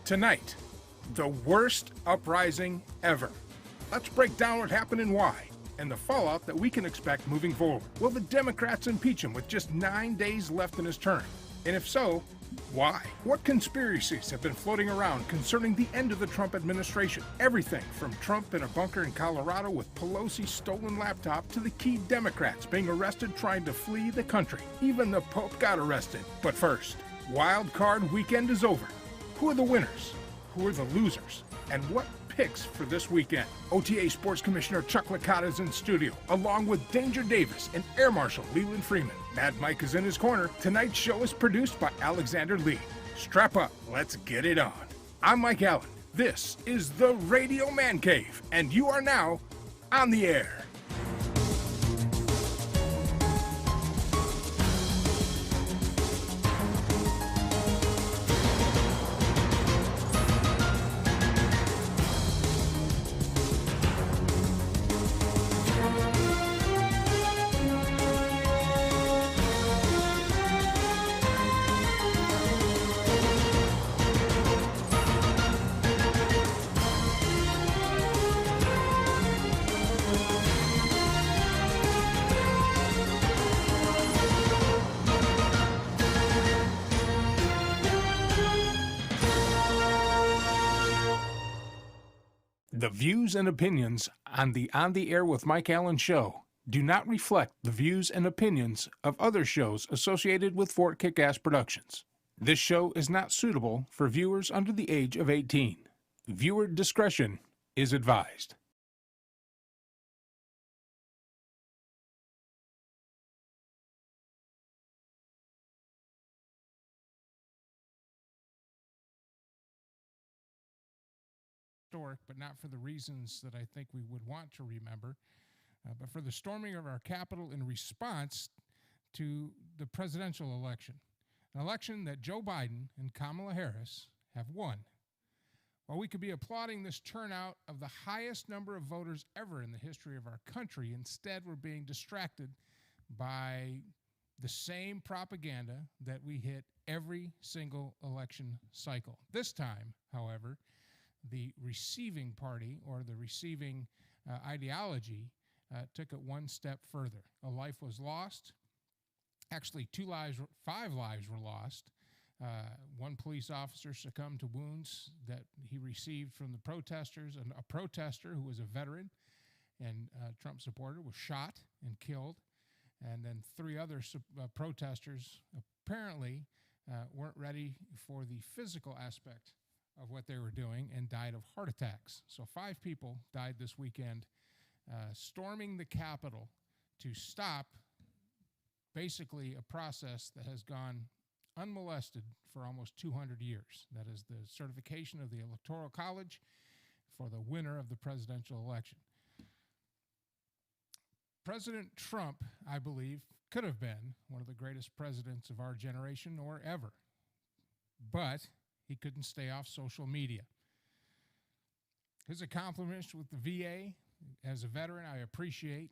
Tonight, the worst uprising ever. Let's break down what happened and why, and the fallout that we can expect moving forward. Will the Democrats impeach him with just 9 days left in his term? And if so, why? What conspiracies have been floating around concerning the end of the Trump administration? Everything from Trump in a bunker in Colorado with Pelosi's stolen laptop to the key Democrats being arrested trying to flee the country. Even the Pope got arrested. But first, Wild Card Weekend is over. Who are the winners? Who are the losers? And what picks for this weekend? OTA Sports Commissioner Chuck Licata is in studio, along with Danger Davis and Air Marshal Leland Freeman. Mad Mike is in his corner. Tonight's show is produced by Alexander Lee. Strap up, let's get it on. I'm Mike Allen. This is the Radio Man Cave, and you are now on the air. The views and opinions on the Air with Mike Allen show do not reflect the views and opinions of other shows associated with Fort Kick-Ass Productions. This show is not suitable for viewers under the age of 18. Viewer discretion is advised. But not for the reasons that I think we would want to remember, but for the storming of our Capitol in response to the presidential election, an election that Joe Biden and Kamala Harris have won. While we could be applauding this turnout of the highest number of voters ever in the history of our country, instead we're being distracted by the same propaganda that we hit every single election cycle. This time, however, the receiving party or the receiving ideology took it one step further. A life was lost. Actually, 5 lives were lost. One police officer succumbed to wounds that he received from the protesters. And a protester who was a veteran and Trump supporter was shot and killed. And then 3 other protesters apparently weren't ready for the physical aspect of what they were doing and died of heart attacks. So 5 people died this weekend storming the Capitol to stop basically a process that has gone unmolested for almost 200 years. That is the certification of the Electoral College for the winner of the presidential election. President Trump, I believe, could have been one of the greatest presidents of our generation or ever. But he couldn't stay off social media. His accomplishments with the VA, as a veteran, I appreciate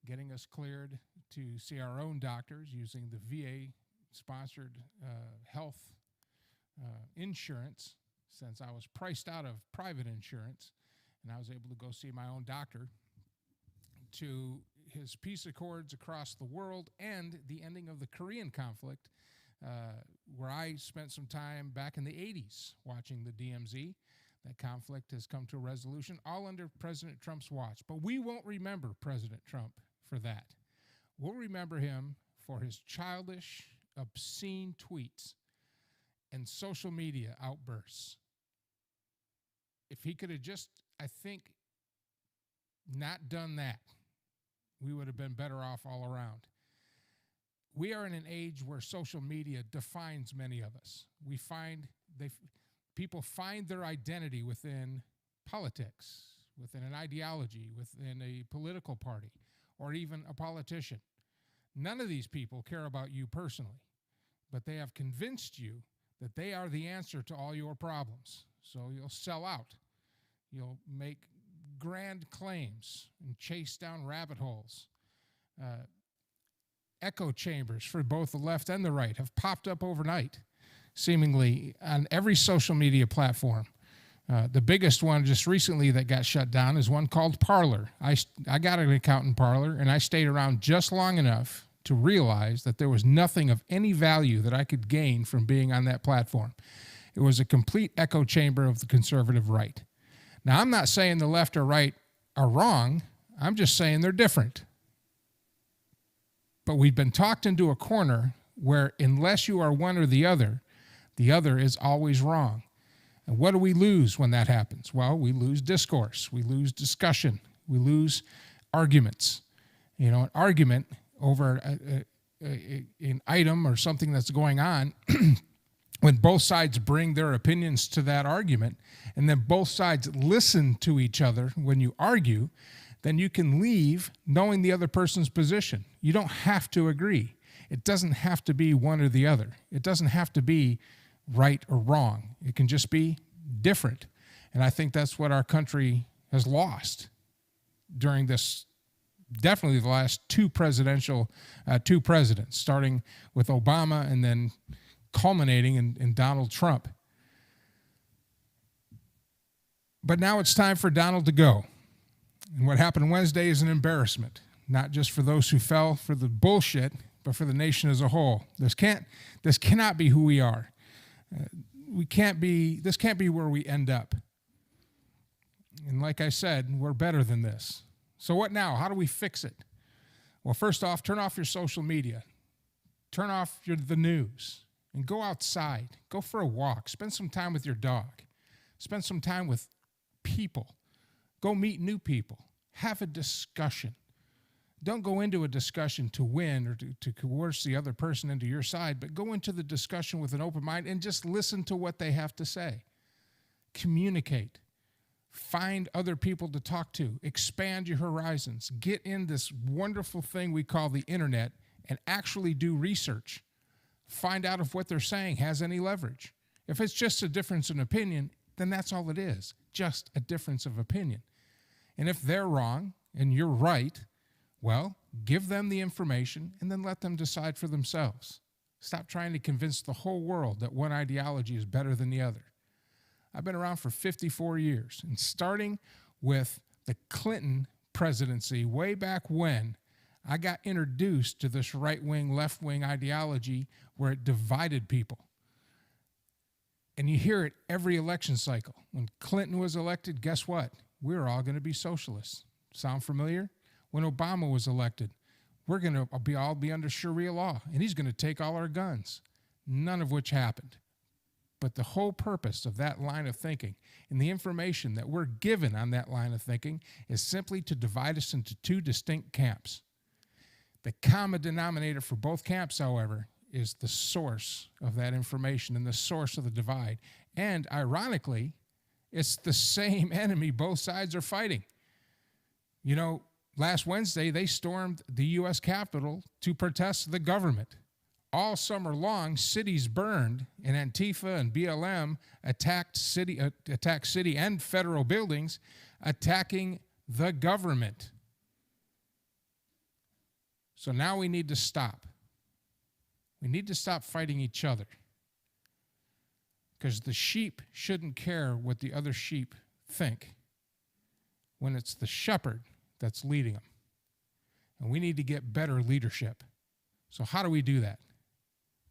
getting us cleared to see our own doctors using the VA-sponsored health insurance, since I was priced out of private insurance, and I was able to go see my own doctor, to his peace accords across the world and the ending of the Korean conflict, where I spent some time back in the 80s watching the DMZ. That conflict has come to a resolution, all under President Trump's watch. But we won't remember President Trump for that. We'll remember him for his childish, obscene tweets and social media outbursts. If he could have just, I think, not done that, we would have been better off all around. We are in an age where social media defines many of us. People find their identity within politics, within an ideology, within a political party, or even a politician. None of these people care about you personally, but they have convinced you that they are the answer to all your problems. So you'll sell out. You'll make grand claims and chase down rabbit holes. Echo chambers for both the left and the right have popped up overnight. seemingly on every social media platform. The biggest one just recently that got shut down is one called Parler. I got an account in Parler, and I stayed around just long enough to realize that there was nothing of any value that I could gain from being on that platform. It was a complete echo chamber of the conservative right. Now, I'm not saying the left or right are wrong. I'm just saying they're different. But we've been talked into a corner where unless you are one or the other is always wrong. And what do we lose when that happens? Well, we lose discourse. We lose discussion. We lose arguments. You know, an argument over an item or something that's going on, when both sides bring their opinions to that argument, and then both sides listen to each other when you argue, then you can leave knowing the other person's position. You don't have to agree. It doesn't have to be one or the other. It doesn't have to be right or wrong. It can just be different. And I think that's what our country has lost during this, definitely the last two presidents, starting with Obama and then culminating in Donald Trump. But now it's time for Donald to go. And what happened Wednesday is an embarrassment, not just for those who fell for the bullshit, but for the nation as a whole. This cannot be who we are. This can't be where we end up. And like I said, we're better than this. So what now? How do we fix it? Well, first off, turn off your social media. Turn off the news and go outside. Go for a walk. Spend some time with your dog. Spend some time with people. Go meet new people. Have a discussion. Don't go into a discussion to win or to coerce the other person into your side, but go into the discussion with an open mind and just listen to what they have to say. Communicate. Find other people to talk to. Expand your horizons. Get in this wonderful thing we call the internet and actually do research. Find out if what they're saying has any leverage. If it's just a difference in opinion, then that's all it is, just a difference of opinion. And if they're wrong and you're right, well, give them the information and then let them decide for themselves. Stop trying to convince the whole world that one ideology is better than the other. I've been around for 54 years, and starting with the Clinton presidency way back when, I got introduced to this right-wing, left-wing ideology where it divided people. And you hear it every election cycle. When Clinton was elected, guess what? We're all going to be socialists. Sound familiar? When Obama was elected, we're going to all be under Sharia law, and he's going to take all our guns, none of which happened. But the whole purpose of that line of thinking and the information that we're given on that line of thinking is simply to divide us into two distinct camps. The common denominator for both camps, however, is the source of that information and the source of the divide. And ironically, it's the same enemy both sides are fighting. You know, last Wednesday, they stormed the U.S. Capitol to protest the government. All summer long, cities burned, and Antifa and BLM attacked city and federal buildings, attacking the government. So now we need to stop. We need to stop fighting each other, because the sheep shouldn't care what the other sheep think when it's the shepherd that's leading them. And we need to get better leadership. So how do we do that?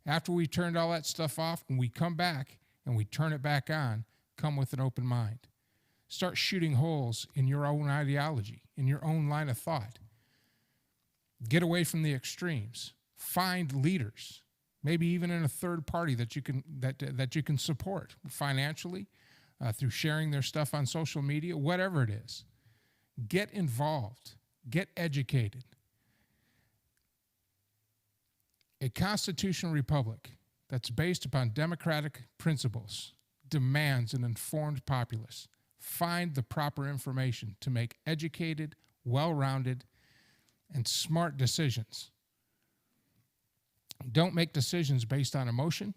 After we turned all that stuff off, when we come back and we turn it back on, come with an open mind. Start shooting holes in your own ideology, in your own line of thought. Get away from the extremes. Find leaders, maybe even in a third party that you can support financially, through sharing their stuff on social media, whatever it is. Get involved. Get educated. A constitutional republic that's based upon democratic principles demands an informed populace. Find the proper information to make educated, well-rounded, and smart decisions. Don't make decisions based on emotion.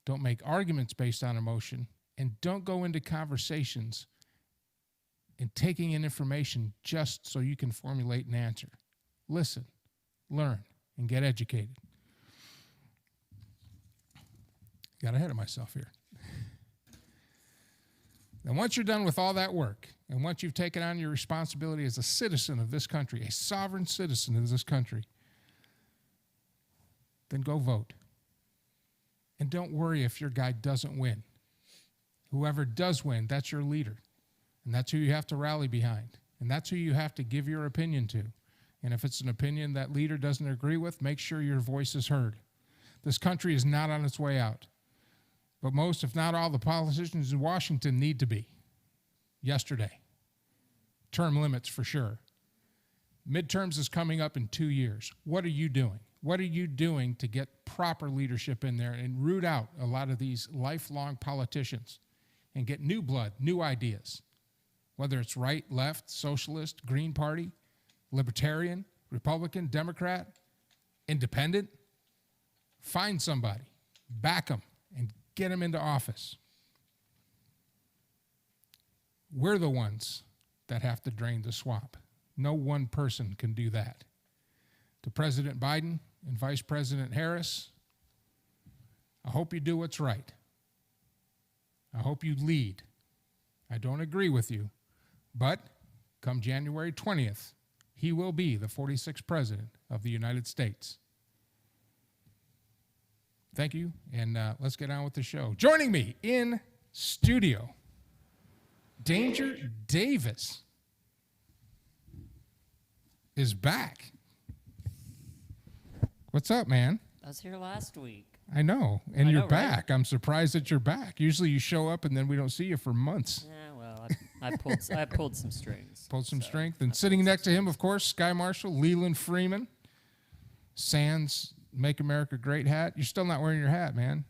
Don't make arguments based on emotion. And don't go into conversations and taking in information just so you can formulate an answer. Listen, learn, and get educated. got ahead of myself here. And once you're done with all that work, and once you've taken on your responsibility as a citizen of this country, a sovereign citizen of this country, then go vote. And don't worry if your guy doesn't win. Whoever does win, that's your leader. And that's who you have to rally behind. And that's who you have to give your opinion to. And if it's an opinion that leader doesn't agree with, make sure your voice is heard. This country is not on its way out. But most, if not all, the politicians in Washington need to be. Yesterday. Term limits for sure. Midterms is coming up in 2 years. What are you doing? What are you doing to get proper leadership in there and root out a lot of these lifelong politicians and get new blood, new ideas? Whether it's right, left, socialist, Green Party, Libertarian, Republican, Democrat, Independent. Find somebody, back them, and get them into office. We're the ones that have to drain the swamp. No one person can do that. To President Biden and Vice President Harris, I hope you do what's right. I hope you lead. I don't agree with you, but come January 20th, he will be the 46th President of the United States. Thank you, and let's get on with the show. Joining me in studio, Danger Davis is back. What's up, man? I was here last week. I know, and you're right? back. I'm surprised that you're back. Usually you show up and then we don't see you for months. Yeah, well, I pulled some strings. Pulled some strength. And sitting next to him, of course, Sky Marshal, Leland Freeman, Sans Make America Great hat. You're still not wearing your hat, man.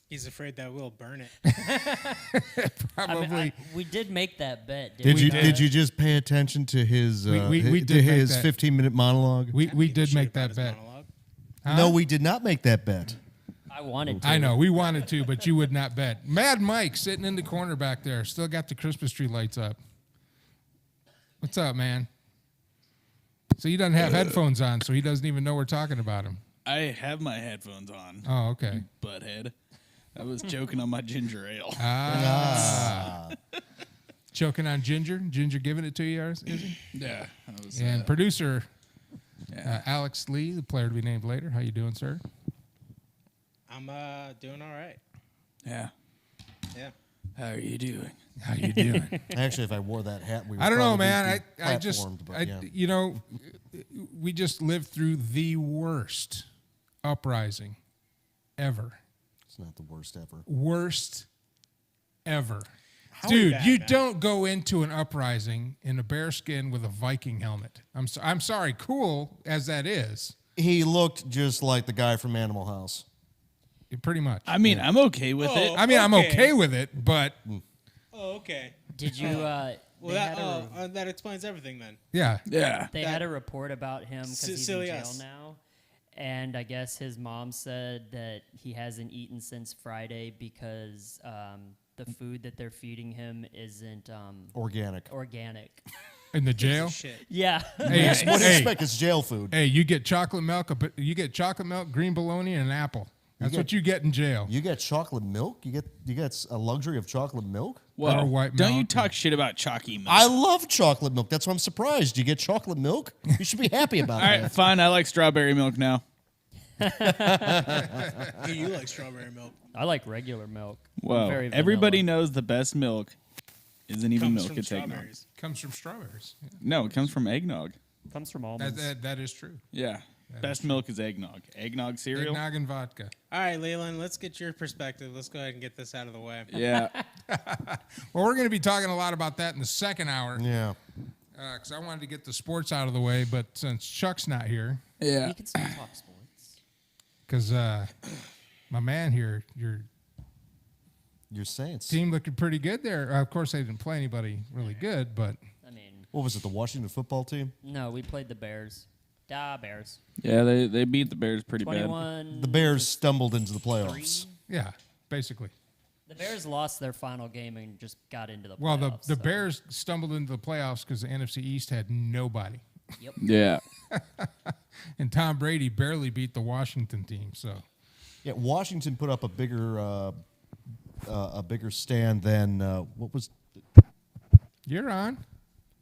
He's afraid that we'll burn it. Probably. I mean, we did make that bet. Did you just pay attention to his we did his make that. 15-minute monologue? We did Shit make about that his bet. monologue. Huh? No, we did not make that bet. I wanted to. I know. We wanted to, but you would not bet. Mad Mike sitting in the corner back there. Still got the Christmas tree lights up. What's up, man? So he doesn't have headphones on, so he doesn't even know we're talking about him. I have my headphones on. Oh, okay. Butthead. I was joking on my ginger ale. Choking on Ginger. Ginger giving it to you, is he? Yeah. I was, And producer yeah. Alex Lee, the player to be named later. How you doing, sir? I'm doing all right. Yeah. Yeah. How are you doing? How you doing? Actually, if I wore that hat, we would I don't know, probably man. be I just, platformed, but yeah. you know, we just lived through the worst uprising ever. It's not the worst ever. Worst ever. How Dude, bad, you man? don't go into an uprising in a bearskin with a Viking helmet. I'm sorry, cool as that is. He looked just like the guy from Animal House. Pretty much. I mean, I'm okay with it. I mean, I'm okay. okay with it, but Oh, okay. Did you? Well, they that explains everything then. yeah. Yeah. had a report about him because he's in silly jail us. now, and I guess his mom said that he hasn't eaten since Friday because the food that they're feeding him isn't Organic. organic. In the jail. Shit. Yeah. Hey, What do you hey, expect? It's jail food. hey, you get chocolate milk, green bologna, and an apple. That's what you get in jail. You get chocolate milk? You get a luxury of chocolate milk? Well, white don't you milk. talk shit about chalky milk. I love chocolate milk. That's why I'm surprised. You get chocolate milk? You should be happy about All right, that. fine. I like strawberry milk now. Do you like strawberry milk? I like regular milk. I'm Well, very everybody vanilla. knows the best milk isn't even Comes milk. from It's eggnog. strawberries. Comes from strawberries. No, it comes from eggnog. Comes from almonds. That is true. Yeah. Best milk is eggnog. Eggnog cereal. Eggnog and vodka. All right, Leland, let's get your perspective. Let's go ahead and get this out of the way. Yeah. Well, we're going to be talking a lot about that in the second hour Yeah. because I wanted to get the sports out of the way, but since Chuck's not here, Yeah. We can still talk sports. because my man here, your Your Saints. team looking pretty good there. Of course, they didn't play anybody really good, but I mean, What was it, the Washington football team? no, we played the Bears. Bears. Yeah, they beat the Bears pretty bad. 21. The Bears stumbled into the playoffs. yeah, basically. The Bears lost their final game and just got into the playoffs. Well, the so- Bears stumbled into the playoffs because the NFC East had nobody. Yep. Yeah. And Tom Brady barely beat the Washington team, so Yeah, Washington put up a bigger stand than what was? You're on.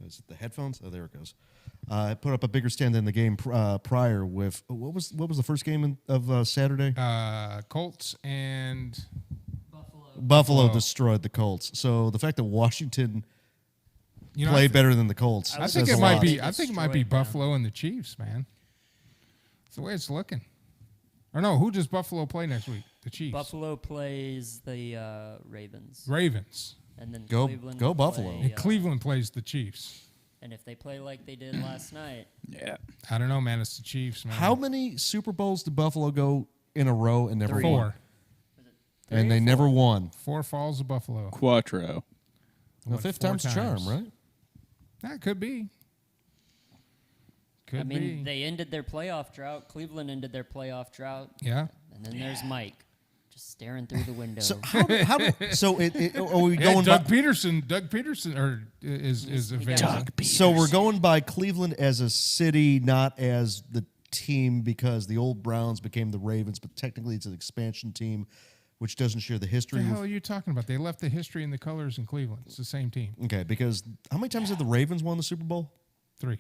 Is it the headphones? Oh, there it goes. It put up a bigger stand than the game prior with what was the first game of Saturday? Colts and Buffalo destroyed the Colts. So the fact that Washington played better than the Colts, I think says it a might lot. be. I think it might be Destroyed them. Buffalo and the Chiefs, man. That's the way it's looking. Or no, who does Buffalo play next week? The Chiefs. Buffalo plays the Ravens, Ravens. and then Go- Cleveland go will Buffalo. play, And Cleveland plays the Chiefs. And if they play like they did last night, Yeah. I don't know, man. It's the Chiefs, man. How many Super Bowls did Buffalo go in a row and never Three. won? Four. And they never won. 4 falls of Buffalo. Quattro. The What, fifth 4 time's a charm, times? right? That could be. Could I mean, be. they ended their playoff drought. Cleveland ended their playoff drought, Yeah. and then there's Mike, just staring through the window. So so are we Yeah, going Doug by? Peterson is available. So we're going by Cleveland as a city, not as the team, because the old Browns became the Ravens, but technically it's an expansion team, which doesn't share the What history. the hell are you talking about? They left the history and the colors in Cleveland. It's the same team. Okay, because how many times have the Ravens won the Super Bowl? 3.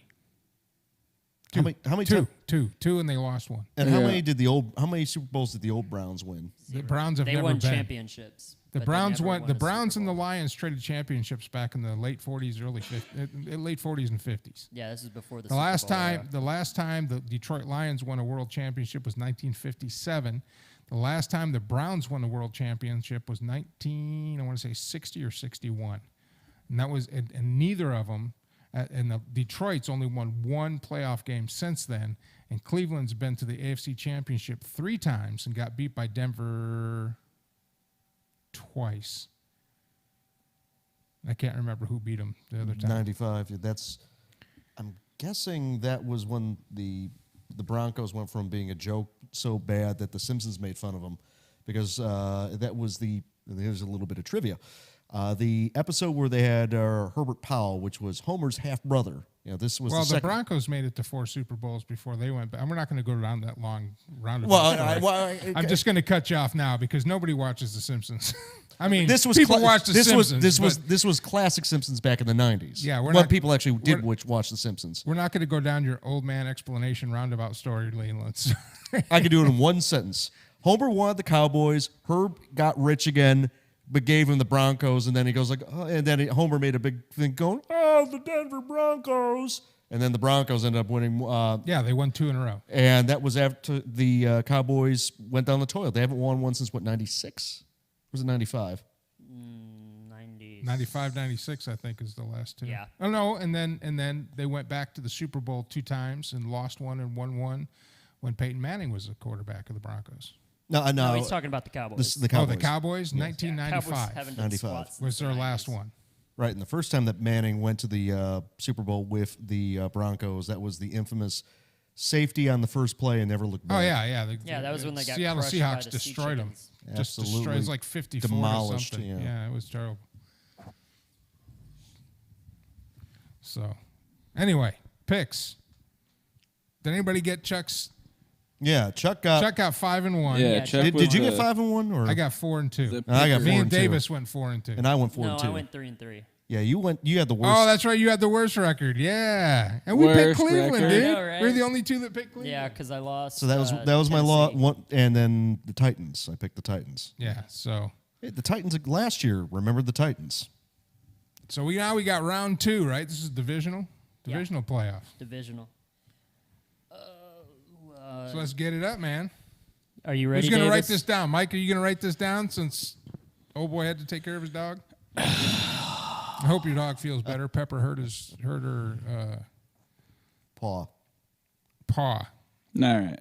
How many Two. times? Two, and they lost one. And how Yeah. many Super Bowls did the old Browns win? The Browns have they never won been. championships. The but they Browns never won. won The a Super Browns and the Bowl. Lions traded championships back in the late 40s, late 40s and 50s. Yeah, this is before the The Super last Bowl time, era. the last time the Detroit Lions won a world championship was 1957. The last time the Browns won a world championship was I want to say 60 or 61, and that was and neither of them. And the Detroit's only won one playoff game since then, and Cleveland's been to the AFC Championship 3 times and got beat by Denver twice. I can't remember who beat them the other time. 95. I'm guessing that was when the Broncos went from being a joke so bad that the Simpsons made fun of them, because that was here's a little bit of trivia. The episode where they had Herbert Powell, which was Homer's half brother. This was Well, the the second. Broncos made it to 4 Super Bowls before they went. But we're not going to go down that long roundabout. Well, story. I'm just going to cut you off now because nobody watches The Simpsons. I mean, this was people watch The Simpsons. This was classic Simpsons back in the 90s. Yeah, we're when not- people actually did we're- watch the Simpsons. We're not going to go down your old man explanation roundabout story, Lane. Let's. I could do it in one sentence. Homer wanted the Cowboys. Herb got rich again, but gave him the Broncos. And then he goes like, and then Homer made a big thing going, the Denver Broncos. And then the Broncos ended up winning. Yeah, they won 2 in a row. And that was after the Cowboys went down the toilet. They haven't won one since, 96? Or was it 95? 90s. 95, 96, I think, is the last 2. Yeah. Oh no, and then they went back to the Super Bowl 2 times and lost one and won one when Peyton Manning was the quarterback of the Broncos. No, No, he's talking about the Cowboys. the Oh, Cowboys. the Cowboys, Yeah, 1995 Cowboys haven't done 95 squat since was the their last 90s. one. Right, and the first time that Manning went to the Super Bowl with the Broncos, that was the infamous safety on the first play and never looked back. Oh yeah. Yeah, that was when they got Seattle crushed by Seahawks the Sea destroyed them. Chickens. Just Absolutely destroyed. It was like 54 demolished, or something. yeah. It was terrible. So, anyway, picks. Did anybody get Chuck's? Yeah, Chuck got. Chuck got 5 and 1. Yeah, Yeah, Chuck Did, was did you the- get 5 and 1 or? I got 4 and 2. the I got picker. Me 4 and and 2. Davis went 4 and 2. And I went 4 No, and 2. I went 3 and 3. Yeah, you had the worst. Oh, that's right. You had the worst record. Yeah, and we picked Worst Cleveland, record. dude. I know, right? We're the only 2 that picked Cleveland. Yeah, because I lost. So that was my law. Tennessee. And then the Titans. I picked the Titans. Yeah. So Hey, the Titans last year. Remember the Titans? we got round 2, right? This is divisional Yeah. playoff. Divisional. So let's get it up, man. Are you ready? Who's gonna write Davis? this down, Mike? Are you gonna write this down since old boy had to take care of his dog? I hope your dog feels better. Pepper hurt her Paw. paw. All right.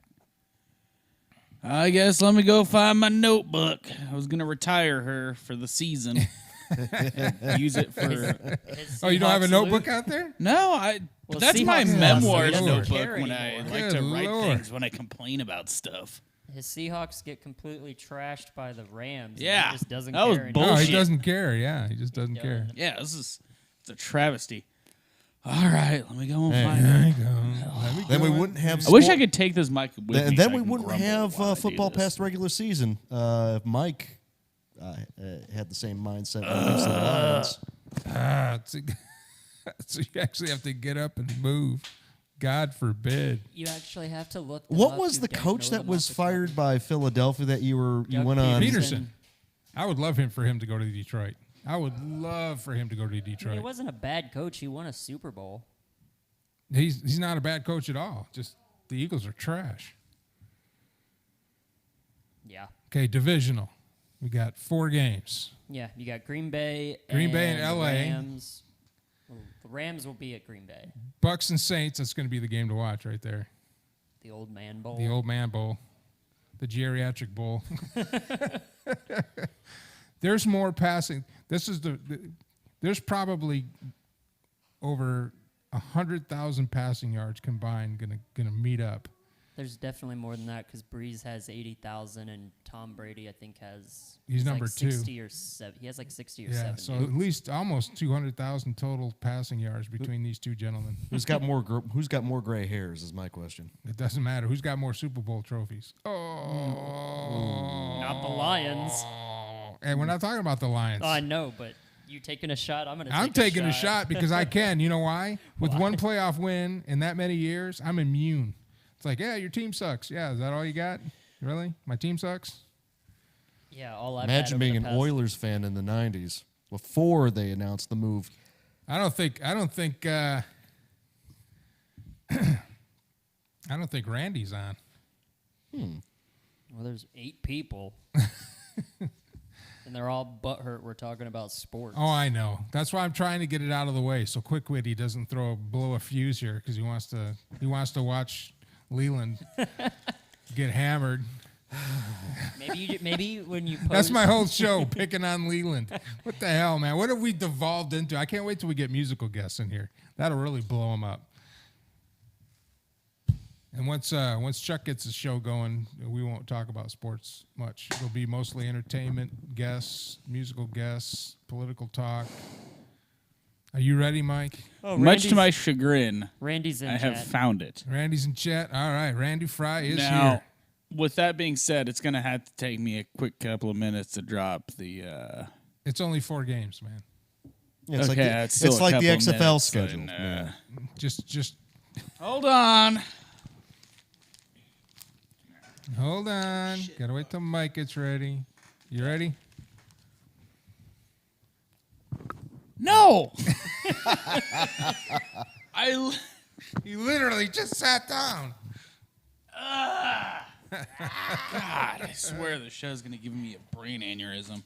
I guess let me go find my notebook. I was gonna retire her for the season. Use it for. His Oh, you don't have a Seahawks notebook lose? out there? No, Well, that's my Seahawks lost, so he memoirs doesn't notebook care when I anymore. like Good to write Lord. things when I complain about stuff. His Seahawks get completely trashed by the Rams. and Yeah, he just doesn't that was care bullshit. No, he Bullshit. doesn't care. Yeah, he just doesn't care. Done. Yeah, it's a travesty. All right, let me go and Hey. find There it. you go. Then we wouldn't have. I wish I sport- could take this mic with me. And so then I we can wouldn't grumble have while I do football this. past regular season. If Mike had the same mindset when it comes to the Lions. So you actually have to get up and move. God forbid. You actually have to look. Them What up. was You the don't coach know that them was off the top fired of- by Philadelphia that you Doug went on? Peterson. I would love for him to go to Detroit. I would love for him to go to I mean, Detroit. he wasn't a bad coach. He won a Super Bowl. He's not a bad coach at all. Just the Eagles are trash. Yeah. Okay, divisional. We got 4 games. Yeah, you got Green Bay. Green Bay and the LA. Rams. Well, the Rams will be at Green Bay. Bucks and Saints, that's going to be the game to watch right there. The Old Man Bowl. The Old Man Bowl. The Geriatric Bowl. There's more passing. This is there's probably over 100,000 passing yards combined gonna meet up. There's definitely more than that because Breeze has 80,000 and Tom Brady I think has. He's like number 2. 60 or 70. He has like 60 or Yeah, 70. so at least almost 200,000 total passing yards between these two gentlemen. Who's got more? Who's got more gray hairs? Is my question. It doesn't matter who's got more Super Bowl trophies. Oh, Not the Lions. And we're not talking about the Lions. Oh, I know, but you taking a shot? I'm I'm taking a shot because I can. You know why? With one playoff win in that many years, I'm immune. It's like, yeah, your team sucks. Yeah, is that all you got? Really? My team sucks? Yeah, all I've had Imagine over being the an past- Oilers fan in the '90s before they announced the move. I don't think Randy's on. Well, there's 8 people. And they're all butthurt we're talking about sports. Oh, I know. That's why I'm trying to get it out of the way so Quick Witty doesn't blow a fuse here because he wants to watch Leland get hammered. Maybe when you post, That's my whole show, picking on Leland. What the hell, man? What have we devolved into? I can't wait till we get musical guests in here. That'll really blow them up. And once Chuck gets his show going, we won't talk about sports much. It'll be mostly entertainment, guests, musical guests, political talk. Are you ready, Mike? Oh, Much to my chagrin, Randy's in I have chat. found it. Randy's in chat. All right, Randy Fry is Now, here. with that being said, it's going to have to take me a quick couple of minutes to drop the. It's only 4 games, man. Yeah, it's okay, like it's still it's a like the couple XFL minutes, schedule. and, Yeah. Just Hold on. hold on. Gotta wait till Mike gets ready. You ready? No. You literally just sat down. God, I swear the show's going to give me a brain aneurysm.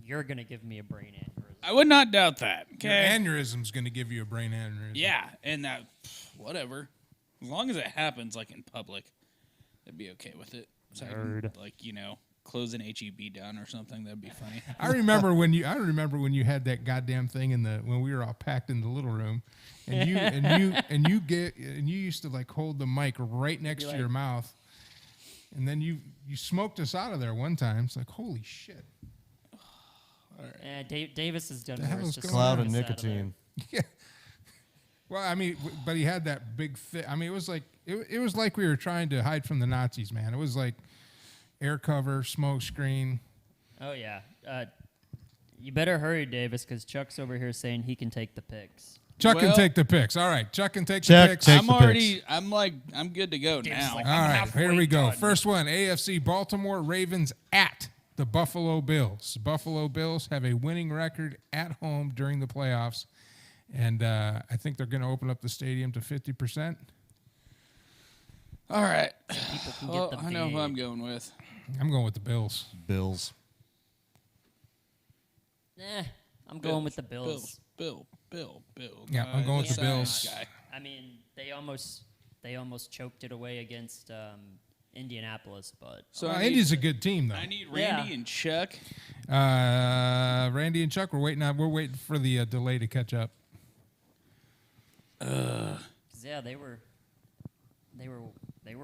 You're gonna give me a brain aneurysm. I would not doubt that. Your Okay. aneurysm's going to give you a brain aneurysm. Yeah, and that, whatever. As long as it happens, like in public, I'd be okay with it. So I can, like, close an HEB down or something. That'd be funny. I remember when you had that goddamn thing when we were all packed in the little room, and you used to like hold the mic right next to your mouth, and then you smoked us out of there one time. It's like, holy shit. Davis has done The hell worse. is to going Cloud on? of smoke us out there. nicotine. Yeah. Well, I mean, but he had that big fit. I mean, it was like it was like we were trying to hide from the Nazis, man. It was like air cover, smoke screen. Oh yeah. You better hurry, Davis, because Chuck's over here saying he can take the picks. Chuck can Well- take the picks. All right, Chuck can take Chuck, the picks. take I'm the already, I'm good to go now. like, All right, here we go. First one, AFC Baltimore Ravens at the Buffalo Bills. Buffalo Bills have a winning record at home during the playoffs, and I think they're going to open up the stadium to 50%. All right. People can Well, get the I know who big. I'm going with. I'm going with the Bills. Bills. I'm going with the Bills. Bill. Yeah, I'm going with the Bills. Guy. I mean, they almost choked it away against Indianapolis, but So Well, I need, Indy's a good team, though. I need Randy Yeah. and Chuck. Randy and Chuck, we're waiting for the delay to catch up. 'cause, yeah, they were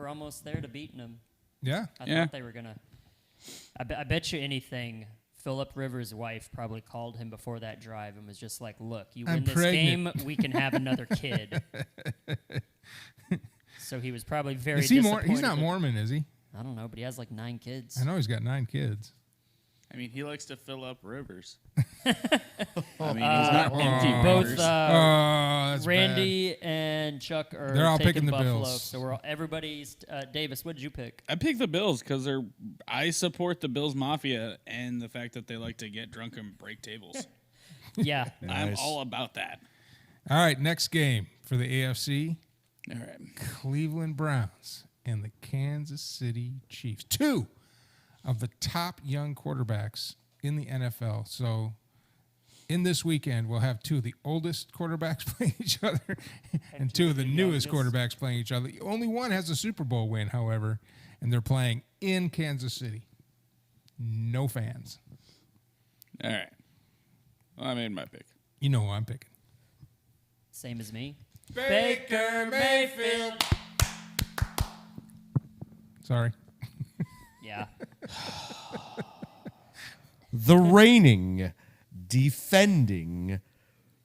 almost there to beating them. Yeah. I Yeah. thought they were gonna. I bet you anything, Philip Rivers' wife probably called him before that drive and was just like, "Look, you I'm win this pregnant." game, we can have another kid." So he was probably very Is he disappointed. He's not that- Mormon, is he? I don't know, but he has like 9 kids. I know he's got 9 kids. I mean, he likes to fill up rivers. I mean, he's not empty Both rivers. That's Randy and Chuck are They're all taking picking the Buffalo. Bills. So we're all, everybody's Davis. What did you pick? I picked the Bills because I support the Bills Mafia and the fact that they like to get drunk and break tables. Yeah, I'm Nice. all about that. All right, next game for the AFC. All right. Cleveland Browns and the Kansas City Chiefs. 2 of the top young quarterbacks in the NFL. So in this weekend, we'll have 2 of the oldest quarterbacks playing each other and 2 of the newest quarterbacks playing each other. Only one has a Super Bowl win, however, and they're playing in Kansas City. No fans. All right. Well, I made my pick. You know who I'm picking. same as me. Baker Mayfield. Sorry. Yeah, The reigning, defending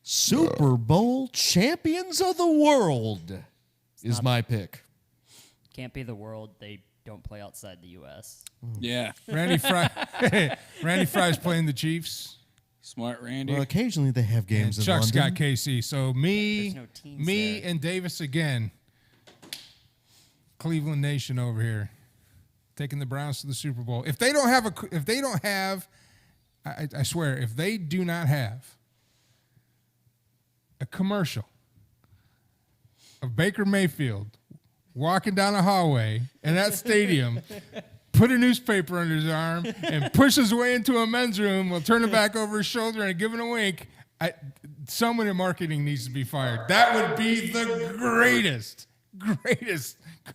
Super Bowl champions of the world is my pick. can't be the world. They don't play outside the U.S. Yeah. Randy Fry's playing the Chiefs. Smart Randy. Well, occasionally they have games in Chuck's London. got KC. So There's no teams there. and Davis again. Cleveland Nation over here, taking the Browns to the Super Bowl. If they don't have, I swear, if they do not have a commercial of Baker Mayfield walking down a hallway in that stadium, put a newspaper under his arm, and push his way into a men's room, will turn it back over his shoulder and give it a wink, someone in marketing needs to be fired. That would be the greatest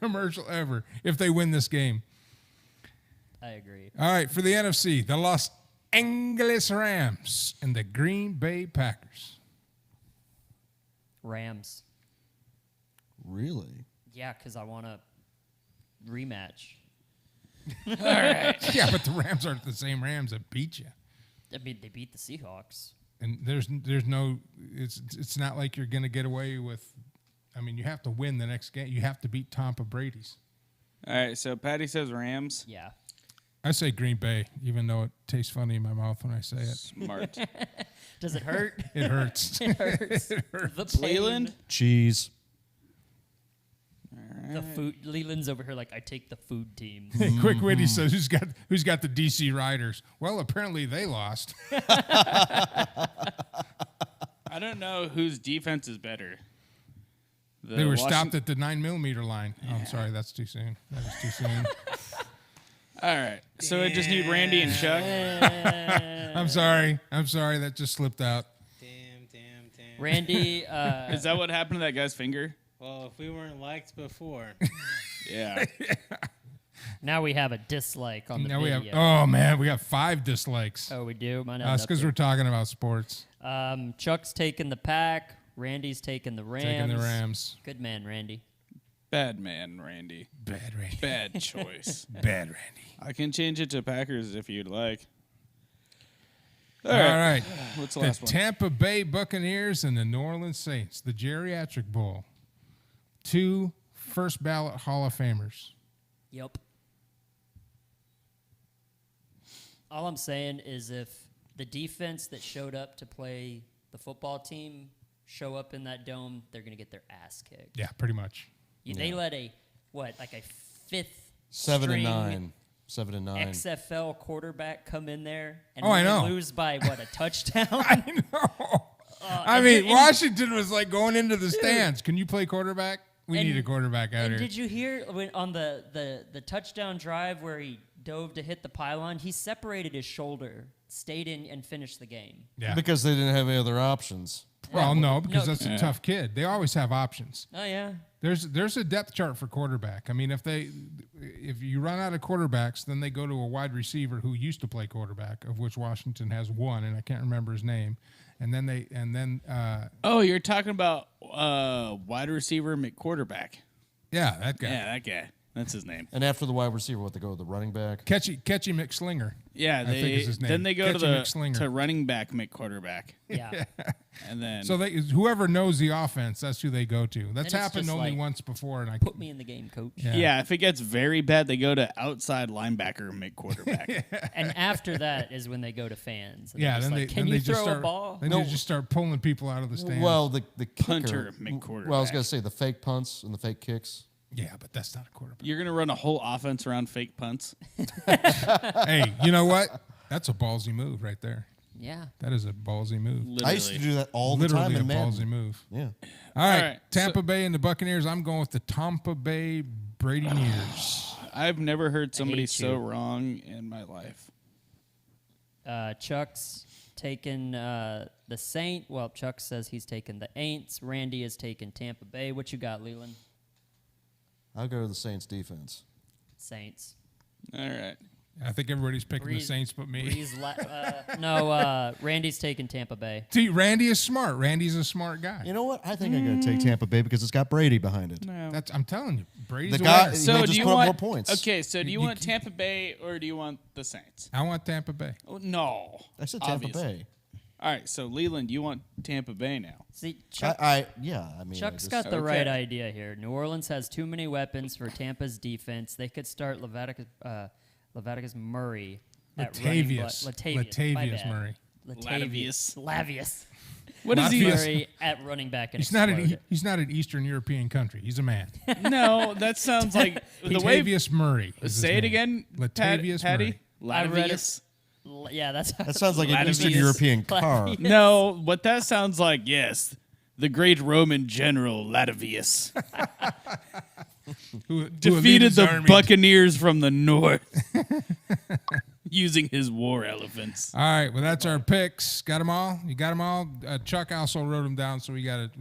commercial ever if they win this game. I agree. All right, for the NFC, the Los Angeles Rams and the Green Bay Packers. Rams. Really? Yeah, because I want a rematch. Yeah, but the Rams aren't the same Rams that beat you. I mean, they beat the Seahawks. And there's no, it's not like you're going to get away with, I mean, you have to win the next game. You have to beat Tampa Brady's. All right. So Patty says Rams. Yeah. I say Green Bay, even though it tastes funny in my mouth when I say it. Smart. Does it hurt? It hurts. It hurts. The pain. Leland. Cheese. The food. Leland's over here like, I take the food team. Quick Witty says, who's got the DC Riders? Well, apparently they lost. I don't know whose defense is better. The They were Washington- stopped at the 9mm line. Oh, I'm sorry, that's too soon. That was too soon. All right. So I just need Randy and Chuck. I'm sorry. That just slipped out. Damn. Randy, Is that what happened to that guy's finger? Well, if we weren't liked before, Yeah. now we have a dislike on the Now we video. have. Oh man, we got 5 dislikes. Oh, we do? Mine That's because we're talking about sports. Chuck's taking the Pack. Randy's taking the Rams. Taking the Rams. Good man, Randy. Bad man, Randy. Bad Randy. Bad choice. Bad Randy. I can change it to Packers if you'd like. All right. What's the The last one? Tampa Bay Buccaneers and the New Orleans Saints, the Geriatric Bowl. 2 first ballot Hall of Famers. Yep. All I'm saying is if the defense that showed up to play the football team show up in that dome, they're going to get their ass kicked. Yeah, pretty much. They let a 5th 7 and string 9. 7 and 9. XFL quarterback come in there and Oh, I know. lose by a touchdown? I know. I and mean, did- and- Washington was like going into the stands. Can you play quarterback? We And- need a quarterback out And here. did you hear when on the touchdown drive where he dove to hit the pylon, he separated his shoulder, stayed in, and finished the game. Yeah. Because they didn't have any other options. Well, no, because No. that's a tough kid. They always have options. Oh, yeah. There's a depth chart for quarterback. I mean, if you run out of quarterbacks, then they go to a wide receiver who used to play quarterback, of which Washington has one, and I can't remember his name. And then Oh, you're talking about wide receiver McQuarterback. yeah, that guy. Yeah, that guy. That's his name. And after the wide receiver, what, they go with the running back? Catchy McSlinger. Yeah, I think is his name. then they go Catchy McSlinger. to running back, quarterback, Yeah. and then So whoever knows the offense, that's who they go to. That's it's happened just only like, once before, and I Put me in the game, coach. yeah, if it gets very bad, they go to outside linebacker, quarterback. And after that is when they go to fans. And Yeah, they're then just they can then you they just throw start a ball? Then they just start pulling people out of the stands. Well, the kicker, Punter, Well, I was gonna say the fake punts and the fake kicks. yeah, but that's not a quarterback. You're gonna run a whole offense around fake punts. Hey, you know what? That's a ballsy move right there. Yeah. That is a ballsy move. Literally. I used to do that all the time Literally a in Madden. ballsy move. Yeah. All right, right, Tampa Bay and the Buccaneers. I'm going with the Tampa Bay Bradyneers. I've never heard somebody hate so you. wrong in my life. Chuck's taken the Saint. Well, Chuck says he's taken the Aints. Randy has taken Tampa Bay. What you got, Leland? I'll go to the Saints defense. Saints. All right. I think everybody's picking the Breeze- Saints but me. Randy's taking Tampa Bay. See, Randy is smart. Randy's a smart guy. You know what? I think I'm going to take Tampa Bay because it's got Brady behind it. No. I'm telling you, Brady's The a guy- winner. So He'll do just you put up want more points. Okay, so do you You want c- Tampa Bay or do you want the Saints? I want Tampa Bay. Oh, no. I said Tampa Obviously. Bay. All right, so Leland, you want Tampa Bay now. See, Chuck, I mean, Chuck's I got just- the right Okay. idea here. New Orleans has too many weapons for Tampa's defense. They could start Levaticus Murray at running Latavius. Latavius, my Latavius bad. Murray. Lavius. What is he? Murray at running back. And He's not explode. he's not an Eastern European country. He's a man. No, that sounds like the way. Latavius Murray. is his Say it name. again, Latavius Patty. Murray. I read it. Latavius. Yeah, that's That sounds like an Eastern Latavius. European car. Latavius. No, what that sounds like, yes, the great Roman general Latavius Who led defeated his the army. Buccaneers from the north using his war elephants. All right, well that's our picks. Got them all. You got them all. Chuck also wrote them down, so we got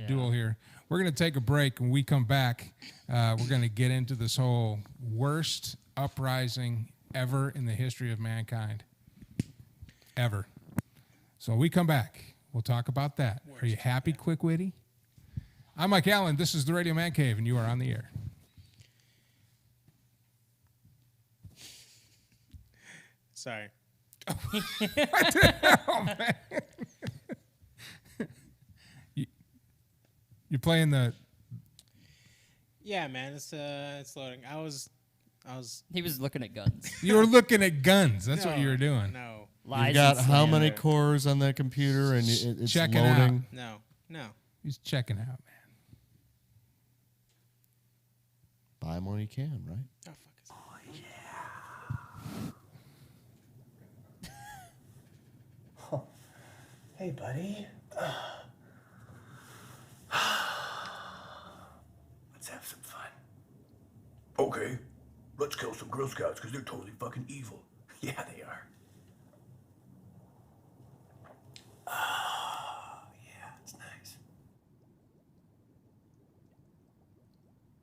dual here. We're gonna take a break. When we come back, we're gonna get into this whole worst uprising ever in the history of mankind. Ever. So when we come back, we'll talk about that. Are you happy, quick witty? I'm Mike Allen. This is the Radio Man Cave, and you are on the air. Sorry. You're playing the. Yeah, man, it's loading. I was. He was looking at guns. You were looking at guns. That's what No, you were doing. No, Lies You've got and how slander. many cores on that computer, and it's Checking loading. no. He's checking out, man. Buy them when you can, right? Oh, fuck. Hey, buddy. Let's have some fun. Okay, let's kill some Girl Scouts because they're totally fucking evil. Yeah, they are. Oh, yeah, it's nice.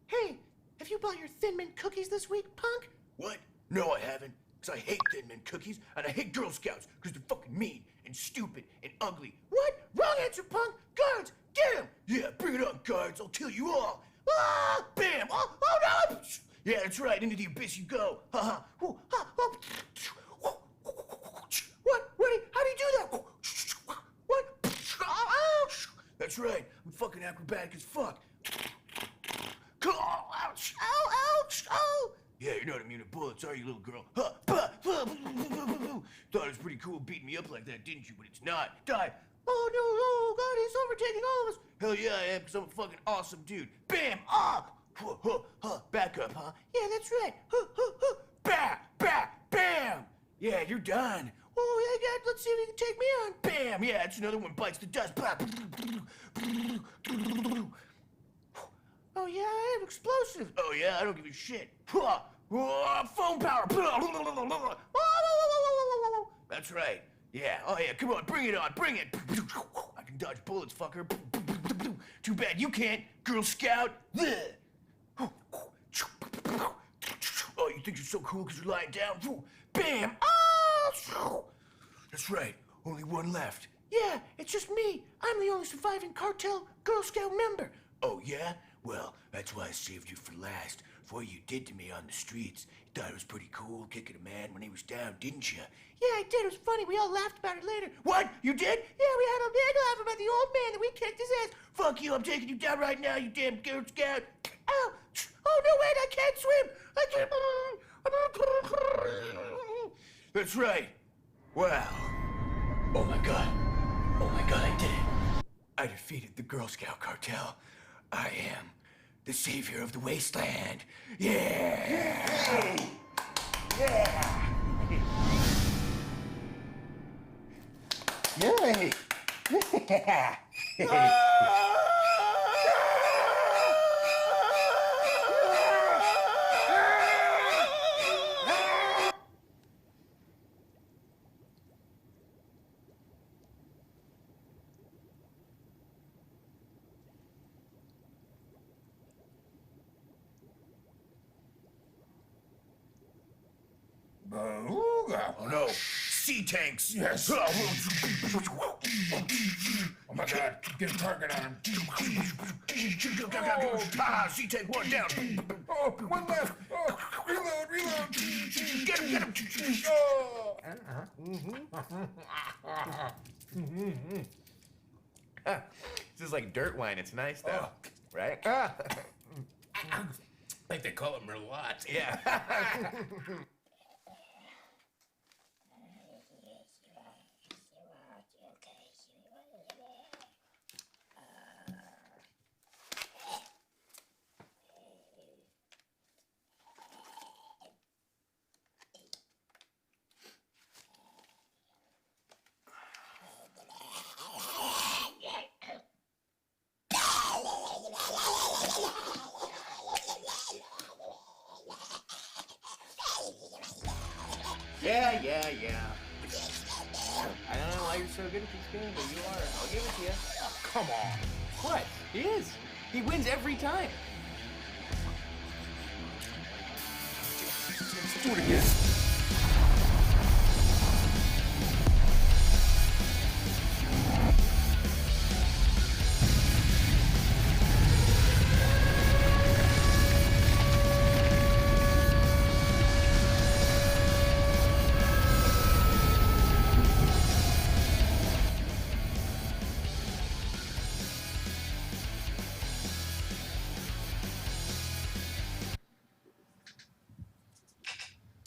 Hey, have you bought your Thin Mint cookies this week, punk? What? No, I haven't. Because I hate Thin Mint cookies and I hate Girl Scouts because they're fucking mean and stupid and ugly. What? Wrong answer, punk! Guards, get him! Yeah, bring it on, guards. I'll kill you all. Ah! Bam! Oh no! Yeah, that's right. Into the abyss you go. Ha ha. Oh, ah, oh. What? How do you do that? What? Ow! That's right. I'm fucking acrobatic as fuck. Ouch! Ow! Ouch! Oh! Yeah, you're not immune to bullets, are you, little girl? Huh? Thought it was pretty cool beating me up like that, didn't you? But it's not. Die. Oh no! Oh God! He's overtaking all of us. Hell yeah, I am, because I'm a fucking awesome dude. Bam! Ah! Huh, huh, huh. Back up, huh? Yeah, that's right. Huh, huh, huh. Bam! Yeah, you're done. Oh yeah, God. Let's see if he can take me on. Bam! Yeah, that's another one bites the dust. Oh yeah, I am explosive. Oh yeah, I don't give a shit. Huh. Phone power. That's right. Yeah. Oh yeah, come on, bring it on, bring it. I can dodge bullets, fucker. Too bad you can't, Girl Scout. Oh, you think you're so cool because you're lying down? Bam! Oh! That's right. Only one left. Yeah, it's just me. I'm the only surviving cartel Girl Scout member. Oh yeah? Well, that's why I saved you for last. for what you did to me on the streets. You thought it was pretty cool kicking a man when he was down, didn't you? Yeah, I did. It was funny. We all laughed about it later. What? You did? Yeah, we had a big laugh about the old man that we kicked his ass. Fuck you, I'm taking you down right now, you damn Girl Scout. Oh, oh no, wait, I can't swim. I can't. That's right. Wow. Oh my god. Oh my god, I did it. I defeated the Girl Scout cartel. I am the savior of the wasteland. Yeah! Yeah! Yay! Oh no! Sea tanks! Yes. Oh my God! Get a target on him. Ah, sea tank one down. Oh, one left. Oh, reload. Get him! This is like dirt wine. It's nice though, right? I think they call it merlot. Yeah. Yeah. I don't know why you're so good at this game, but you are. I'll give it to you. Come on. What? He is. He wins every time. Let's do it again.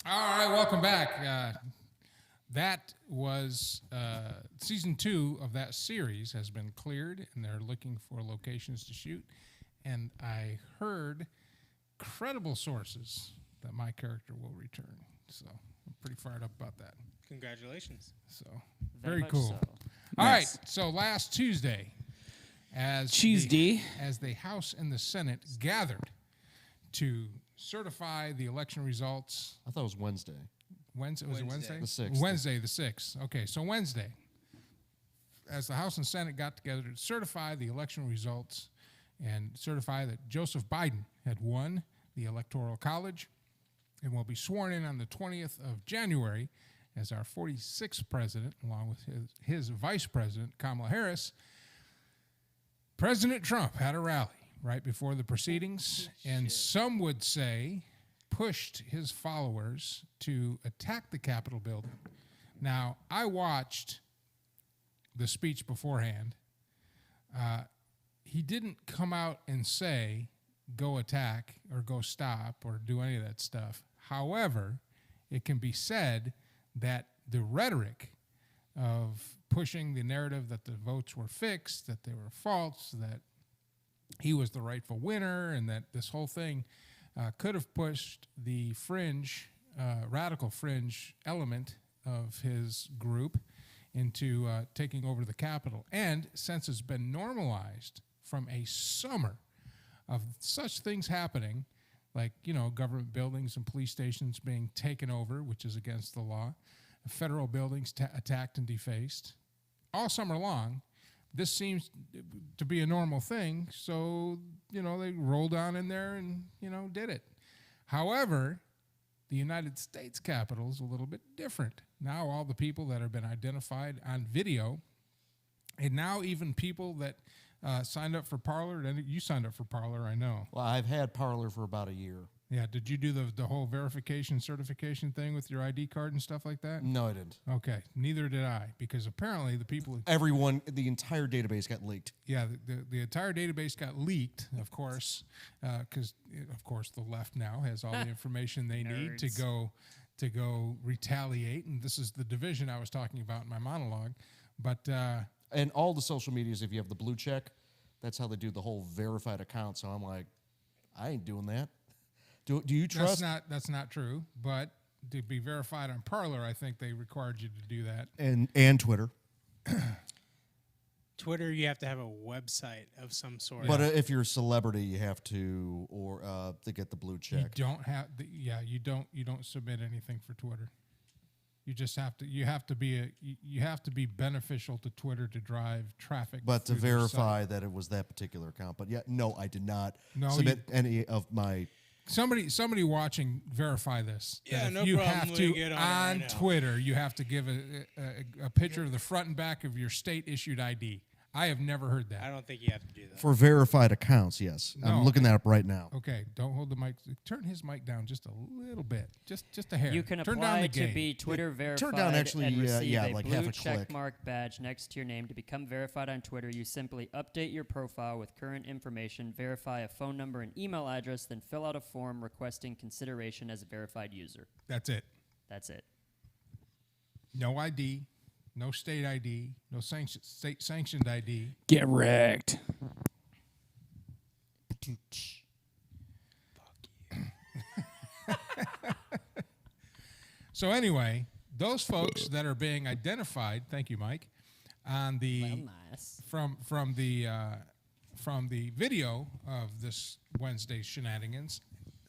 All right, welcome back. That was season 2 of that series has been cleared, and they're looking for locations to shoot. And I heard credible sources that my character will return. So I'm pretty fired up about that. Congratulations. So very much cool. so. All right, Nice. so last Tuesday, as Tuesday. as the House and the Senate gathered to certify the election results. I thought it was Wednesday. Wednesday, was it Wednesday? The 6th. Wednesday, the 6th. Okay, so Wednesday, as the House and Senate got together to certify the election results and certify that Joseph Biden had won the Electoral College and will be sworn in on the 20th of January as our 46th president, along with his vice president, Kamala Harris. President Trump had a rally right before the proceedings, and some would say pushed his followers to attack the Capitol building. Now, I watched the speech beforehand. He didn't come out and say, go attack or go stop or do any of that stuff. However, it can be said that the rhetoric of pushing the narrative that the votes were fixed, that they were false, that he was the rightful winner, and that this whole thing could have pushed the fringe, radical fringe element of his group into taking over the Capitol. And since it's been normalized from a summer of such things happening, like, you know, government buildings and police stations being taken over, which is against the law, federal buildings attacked and defaced, all summer long, this seems to be a normal thing. So, you know, they rolled on in there and, you know, did it. However, the United States Capitol is a little bit different. Now all the people that have been identified on video, and now even people that signed up for Parler, and you signed up for Parler, I know. Well, I've had Parler for about a year. Yeah. Did you do the whole verification certification thing with your ID card and stuff like that? No, I didn't. Okay. Neither did I, because apparently the people. Everyone, the entire database got leaked. Yeah, the entire database got leaked, of course, because of course the left now has all the information they need to go retaliate, and this is the division I was talking about in my monologue. But And all the social medias, if you have the blue check, that's how they do the whole verified account. So I'm like, I ain't doing that. Do you trust? That's not true. But to be verified on Parler, I think they required you to do that. And Twitter. Twitter, you have to have a website of some sort. But if you're a celebrity, you have to, or to get the blue check. You don't have. You don't submit anything for Twitter. You just have to. You have to be beneficial to Twitter to drive traffic. But to through their verify site. that it was that particular account. But yeah, no, I did not No, submit any of my. Somebody watching, verify this. Yeah, That no if you problem. have Let me to get on it on right now. Twitter, you have to give a picture of the front and back of your state issued ID. I have never heard I that. don't think you have to do that. For verified accounts, yes. No. I'm looking that up right now. Okay, don't hold the mic. Turn his mic down just a little bit, just a hair. You can Turn down apply the to gain. be Twitter verified turn down actually, and receive yeah, a like blue half a check click. mark badge next to your name. To become verified on Twitter, you simply update your profile with current information, verify a phone number and email address, then fill out a form requesting consideration as a verified user. That's it. That's it. No ID, no state ID, no state sanctioned ID. Get wrecked. So anyway, those folks that are being identified, thank you, Mike, on the Well, nice. from the video of this Wednesday's shenanigans,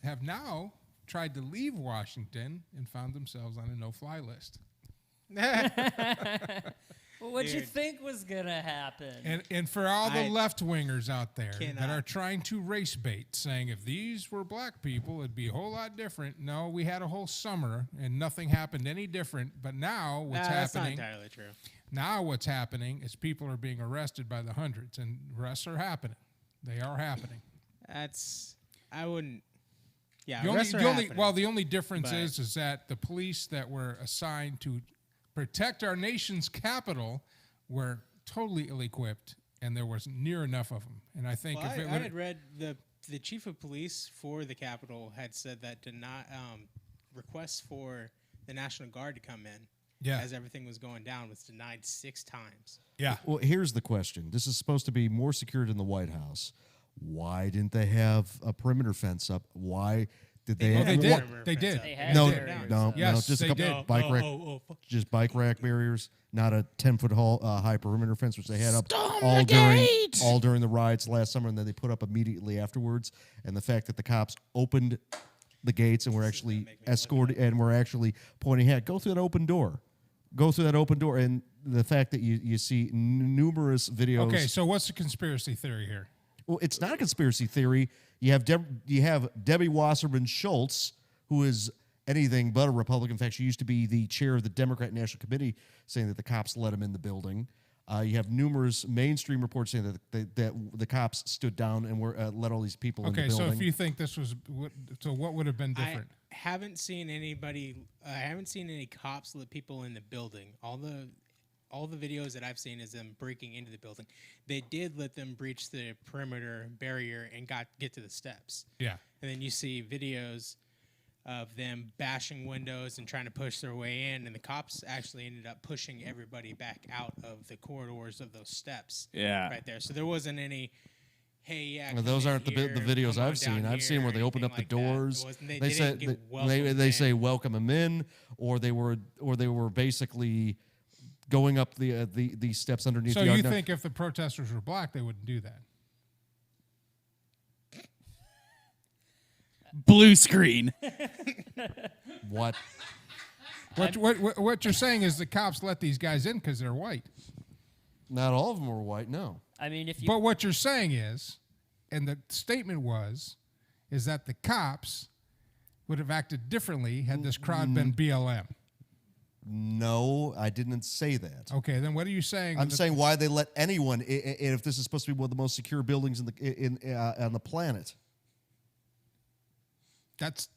have now tried to leave Washington and found themselves on a no-fly list. Well, what'd you Dude. think was gonna happen? And for all the I left-wingers out there that cannot. are trying to race bait, saying if these were black people, it'd be a whole lot different. No, we had a whole summer and nothing happened any different. But now what's That's not happening? entirely true. Now what's happening is people are being arrested by the hundreds, and arrests are happening. They are happening. I wouldn't. Yeah, The only, arrests are the only, happening. well, the only difference but- is that the police that were assigned to protect our nation's capital were totally ill-equipped, and there wasn't near enough of them. And I think Well, if it I would, had read the chief of police for the Capitol had said that did not requests for the National Guard to come in yeah, as everything was going down was denied 6 times. yeah. Well, here's the question. This is supposed to be more secured in the White House. Why didn't they have a perimeter fence up? Why did they? Oh, they had did. perimeter They fence did. up. They had No, barriers no, up. Yes, no, just they a couple did. bike rack, Fuck. just bike rack barriers, not a 10-foot high perimeter fence, which they had up Storm all the during gate! all during the riots last summer, and then they put up immediately afterwards. And the fact that the cops opened the gates and were actually escorted and were actually pointing at, go through that open door, and the fact that you see numerous videos. Okay, so what's the conspiracy theory here? Well, it's not a conspiracy theory. You have Debbie Wasserman Schultz, who is anything but a Republican. In fact, she used to be the chair of the Democrat National Committee, saying that the cops let him in the building. You have numerous mainstream reports saying that the cops stood down and were let all these people in the Okay, building. so if you think this was, what would have been different? I haven't seen anybody. I haven't seen any cops let people in the building. All the videos that I've seen is them breaking into the building. They did let them breach the perimeter barrier and get to the steps. Yeah. And then you see videos of them bashing windows and trying to push their way in, and the cops actually ended up pushing everybody back out of the corridors of those steps. Yeah. Right there. So there wasn't any. Hey, yeah. Well, come those in aren't the here, videos come on I've seen. down I've seen here, where they opened up the anything like that. It doors. wasn't- They They didn't said get they welcomed say in. welcome them in, or they were basically going up the steps underneath. So the you yard. Now, think if the protesters were black, they wouldn't do that? Blue screen. what? What you're saying is the cops let these guys in because they're white. Not all of them were white. No. I mean, if you But what you're saying is, and the statement is that the cops would have acted differently had this crowd been BLM. No, I didn't say that. Okay, then what are you saying? I'm saying why they let anyone, if this is supposed to be one of the most secure buildings on the planet. That's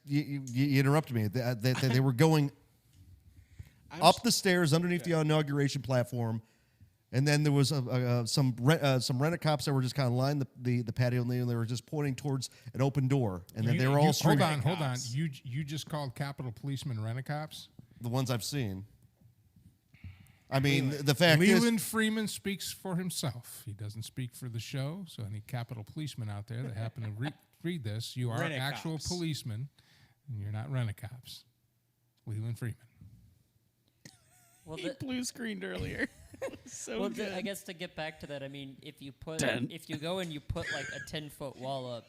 you interrupted me. They were going up the stairs underneath the inauguration platform, and then there was some rent-a-cops that were just kind of lined the patio, and they were just pointing towards an open door, and then they were all hold on. You just called Capitol policemen rent-a-cops? the ones I've seen. I mean, the fact Leland Freeman speaks for himself. He doesn't speak for the show. So any Capitol policemen out there that happen to read this, you are actual policemen, and you're not rent-a-cops. Leland Freeman. Well, He blue screened earlier. So well, good. I guess to get back to that, I mean, if you go and you put like a 10-foot wall up,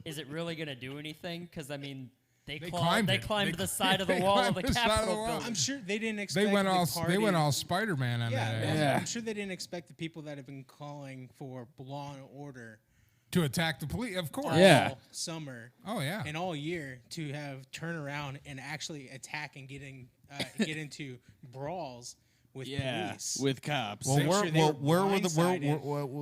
is it really going to do anything? Because I mean, they climbed the side of the wall of the Capitol building. I'm sure they didn't expect They went all Spider-Man on that. Yeah. I'm sure they didn't expect the people that have been calling for law and order To attack the police, of course. Yeah. all summer Oh yeah. and all year to have turn around and actually attack and get into brawls with police. with cops. Well, Make where, sure they well, were where were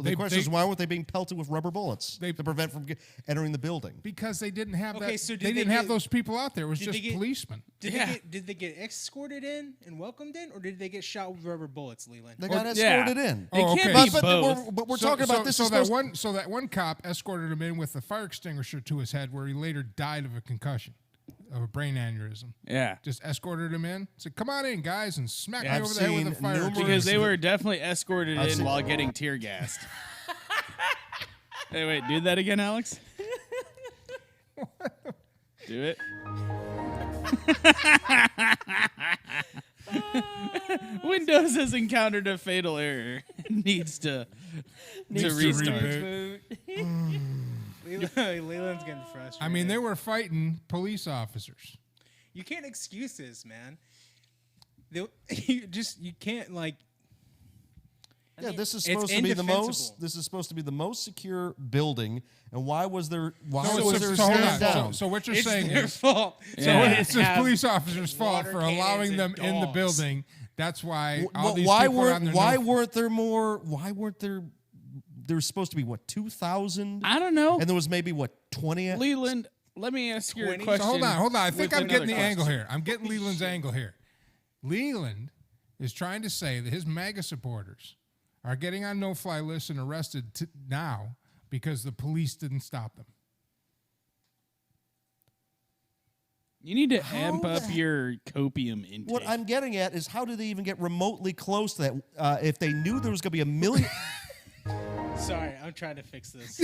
the They- question is they- why weren't they being pelted with rubber bullets They- to prevent from entering the building? Because they didn't have Okay, that. so did they they didn't have get- those people out there. It was did just they get- policemen. Did they get escorted in and welcomed in, or did they get shot with rubber bullets, Leland? They got yeah. escorted in. They Oh, can't okay. be both. But we're talking about this. So is that supposed- one cop escorted him in with a fire extinguisher to his head, where he later died of a concussion, of a brain aneurysm. Yeah. Just escorted him in. Said, "Come on in, guys," and smacked me I've over the head with a seen fire numerous- extinguisher. Because they were definitely escorted I've in seen- while getting tear gassed. Hey, wait, do that again, Alex? Do it. Windows has encountered a fatal error. Needs to restart. reboot. Leland's getting frustrated. I mean, they were fighting police officers. You can't excuse this, man. You can't like. Yeah, this is it's supposed to be the most. indefensible. This is supposed to be the most secure building, and why was there? Why So, was so, there so hold stand on. down? So what you're It's saying their is, fault. Yeah. it's this police officer's fault water for cannons allowing and them in the dogs. building. That's why all Wh- these why people are on weren't their why no- weren't there more? Why weren't there? There was supposed to be what 2,000, I don't know. and there was maybe what 20. Leland, let me ask you a 20? question. So hold on. I think with I'm getting another the angle question. here. I'm getting Leland's angle here. Leland is trying to say that his MAGA supporters are getting on no-fly lists and arrested now because the police didn't stop them. You need to amp up your copium intake. What I'm getting at is how do they even get remotely close to that? If they knew there was going to be a million. Sorry, I'm trying to fix this.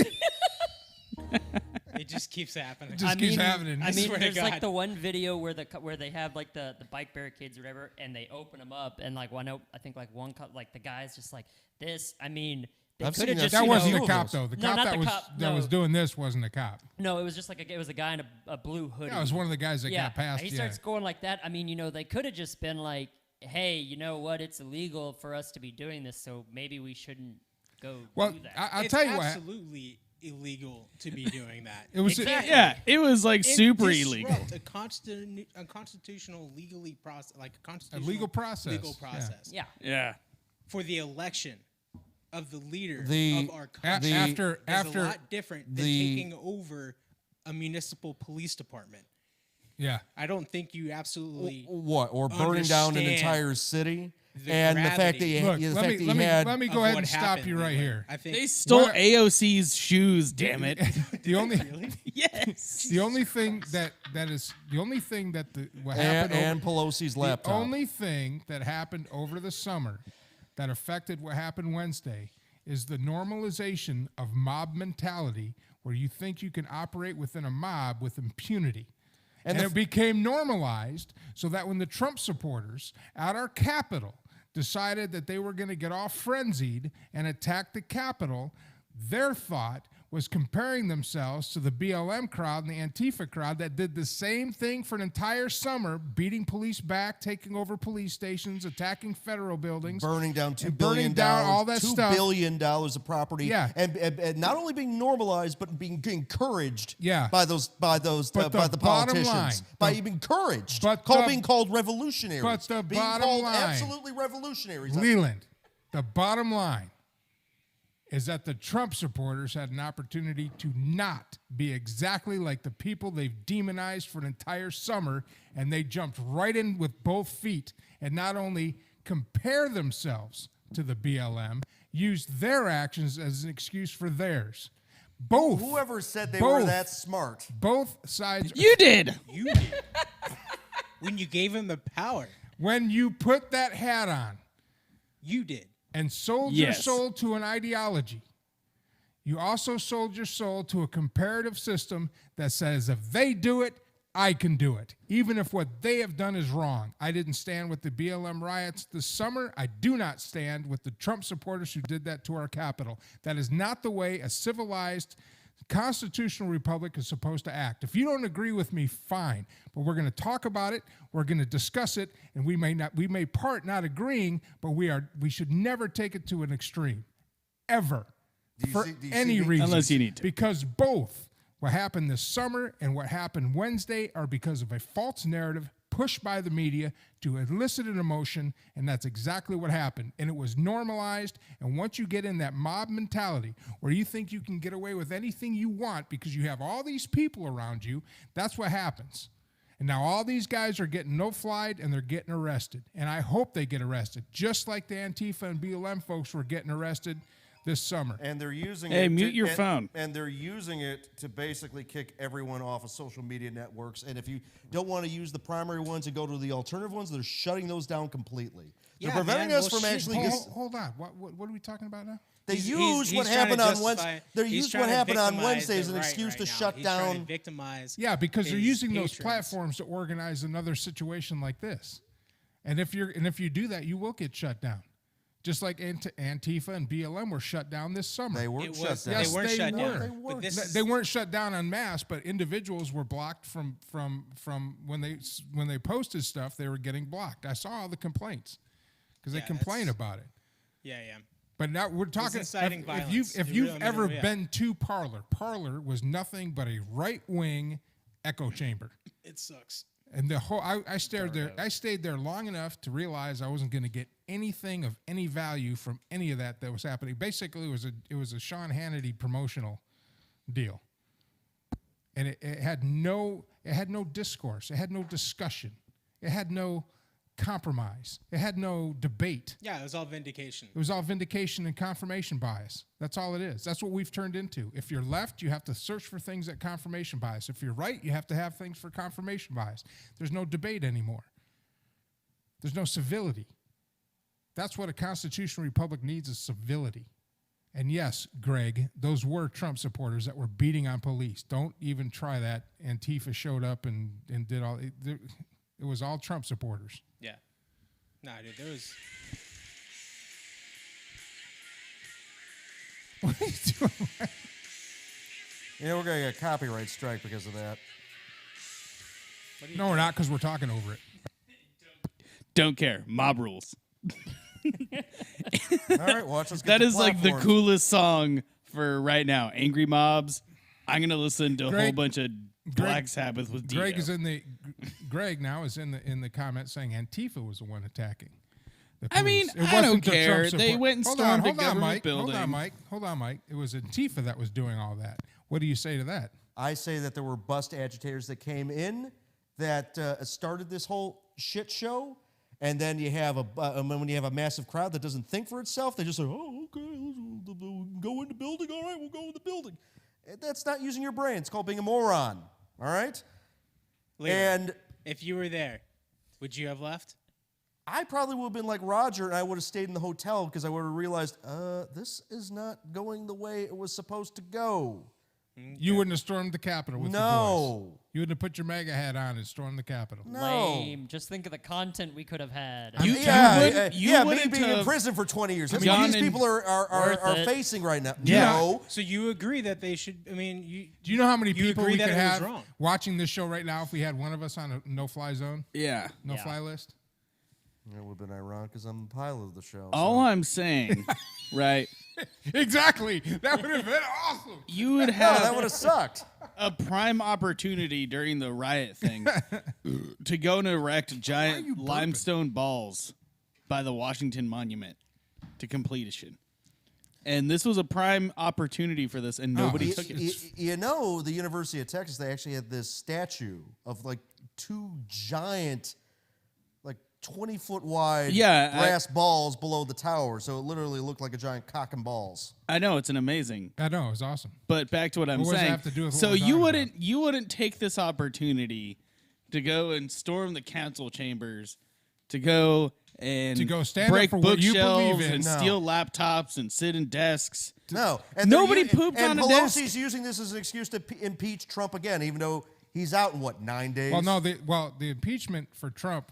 It just keeps happening. Just keeps happening. I mean, swear to there's like God. the one video where where they have like the bike barricades or whatever, and they open them up, and like I think like one like the guy's just like this. I mean, they I've could have seen just That you wasn't know, the cop, though. The No, cop not that the was cop, that no. was doing this wasn't a cop. No, it was just like it was a guy in a blue hoodie. Yeah, it was one of the guys that Yeah, got past. he starts going like that. I mean, you know, they could have just been like, "Hey, you know what? It's illegal for us to be doing this, so maybe we shouldn't go Well, do that." I'll It's tell you what. absolutely illegal to be doing that. It was Exactly. Yeah, it was like It super disrupts illegal. a constitutional legally process, like a constitutional legal process, legal yeah. process yeah. Yeah. for the election of the leader The- of our A- country. after is after a lot different than the- taking over a municipal police department. yeah. I don't think you absolutely. What or burning down an Understand entire city, the and the fact that gravity. you, Look, the let fact me that you had let me of go ahead what and stop happened, you right Leland. here. I think They stole What- AOC's shoes, damn it. The only Yes. the only thing that what and, happened and Pelosi's the laptop. only thing that happened over the summer that affected what happened Wednesday is the normalization of mob mentality, where you think you can operate within a mob with impunity. And it became normalized so that when the Trump supporters at our Capitol decided that they were going to get all frenzied and attack the Capitol, their thought was comparing themselves to the BLM crowd and the Antifa crowd that did the same thing for an entire summer, beating police back, taking over police stations, attacking federal buildings, burning down $2 and billion, burning down all that $2 stuff. billion of property, Yeah. and not only being normalized but being encouraged, Yeah. by But the the bottom politicians, line- by the- even encouraged, but the- being called revolutionaries, but the being bottom called line- absolutely revolutionaries. Leland, the bottom line is that the Trump supporters had an opportunity to not be exactly like the people they've demonized for an entire summer, and they jumped right in with both feet and not only compare themselves to the BLM, used their actions as an excuse for theirs. Both. Whoever said they were that smart? Both sides. You did. You did. When you gave him the power. When you put that hat on. You did. And sold your soul to an ideology. You also sold your soul to a comparative system that says if they do it, I can do it. Even if what they have done is wrong. I didn't stand with the BLM riots this summer. I do not stand with the Trump supporters who did that to our Capitol. That is not the way a civilized constitutional republic is supposed to act. If you don't agree with me, fine. But we're going to talk about it. We're going to discuss it, and we may part not agreeing, but we should never take it to an extreme, ever, for any reason. Unless you need to. Because both what happened this summer and what happened Wednesday are because of a false narrative pushed by the media to elicit an emotion, and that's exactly what happened. And it was normalized, and once you get in that mob mentality where you think you can get away with anything you want because you have all these people around you, that's what happens. And now all these guys are getting no-flyed and they're getting arrested. And I hope they get arrested, just like the Antifa and BLM folks were getting arrested this summer. And they're using Hey, it mute your phone. And they're using it to basically kick everyone off of social media networks. And if you don't want to use the primary ones and go to the alternative ones, they're shutting those down completely. They're preventing us from actually... Hold on. What are we talking about now? They use what happened on Wednesday. They use what happened on Wednesday as an excuse to shut down. Victimize. Yeah, because they're using those patrons. platforms to organize another situation like this. And if you do that, you will get shut down. Just like Antifa and BLM were shut down this summer. They weren't shut down. Yes, they weren't they shut were. down. They weren't shut down en masse, but individuals were blocked from when they posted stuff. They were getting blocked. I saw all the complaints because they complain about it. Yeah. But now we're talking. Inciting violence. If you've ever been to Parlor was nothing but a right-wing echo chamber. It sucks. And the whole, I stayed there long enough to realize I wasn't going to get anything of any value from any of that was happening. Basically, it was a Sean Hannity promotional deal, and it had no discourse, it had no discussion, it had no compromise, it had no debate. Yeah, it was all vindication. It was all vindication and confirmation bias. That's all it is. That's what we've turned into. If you're left, you have to search for things at confirmation bias. If you're right, you have to have things for confirmation bias. There's no debate anymore. There's no civility. That's what a constitutional republic needs, is civility. And yes, Greg, those were Trump supporters that were beating on police. Don't even try that. Antifa showed up and did all it was all Trump supporters. Yeah. Nah, dude, there was... What are you doing? We're going to get a copyright strike because of that. No, we're not, because we're talking over it. Don't care. Mob rules. All right, watch us get That to is like the platforms. coolest song for right now. Angry Mobs. I'm going to listen to a whole bunch of Black Sabbath with Dio. Greg now is in the comments saying Antifa was the one attacking the I police. mean, It I don't wasn't the Trump care. They support- went and Hold stormed on, a government Mike. building. Hold on, Mike. It was Antifa that was doing all that. What do you say to that? I say that there were bust agitators that came in that started this whole shit show, and then you have when you have a massive crowd that doesn't think for itself, they just say, "Oh, okay, we'll go in the building. All right, we'll go in the building." That's not using your brain. It's called being a moron. All right. Later, and if you were there, would you have left? I probably would have been like Roger, and I would have stayed in the hotel because I would have realized this is not going the way it was supposed to go. You wouldn't have stormed the Capitol with your boys. No. You wouldn't have put your MAGA hat on and stormed the Capitol. No. Lame. Just think of the content we could have had. You me wouldn't being in have prison for 20 years. I mean, gone these in people are worth it. facing right now. Yeah. No. So you agree that they should? I mean, Do you know how many You people agree we that could it was have wrong. watching this show right now if we had one of us on a no-fly zone, Yeah. no-fly list? It would have been ironic because I'm the pilot of the show. All I'm saying, right, Exactly. That would have been awesome. you would No, have that would have sucked. a prime opportunity during the riot thing to go and erect you giant burping? limestone balls by the Washington Monument to completion. And this was a prime opportunity for this, and nobody took it. The University of Texas, they actually had this statue of like 2 giant, like 20-foot wide brass balls below the tower. So it literally looked like a giant cock and balls. I know, it's an amazing. I know, it was awesome. But back to what I'm What does it saying. have to do with what So we're talking about? you wouldn't take this opportunity to go and storm the council chambers, to go stand break up for what you bookshelves believe in. and steal laptops and sit in desks. No. Nobody pooped and on a Pelosi's desk. using this as an excuse to impeach Trump again, even though he's out in, 9 days? Well, no, the impeachment for Trump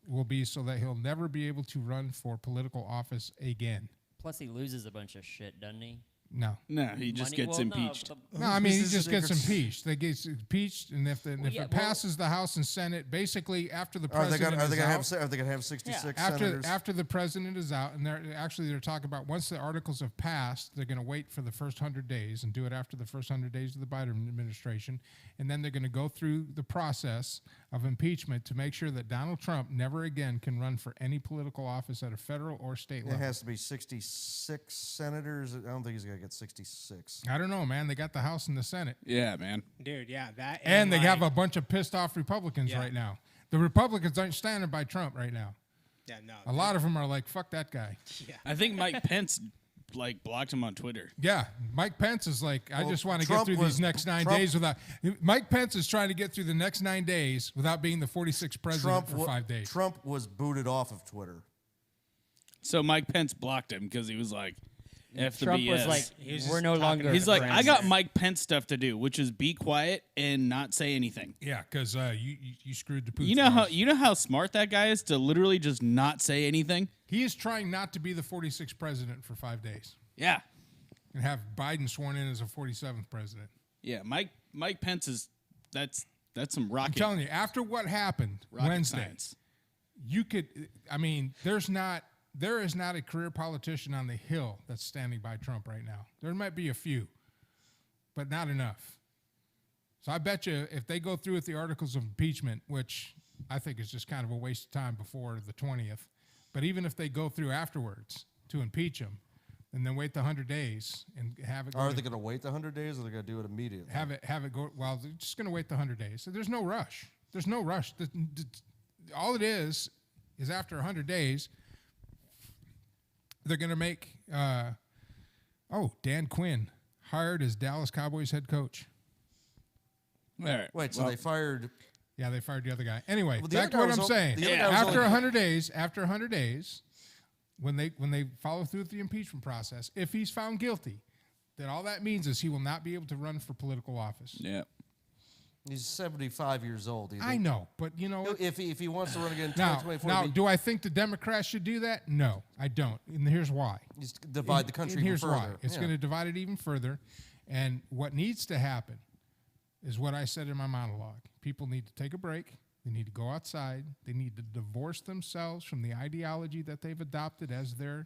will be so that he'll never be able to run for political office again. Plus, he loses a bunch of shit, doesn't he? No. No, he just gets impeached. No, I mean, he This is just gets secrets. impeached. They get impeached, and if it passes the House and Senate, basically after the Are they president going to is out, have 66 senators? after the president is out, and they're talking about once the articles have passed, they're going to wait for the first 100 days and do it after the first 100 days of the Biden administration, and then they're going to go through the process of impeachment to make sure that Donald Trump never again can run for any political office at a federal or state It level. has to be 66 senators. I don't think he's going to get 66. I don't know, man. They got the House and the Senate. Yeah, man. Dude, yeah, that. And they like, have a bunch of pissed off Republicans Yeah. right now. The Republicans aren't standing by Trump right now. Yeah, no. A lot of them are like, fuck that guy. I think Mike Pence blocked him on Twitter. Yeah, Mike Pence is like, I Well, just want to get Trump through was- these next 9 Trump- days without. Mike Pence is trying to get through the next 9 days without being the 46th president for 5 days. Trump was booted off of Twitter. So Mike Pence blocked him because he was like, F the Trump BS. was like, He was we're just no talking longer to He's like, I friends. got Mike Pence stuff to do, which is be quiet and not say anything. Yeah, because you screwed the pooch. You know how smart that guy is to literally just not say anything. He is trying not to be the 46th president for 5 days Yeah, and have Biden sworn in as a 47th president. yeah. Mike Pence is that's some I'm rocket. telling you, after what happened rocket Wednesday, science. you could. I mean, there is not a career politician on the Hill that's standing by Trump right now. There might be a few, but not enough. So I bet you if they go through with the articles of impeachment, which I think is just kind of a waste of time before the 20th, but even if they go through afterwards to impeach him and then wait the 100 days and have it go Are to- they going to wait the 100 days, or are they going to do it immediately? have it go. Well, they're just going to wait the 100 days. So there's no rush. There's no rush. All it is after 100 days, they're going to make. Dan Quinn hired as Dallas Cowboys head coach. All right. Wait, so they fired... Yeah, they fired the other guy. Anyway, Well, the back to other what guy I'm was saying. the other guy was After only- 100 days, when they follow through with the impeachment process, if he's found guilty, then all that means is he will not be able to run for political office. Yeah. He's 75 years old. I know, but you know, If he wants to run again in now, 2024, do I think the Democrats should do that? No, I don't. And here's why. he's divide the country And here's even why. further. It's Yeah. going to divide it even further. And what needs to happen is what I said in my monologue. People need to take a break. They need to go outside. They need to divorce themselves from the ideology that they've adopted as their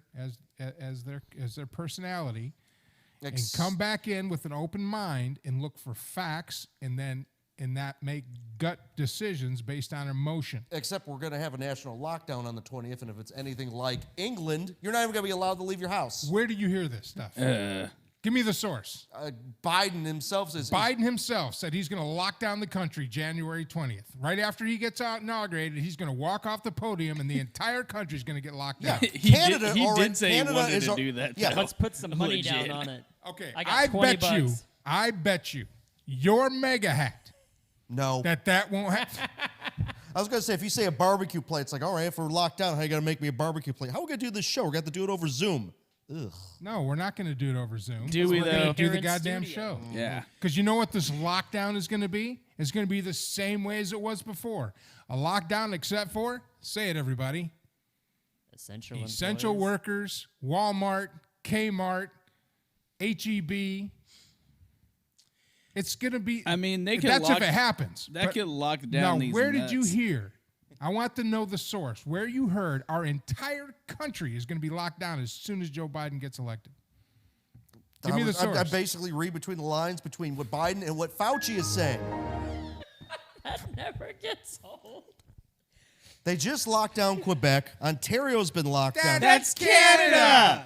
personality, and come back in with an open mind and look for facts, and then make gut decisions based on emotion. Except we're going to have a national lockdown on the 20th, and if it's anything like England, you're not even going to be allowed to leave your house. Where do you hear this stuff? Give me the source. Biden himself says... Biden himself said he's going to lock down the country January 20th. Right after he gets out inaugurated, he's going to walk off the podium and the entire country is going to get locked down. Canada he already- did say Canada he wanted is to al- do that. Yeah. though. Let's put some money Legit. down on it. Okay, I got I 20 bet bucks. you, your mega hat No. that won't happen. I was going to say, if you say a barbecue plate, it's like, all right, if we're locked down, how are you going to make me a barbecue plate? How are we going to do this show? We're going to have to do it over Zoom. Ugh. No, we're not going to do it over Zoom. Do we, We're going though? to do Here the in goddamn studio. show. Yeah. Because you know what this lockdown is going to be? It's going to be the same way as it was before. A lockdown except for, say it, everybody, Essential essential employees. workers, Walmart, Kmart, HEB. It's going to be. I mean, they could That's lock, if it happens. That But could lock down now, these where did you nuts. hear? I want to know the source. Where you heard our entire country is going to be locked down as soon as Joe Biden gets elected. Give me the source. I basically read between the lines between what Biden and what Fauci is saying. That never gets old. They just locked down Quebec. Ontario's been locked down. That's Canada.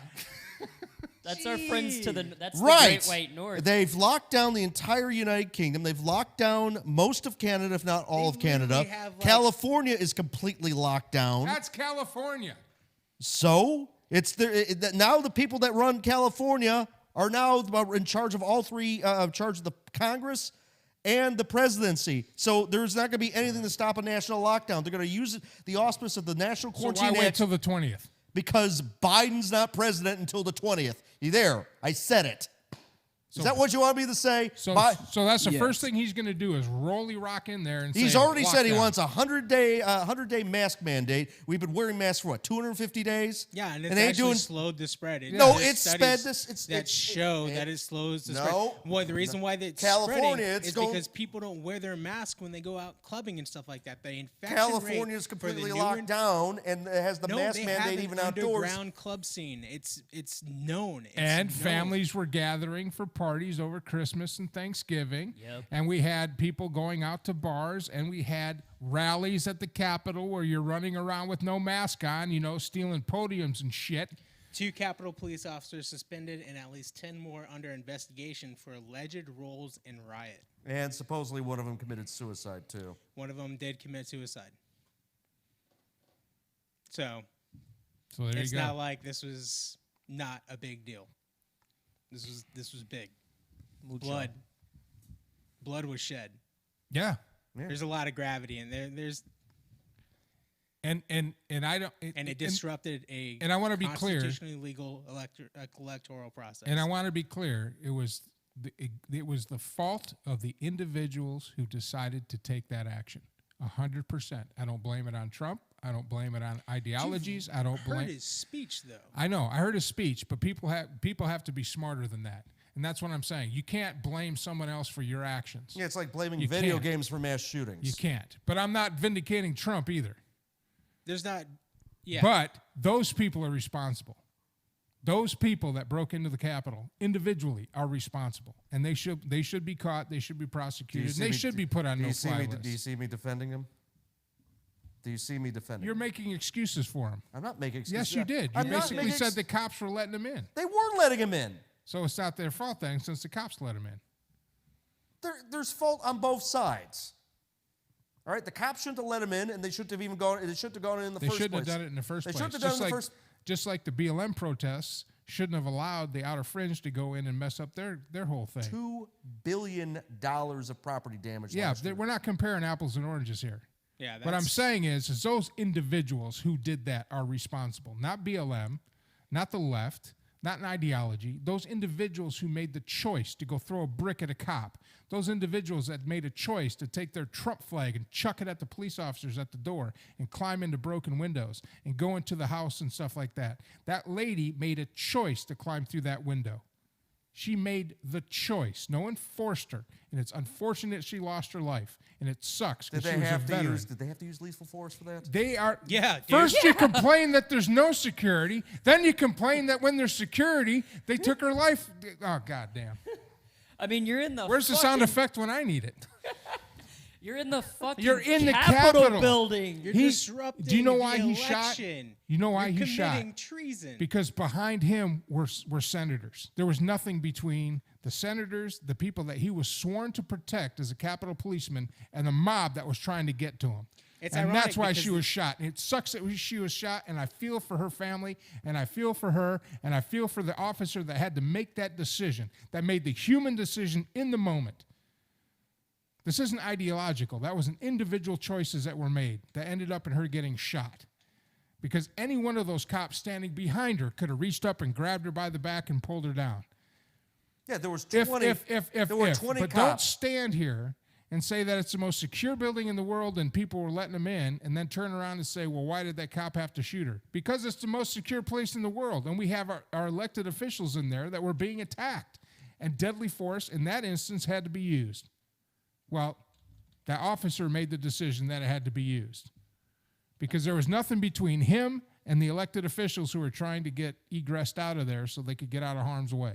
That's our friends to the. That's Right. the Great White North. They've locked down the entire United Kingdom. They've locked down most of Canada, if not all of Canada. literally have, like- California is completely locked down. That's California. So it's now the people that run California are now in charge of all three, charge of the Congress and the presidency. So there's not going to be anything to stop a national lockdown. They're going to use the auspice of the National So Quarantine why wait Act till the 20th? because Biden's not president until the 20th. You there? I said it. Is So- that what you want me to say? So, Bi- so that's the Yes. first thing he's going to do is rolly rock in there and He's say, already said he "Lockdown." wants a 100-day mask mandate. We've been wearing masks for what, 250 days? Yeah, and it's they ain't actually doing. slowed the spread. No, There's it's studies sped this- that show that it slows the spread. No. Well, the reason why it's California, spreading it's is going- because people don't wear their mask when they go out clubbing and stuff like that. The infection California rate is for the completely newer- locked down and it has the No, mask they mandate have an even outdoors. underground club scene. It's known. It's And known. families were gathering for parties over Christmas and Thanksgiving. Yep. And we had people going out to bars, and we had rallies at the Capitol where you're running around with no mask on, stealing podiums and shit. 2 Capitol police officers suspended and at least 10 more under investigation for alleged roles in riot. And supposedly one of them committed suicide too. One of them did commit suicide. So So there it's you go. not like this was not a big deal. This was big. Blood was shed. Yeah. There's a lot of gravity in there. There's And I don't. and it disrupted a and I wanna be clear. constitutionally legal electoral process. And I want to be clear. It was the fault of the individuals who decided to take that action. 100%. I don't blame it on Trump. I don't blame it on ideologies. I don't heard blame. his speech though. I know. I heard his speech, but people have to be smarter than that. And that's what I'm saying. You can't blame someone else for your actions. Yeah, it's like blaming You video can't. games for mass shootings. You can't. But I'm not vindicating Trump either. There's not. Yeah. But those people are responsible. Those people that broke into the Capitol individually are responsible, and they should be caught. They should be prosecuted. And they should be put on no-fly list. Do you see me defending him? Do you see me defending You're him? making excuses for him. I'm not making excuses. Yes, you did. You I'm not basically making said the cops were letting him in. They weren't letting him in. So it's not their fault then, since the cops let him in. There's fault on both sides. All right, the cops shouldn't have let him in, and they shouldn't have even gone. They shouldn't have gone in the They first shouldn't place. have done it in the first They place. shouldn't have done it in the first. Just like the BLM protests shouldn't have allowed the outer fringe to go in and mess up their whole thing. $2 billion of property damage. Yeah, last year. we're not comparing apples and oranges here. Yeah. What I'm saying is those individuals who did that are responsible, not BLM, not the left, not an ideology. Those individuals who made the choice to go throw a brick at a cop, those individuals that made a choice to take their Trump flag and chuck it at the police officers at the door and climb into broken windows and go into the house and stuff like that. That lady made a choice to climb through that window. She made the choice. No one forced her, and it's unfortunate she lost her life, and it sucks Did because they she was a have to veteran. use? Did they have to use lethal force for that? They are. Yeah, dude. First, you complain that there's no security. Then you complain that when there's security, they took her life. Oh, goddamn. I mean, you're in the. Where's the sound fucking- effect when I need it? You're in the fucking. You're in the Capitol Capitol. building. You're He- disrupting. do you know the why he shot? election. You know why You're he shot? committing treason. Because behind him were senators. There was nothing between the senators, the people that he was sworn to protect as a Capitol policeman, and the mob that was trying to get to him. It's and ironic that's why because she was shot. And it sucks that she was shot, and I feel for her family, and I feel for her, and I feel for the officer that had to make that decision, that made the human decision in the moment. This isn't ideological. That was an individual choices that were made that ended up in her getting shot. Because any one of those cops standing behind her could have reached up and grabbed her by the back and pulled her down. Yeah, there was If, 20. there were 20 but cops. don't stand here and say that it's the most secure building in the world and people were letting them in, and then turn around and say, well, why did that cop have to shoot her? Because it's the most secure place in the world, and we have our elected officials in there that were being attacked, and deadly force in that instance had to be used. Well, that officer made the decision that it had to be used because there was nothing between him and the elected officials who were trying to get egressed out of there so they could get out of harm's way.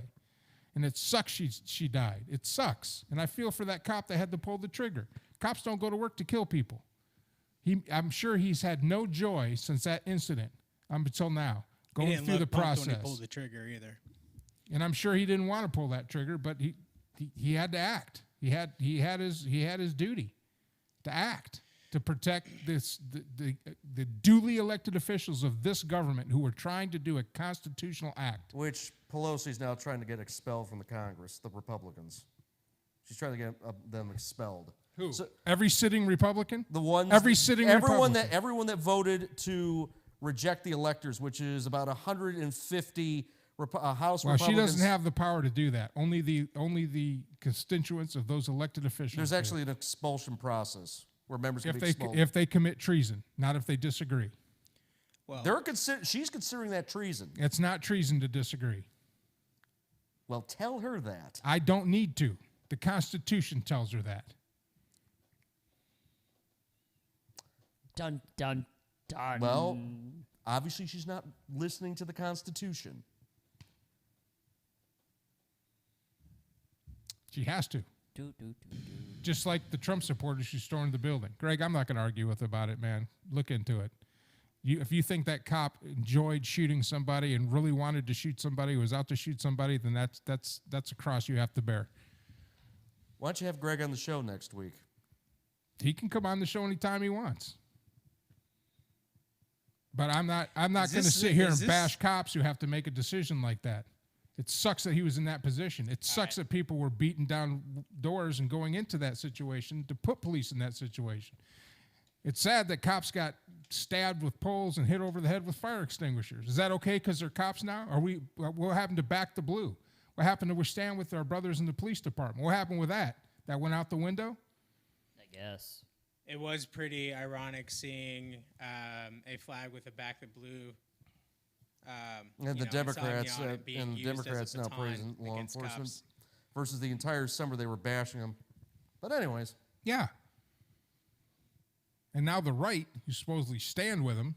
And it sucks she died. It sucks. And I feel for that cop that had to pull the trigger. Cops don't go to work to kill people. I'm sure he's had no joy since that incident until now, He going didn't through the look pumped process. when he pulled the trigger either. And I'm sure he didn't want to pull that trigger, but he had to act. He had his duty to act, to protect the duly elected officials of this government who were trying to do a constitutional act. Which Pelosi's now trying to get expelled from the Congress, the Republicans. She's trying to get them expelled. Who? So, Every sitting Republican? the ones, Every sitting Republican. Everyone that voted to reject the electors, which is about 150 House Well, Republicans. she doesn't have the power to do that. Only the constituents of those elected officials. There's do. actually an expulsion process where members can if be they expelled. if they commit treason, not if they disagree. Well, She's considering that treason. It's not treason to disagree. Well, tell her that. I don't need to. The Constitution tells her that. Dun, dun, dun. Well, obviously she's not listening to the Constitution. She has to. Just like the Trump supporters who stormed the building. Greg, I'm not going to argue with about it, man. Look into it. If you think that cop enjoyed shooting somebody and really wanted to shoot somebody, was out to shoot somebody, then that's a cross you have to bear. Why don't you have Greg on the show next week? He can come on the show anytime he wants. But I'm not going to sit here and bash cops who have to make a decision like that. It sucks that he was in that position. It sucks that people were beating down doors and going into that situation to put police in that situation. It's sad that cops got stabbed with poles and hit over the head with fire extinguishers. Is that okay because they're cops now? What happened to Back the Blue? What happened to We Stand With Our Brothers in the police department? What happened with that? That went out the window? I guess. it was pretty ironic seeing a flag with a Back the Blue. And the Democrats being used as a now baton praising law against enforcement cops. versus the entire summer they were bashing them. But anyways, Yeah. And now the right, who supposedly stand with him,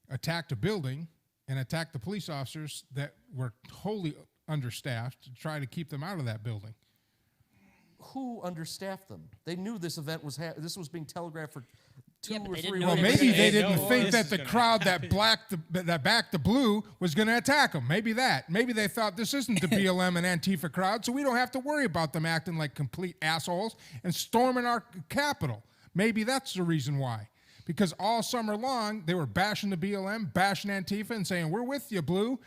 attacked a building and attacked the police officers that were totally understaffed to try to keep them out of that building. who understaffed them? They knew this event was this was being telegraphed for two Yeah, but or they 3 didn't know Well, it weeks. was maybe they They didn't know think this that is the gonna crowd that backed the blue was going to attack them. Maybe that. Maybe they thought this isn't the BLM and Antifa crowd, so we don't have to worry about them acting like complete assholes and storming our Capitol. Maybe that's the reason why. Because all summer long, they were bashing the BLM, bashing Antifa, and saying, we're with you, Blue.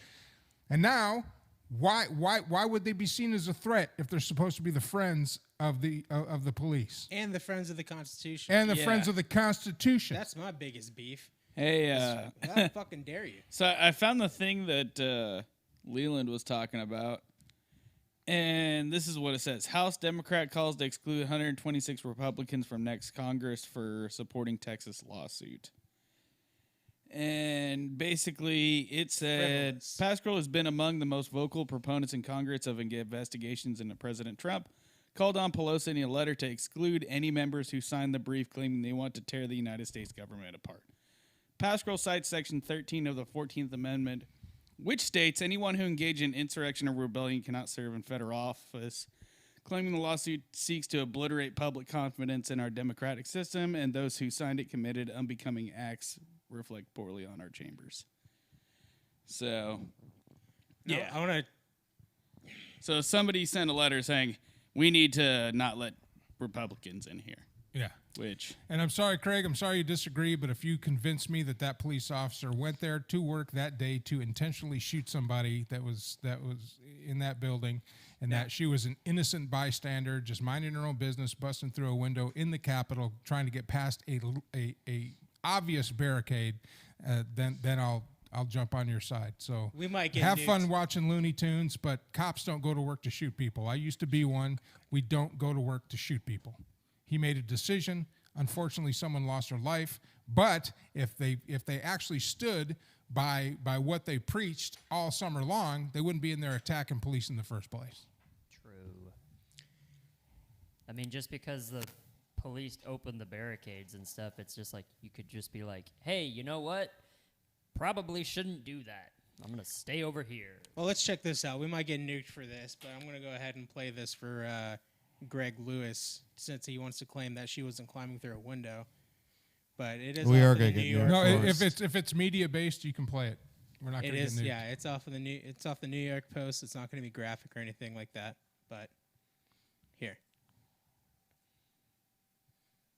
And now, why would they be seen as a threat if they're supposed to be the friends of the police? And the Friends of the Constitution. And the Yeah. friends of the Constitution. That's my biggest beef. Hey, How fucking dare you? so I found the thing that Leland was talking about, and this is what it says. House Democrat calls to exclude 126 Republicans from next Congress for supporting Texas lawsuit. And basically, it said, Frivolous. Pascal has been among the most vocal proponents in Congress of investigations into President Trump, called on Pelosi in a letter to exclude any members who signed the brief claiming they want to tear the United States government apart. Pascal cites Section 13 of the 14th Amendment, which states anyone who engaged in insurrection or rebellion cannot serve in federal office, claiming the lawsuit seeks to obliterate public confidence in our democratic system, and those who signed it committed unbecoming acts reflect poorly on our chambers. So, No, yeah. I want to. So somebody sent a letter saying, we need to not let Republicans in here, Yeah. which... And I'm sorry, Craig, I'm sorry you disagree, but if you convince me that police officer went there to work that day to intentionally shoot somebody that was in that building and that she was an innocent bystander just minding her own business, busting through a window in the Capitol, trying to get past a obvious barricade, then I'll jump on your side. So We might get have fun nuked. watching Looney Tunes, but cops don't go to work to shoot people. I used to be one. We don't go to work to shoot people. He made a decision. Unfortunately, someone lost their life. But if they actually stood by what they preached all summer long, they wouldn't be in there attacking police in the first place. True. I mean, just because the police opened the barricades and stuff, it's just like you could just be like, hey, you know what? Probably shouldn't do that. I'm going to stay over here. Well, let's check this out. We might get nuked for this, but I'm going to go ahead and play this for Greg Lewis since he wants to claim that she wasn't climbing through a window. But it is We off are of the gonna New get York nuked. No, Post. if it's media based, you can play it. We're not It going to is, get nuked. yeah. It's off the New York Post. It's not going to be graphic or anything like that. But here,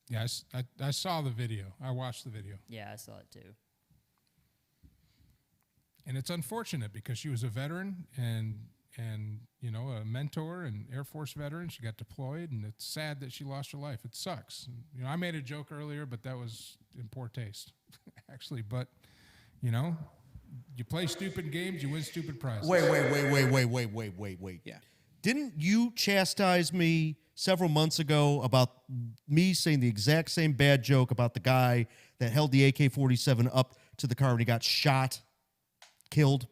Yeah, I saw the video. I watched the video. Yeah, I saw it too. And it's unfortunate because she was a veteran and you know, a mentor and Air Force veteran. She got deployed, and it's sad that she lost her life. It sucks. You know, I made a joke earlier, but that was in poor taste, actually. But, you know, you play stupid games, you win stupid prizes. Wait. yeah. Didn't you chastise me several months ago about me saying the exact same bad joke about the guy that held the AK-47 up to the car and he got shot, killed?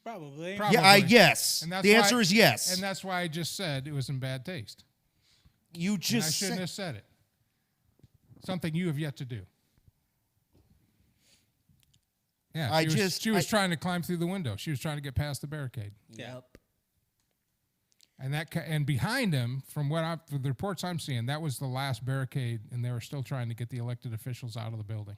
Probably. Yeah, yes. And that's The why- answer is yes. And that's why I just said it was in bad taste. You And I just shouldn't said, have said it. Something you have yet to do. Yeah, she was trying to climb through the window. She was trying to get past the barricade. Yeah. Yep. And behind him, from the reports I'm seeing, that was the last barricade, and they were still trying to get the elected officials out of the building.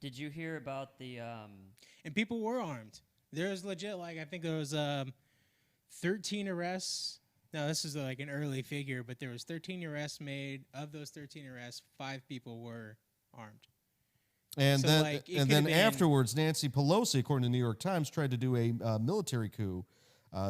Did you hear about the And people were armed. There was legit, like, I think there was 13 arrests. Now, this is like an early figure, but there was 13 arrests made. Of those 13 arrests, 5 people were armed. and So, then like, it and could've then been- afterwards, Nancy Pelosi, according to the New York Times, tried to do a military coup.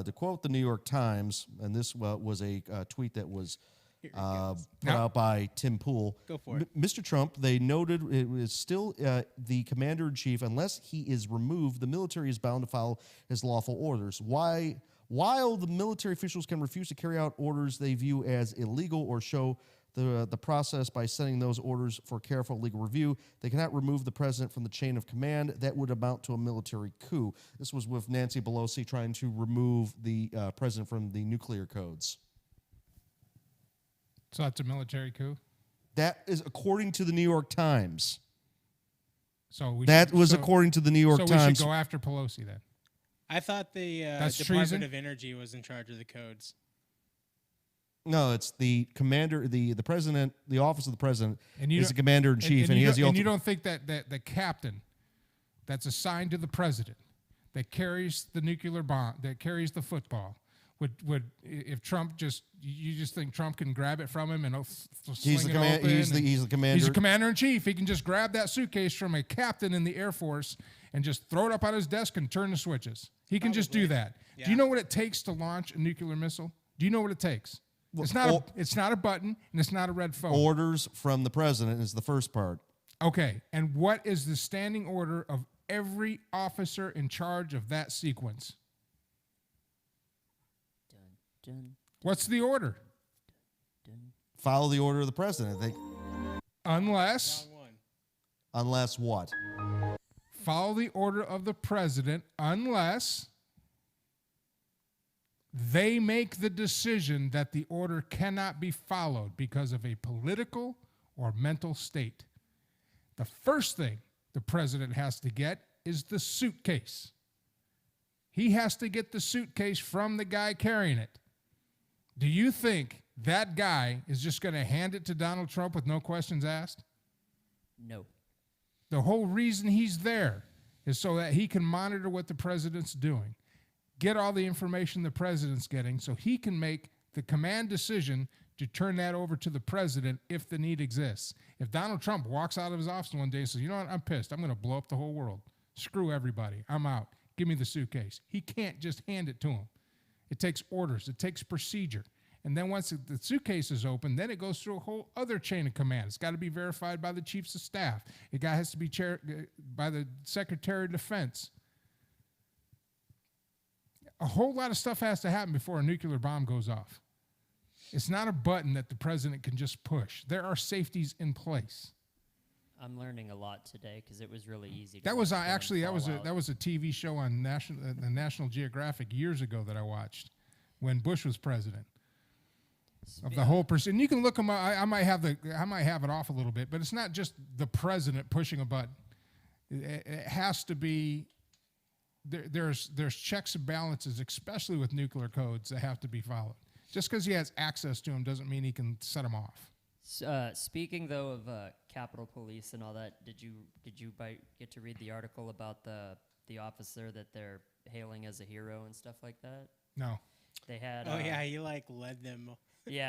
To quote the New York Times, and this was a tweet that was Here it put goes. out by Tim Pool. Go for it. Mr. Trump, they noted it is still the commander-in-chief. Unless he is removed, the military is bound to follow his lawful orders. While the military officials can refuse to carry out orders they view as illegal or show the process by sending those orders for careful legal review, they cannot remove the president from the chain of command. That would amount to a military coup. This was with Nancy Pelosi trying to remove the president from the nuclear codes. So that's a military coup? That is according to the New York Times. So According to the New York so Times. we should go after Pelosi then. I thought the That's Department treason? of Energy was in charge of the codes. No, it's the commander, the president, the office of the president And you is the don't- commander in chief, and he has the and you ultimate. don't think that the captain that's assigned to the president that carries the nuclear bomb, that carries the football, would if Trump you just think Trump can grab it from him and He's the commander. He's the commander. He's the commander in chief. He can just grab that suitcase from a captain in the Air Force and just throw it up on his desk and turn the switches. He can just do that. Do Yeah. you know what it takes to launch a nuclear missile? Do you know what it takes? Well, It's not a button and it's not a red phone. Orders from the president is the first part. Okay, and what is the standing order of every officer in charge of that sequence? dun, What's the order? dun. Follow the order of the president. Unless Wrong one. Unless what? follow the order of the president unless they make the decision that the order cannot be followed because of a political or mental state. The first thing the president has to get is the suitcase. He has to get the suitcase from the guy carrying it. Do you think that guy is just going to hand it to Donald Trump with no questions asked? No. The whole reason he's there is so that he can monitor what the president's doing, get all the information the president's getting so he can make the command decision to turn that over to the president if the need exists. If Donald Trump walks out of his office one day and says, you know what, I'm pissed. I'm going to blow up the whole world. Screw everybody. I'm out. Give me the suitcase. He can't just hand it to him. It takes orders. It takes procedure. And then once the suitcase is open, then it goes through a whole other chain of command. It's got to be verified by the chiefs of staff. It has to be chaired by the Secretary of Defense. A whole lot of stuff has to happen before a nuclear bomb goes off. It's not a button that the president can just push. There are safeties in place. I'm learning a lot today because it was really easy. To That was watch one actually that was fall out. a TV show on the National Geographic years ago that I watched when Bush was president. Of the whole person, you can look them up. I might have it off a little bit, but it's not just the president pushing a button. It has to be. There's checks and balances, especially with nuclear codes, that have to be followed. Just because he has access to them doesn't mean he can set them off. Speaking though of Capitol Police and all that, did you get to read the article about the the officer that they're hailing as a hero and stuff like that. No. They had. Oh yeah, he like led them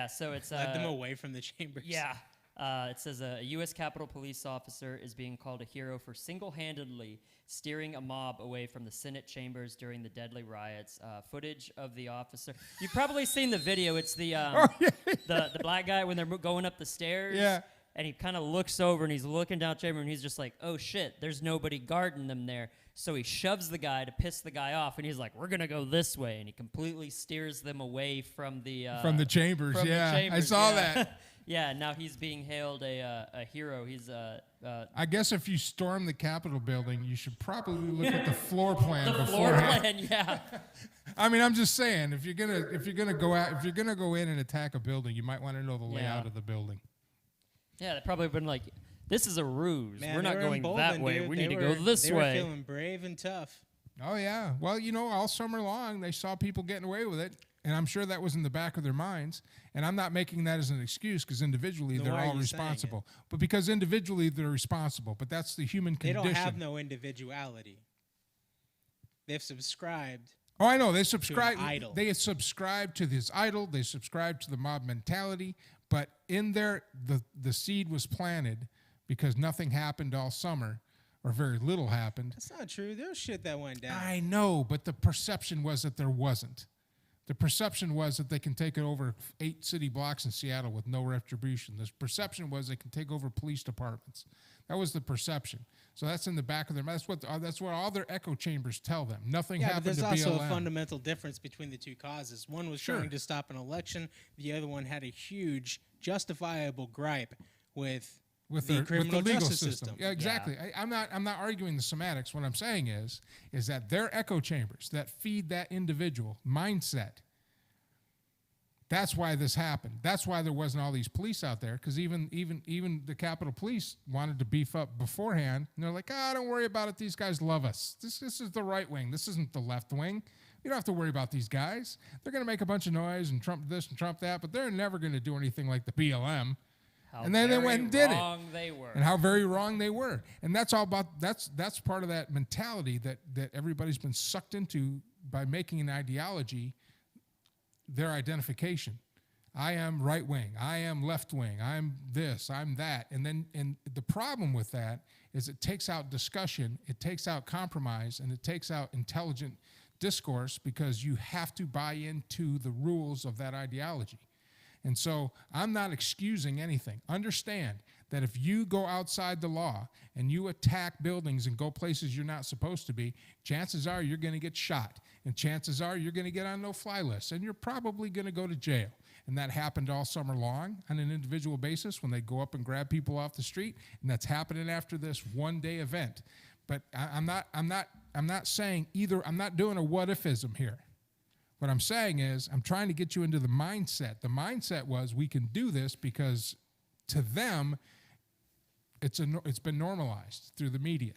So it's led them away from the chambers. Yeah. It says a U.S. Capitol Police officer is being called a hero for single-handedly steering a mob away from the Senate chambers during the deadly riots. Footage of the officer. You've probably seen the video. It's the the black guy when they're going up the stairs. Yeah. And he kind of looks over and he's looking down chamber and he's just like, oh shit, there's nobody guarding them there. So he shoves the guy to piss the guy off and he's like, we're gonna go this way, and he completely steers them away from the chambers. from the I chambers, saw yeah. that. Yeah, now he's being hailed a hero. He's I guess if you storm the Capitol building, you should probably look at the floor plan the floor beforehand. plan. Yeah, I mean, I'm just saying, if you're gonna go in and attack a building, you might want to know the layout of the building. yeah. They probably been like, this is a ruse. Man, We're they not were going that emboldened, way. dude. We They need to were- go this they way. were feeling brave and tough. Oh yeah. Well, all summer long they saw people getting away with it, and I'm sure that was in the back of their minds. And I'm not making that as an excuse because individually Then they're why are all you saying it? responsible. But because individually they're responsible. But that's the human They condition. don't have no individuality. They've subscribed. Oh, I know. They subscribe. idol. They subscribe to this idol. They subscribe to the mob mentality. But in there, the seed was planted because nothing happened all summer, or very little happened. That's not true. There was shit that went down. I know, but the perception was that there wasn't. The perception was that they can take it over 8 city blocks in Seattle with no retribution. The perception was they can take over police departments. That was the perception. So that's in the back of their mind. That's what all their echo chambers tell them. Nothing Yeah, but happened there's to also BLM. a fundamental difference between the two causes. One was Sure. trying to stop an election. The other one had a huge, justifiable gripe with the criminal legal justice system. Yeah, exactly. I'm not arguing the semantics. What I'm saying is that their echo chambers that feed that individual mindset. That's why this happened. That's why there wasn't all these police out there, because even the Capitol Police wanted to beef up beforehand. And they're like, don't worry about it. These guys love us. This is the right wing. This isn't the left wing. You don't have to worry about these guys. They're going to make a bunch of noise and Trump this and Trump that, but they're never going to do anything like the BLM. And then they went and did it. Wrong they were. And how very wrong they were. And that's all about that's part of that mentality that everybody's been sucked into by making an ideology their identification. I am right wing. I am left wing. I'm this. I'm that. And the problem with that is it takes out discussion, it takes out compromise, and it takes out intelligent discourse because you have to buy into the rules of that ideology. And so I'm not excusing anything. Understand that if you go outside the law and you attack buildings and go places you're not supposed to be, chances are you're going to get shot. And chances are you're going to get on no-fly lists. And you're probably going to go to jail. And that happened all summer long on an individual basis when they go up and grab people off the street. And that's happening after this one-day event. But I'm not saying either. I'm not doing a what-ifism here. What I'm saying is I'm trying to get you into the mindset. The mindset was we can do this because to them it's been normalized through the media.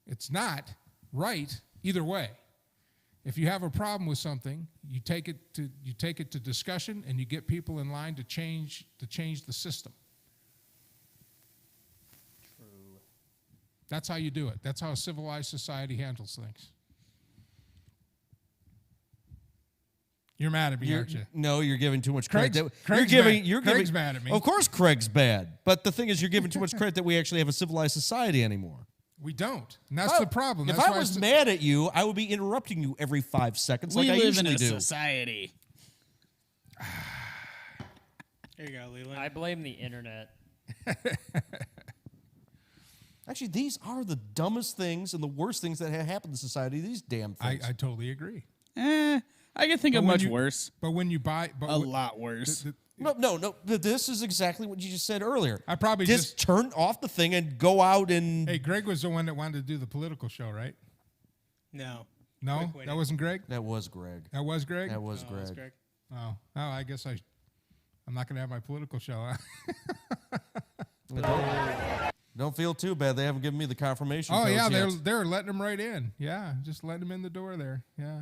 It's not right either way. If you have a problem with something, you take it to discussion and you get people in line to change the system. True. That's how you do it. That's how a civilized society handles things. You're mad at me, aren't you? No, you're giving too much credit. Craig's Craig's mad at me. Of course, Craig's bad. But the thing is, you're giving too much credit that we actually have a civilized society anymore. We don't. And that's the problem. If That's I why was mad at you, I would be interrupting you every 5 seconds like We I live in usually a do. society. There you go, Leland. I blame the internet. Actually, these are the dumbest things and the worst things that have happened in society. These damn things. I totally agree. I can think of But when much you- worse. But when you buy... A lot worse. No. This is exactly what you just said earlier. I probably just turn off the thing and go out and. Hey, Greg was the one that wanted to do the political show, right? No. No? Quick witted. That wasn't Greg? That was Greg. That was Greg? That was Oh, Greg. that's Greg. Oh, I guess I'm not going to have my political show. Don't feel too bad. They haven't given me the confirmation. Oh, codes yeah, yet. they're letting him right in. Yeah, just letting him in the door there. Yeah.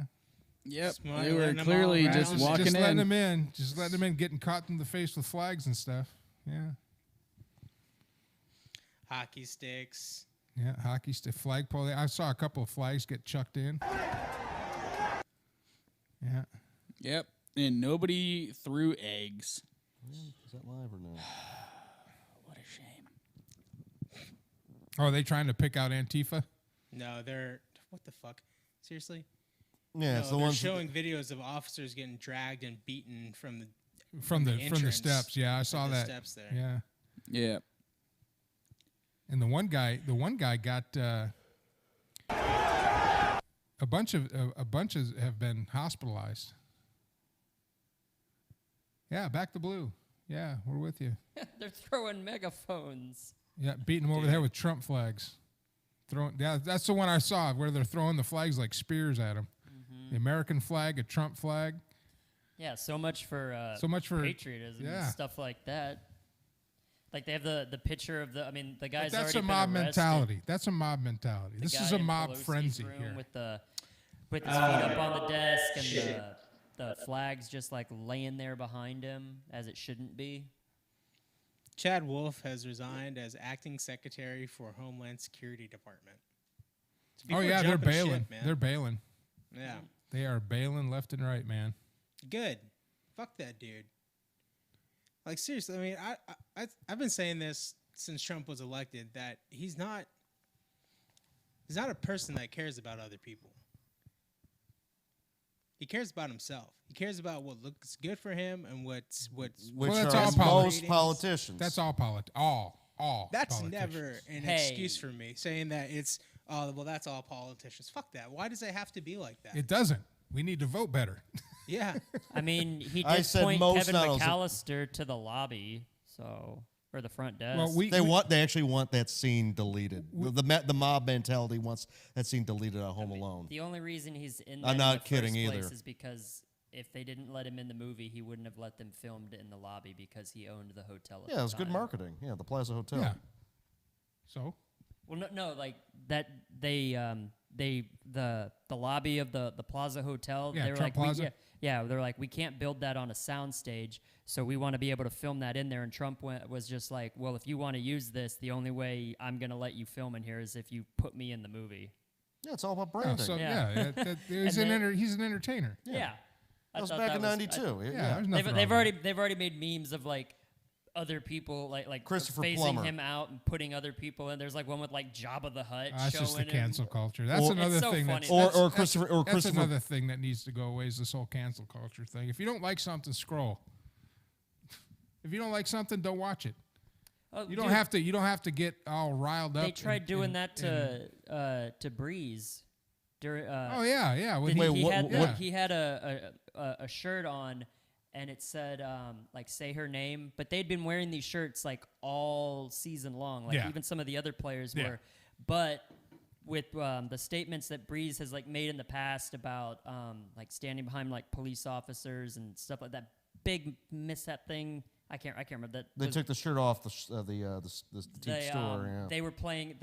Yep, Smart, they were letting 'em clearly all just around. walking just letting in. him in. Just letting him in, getting caught in the face with flags and stuff. Yeah. Hockey sticks, Yeah, hockey stick, flagpole. I saw a couple of flags get chucked in. Yeah. Yep. And nobody threw eggs. Is that live or no? What a shame. Oh, are they trying to pick out Antifa? No, they're what the fuck? Seriously? Yeah, No, it's the they're ones showing videos of officers getting dragged and beaten from the From the entrance steps. Yeah, I to saw the that. steps there. Yeah. Yeah. And the one guy got a bunch have been hospitalized. Yeah, back to blue. Yeah, we're with you. They're throwing megaphones. Yeah, beating them over the head with Trump flags. Yeah, that's the one I saw where they're throwing the flags like spears at them. The American flag, a Trump flag. Yeah, so much for patriotism yeah. and stuff like that. Like they have the picture of the guy's But that's already a mob been arrested. mentality. That's a mob mentality. The This guy is a in mob Pelosi's frenzy room here. with his feet up on the desk and the flags just like laying there behind him as it shouldn't be. Chad Wolf has resigned as acting secretary for Homeland Security Department. So Oh people are yeah, they're jumping bailing. ship, man. They're bailing. Yeah, They are bailing left and right, man. good. Fuck that dude. Like seriously, I mean, I've been saying this since Trump was elected that he's not a person that cares about other people. He cares about himself. He cares about what looks good for him and what's Which that's are all most politics. politicians. That's all all. That's politicians. never an Hey. excuse for me saying that it's that's all politicians. Fuck that. Why does it have to be like that? It doesn't. We need to vote better. Yeah. I mean, he I did said point most, Kevin not all. McAllister to the lobby, or the front desk. Well, They actually want that scene deleted. The mob mentality wants that scene deleted at Home Alone. The only reason he's in I'm there not in the kidding first either. place is because if they didn't let him in the movie, he wouldn't have let them filmed it in the lobby because he owned the hotel at Yeah, the it was good time. marketing. Yeah, the Plaza Hotel. Yeah. So Well, no, like that the lobby of the Plaza Hotel. Yeah, they were Trump like, Plaza? they're like, we can't build that on a sound stage, so we want to be able to film that in there. And Trump was just like, well, if you want to use this, the only way I'm gonna let you film in here is if you put me in the movie. Yeah, it's all about oh, branding. so Yeah. he's And he's an entertainer. Yeah, that was I thought back that in was- '92. Yeah, there's nothing They've wrong with they've already made memes of like other people like Christopher phasing Plummer. him out and putting other people in. There's like one with like Jabba the Hutt. That's just the showing him. cancel culture. That's Or- another It's so thing. funny. Or Christopher. Or That's Christopher. another thing that needs to go away is this whole cancel culture thing. If you don't like something, scroll. If you don't like something, don't watch it. Oh, You don't dude, have to. You don't have to get all riled up. They tried and- doing and- that and- to Breeze. During, Oh yeah. When Wait, he what- had what- he had a shirt on, and it said like say her name, but they'd been wearing these shirts like all season long, like Yeah. even some of the other players Yeah. were, but with the statements that Breeze has like made in the past about like standing behind like police officers and stuff like that, big mishap thing. I can't remember that. They was- took the shirt off the team store. Yeah. They were playing.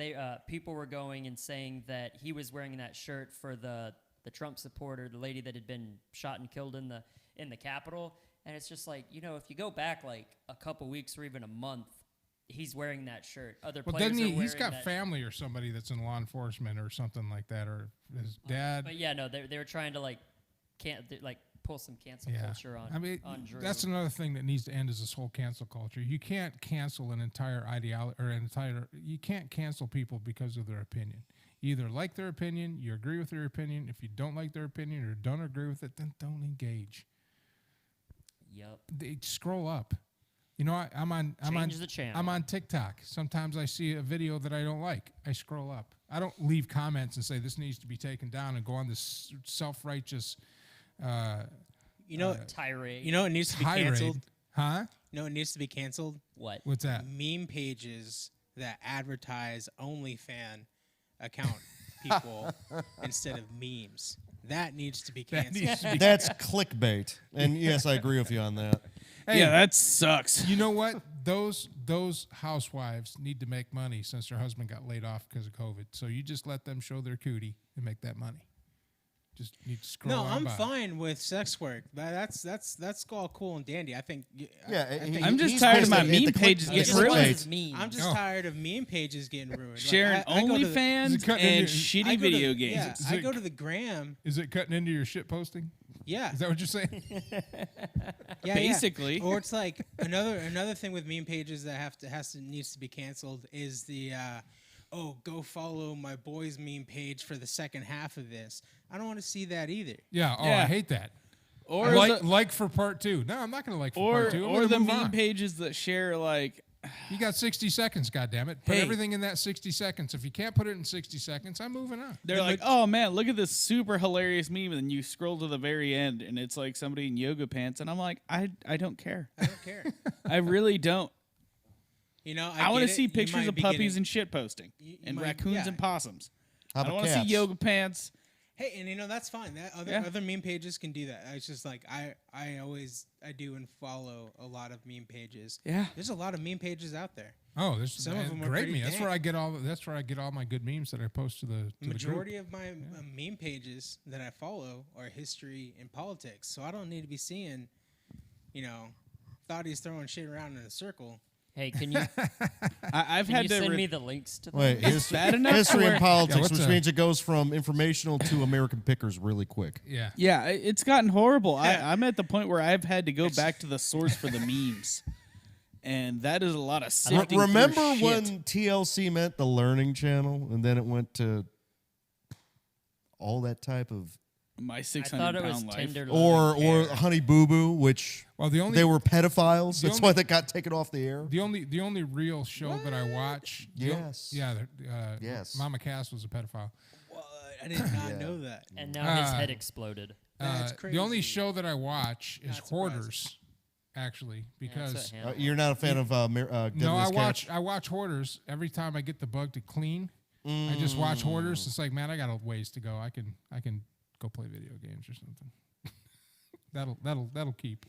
People were going and saying that he was wearing that shirt for the Trump supporter, the lady that had been shot and killed in the Capitol. And it's just like, if you go back like a couple weeks or even a month, he's wearing that shirt. Other Well, players doesn't he? are He's wearing got that family or somebody that's in law enforcement or something like that, or his dad. But yeah, no, they were trying to like pull some cancel Yeah, culture on. I mean, on Drew. that's another thing that needs to end is this whole cancel culture. You can't cancel an entire ideology or an entire. You can't cancel people because of their opinion. You either like their opinion, you agree with their opinion. If you don't like their opinion or don't agree with it, then don't engage. Yep. They scroll up. I'm on Change the channel. I'm on TikTok. Sometimes I see a video that I don't like. I scroll up. I don't leave comments and say this needs to be taken down and go on this self-righteous Tirade. You know it needs to be tirade. canceled. Huh? You know it needs to be canceled. What? What's that? Meme pages that advertise OnlyFan account people instead of memes. That needs to be That canceled. needs to be. That's clickbait. And yes, I agree with you on that. Hey, Yeah, that sucks. you know what? Those housewives need to make money since their husband got laid off because of COVID. So you just let them show their cootie and make that money. Just need to scroll No, on I'm by. fine with sex work. That's all cool and dandy. I think. I'm just tired of my meme pages He getting just wants ruined. his memes. I'm just tired of meme pages getting ruined. Sharing I go to the- Is OnlyFans it cutting and into- shitty I go to- video games. Yeah, Is I it- go to the gram. Is it cutting into your shit posting? Yeah, Is that what you're saying? yeah, Basically. Yeah. Or it's like another thing with meme pages that needs to be canceled is the go follow my boy's meme page for the second half of this. I don't want to see that either. Yeah. Oh, Yeah. I hate that. Or Like for part 2. No, I'm not going to like for or part 2. I'm or gonna the move meme on. pages that share like You got 60 seconds, goddammit. Put Hey. everything in that 60 seconds. If you can't put it in 60 seconds, I'm moving on. they're like, oh man, look at this super hilarious meme, and then you scroll to the very end, and it's like somebody in yoga pants, and I'm like, I don't care. I don't care. I really don't. You know, I want get to it. see You pictures might of be puppies getting- and shit posting, you and might- raccoons yeah. and possums. How I don't about want to see cats? yoga pants. Hey, and you know that's fine. That Yeah. other meme pages can do that. It's just like I do and follow a lot of meme pages. Yeah. There's a lot of meme pages out there. Oh, there's Some of them are great pretty memes. That's dank. where I get all. That's where I get all my good memes that I post to the to Majority the group. of my meme pages that I follow are history and politics, so I don't need to be seeing, thoughties throwing shit around in a circle. Hey, can you I've can had you to send me the links to them? Wait, bad enough history where- and politics, what's which a- means it goes from informational to American pickers really quick. Yeah. Yeah, it's gotten horrible. I'm at the point where I've had to go back to the source for the memes, and that is a lot of sifting through Remember shit. when TLC meant the Learning Channel, and then it went to all that type of, my I 600 thought it was pound life? Tender or Loving Care. Honey Boo Boo, which Well, the only they were pedophiles. the That's only- why they got taken off the air. the only real show that I watch. Yes. Yes. Mama Cass was a pedophile. What? I did not know that. And now his Ah. head exploded. That's The only crazy. show that I watch is Not surprising. Hoarders, actually, Yeah, because that's what Hannibal You're not a fan of no, Deadliest Catch? I watch Hoarders every time I get the bug to clean. I just watch Hoarders. It's like, man, I got a ways to go. I can go play video games or something. that'll keep.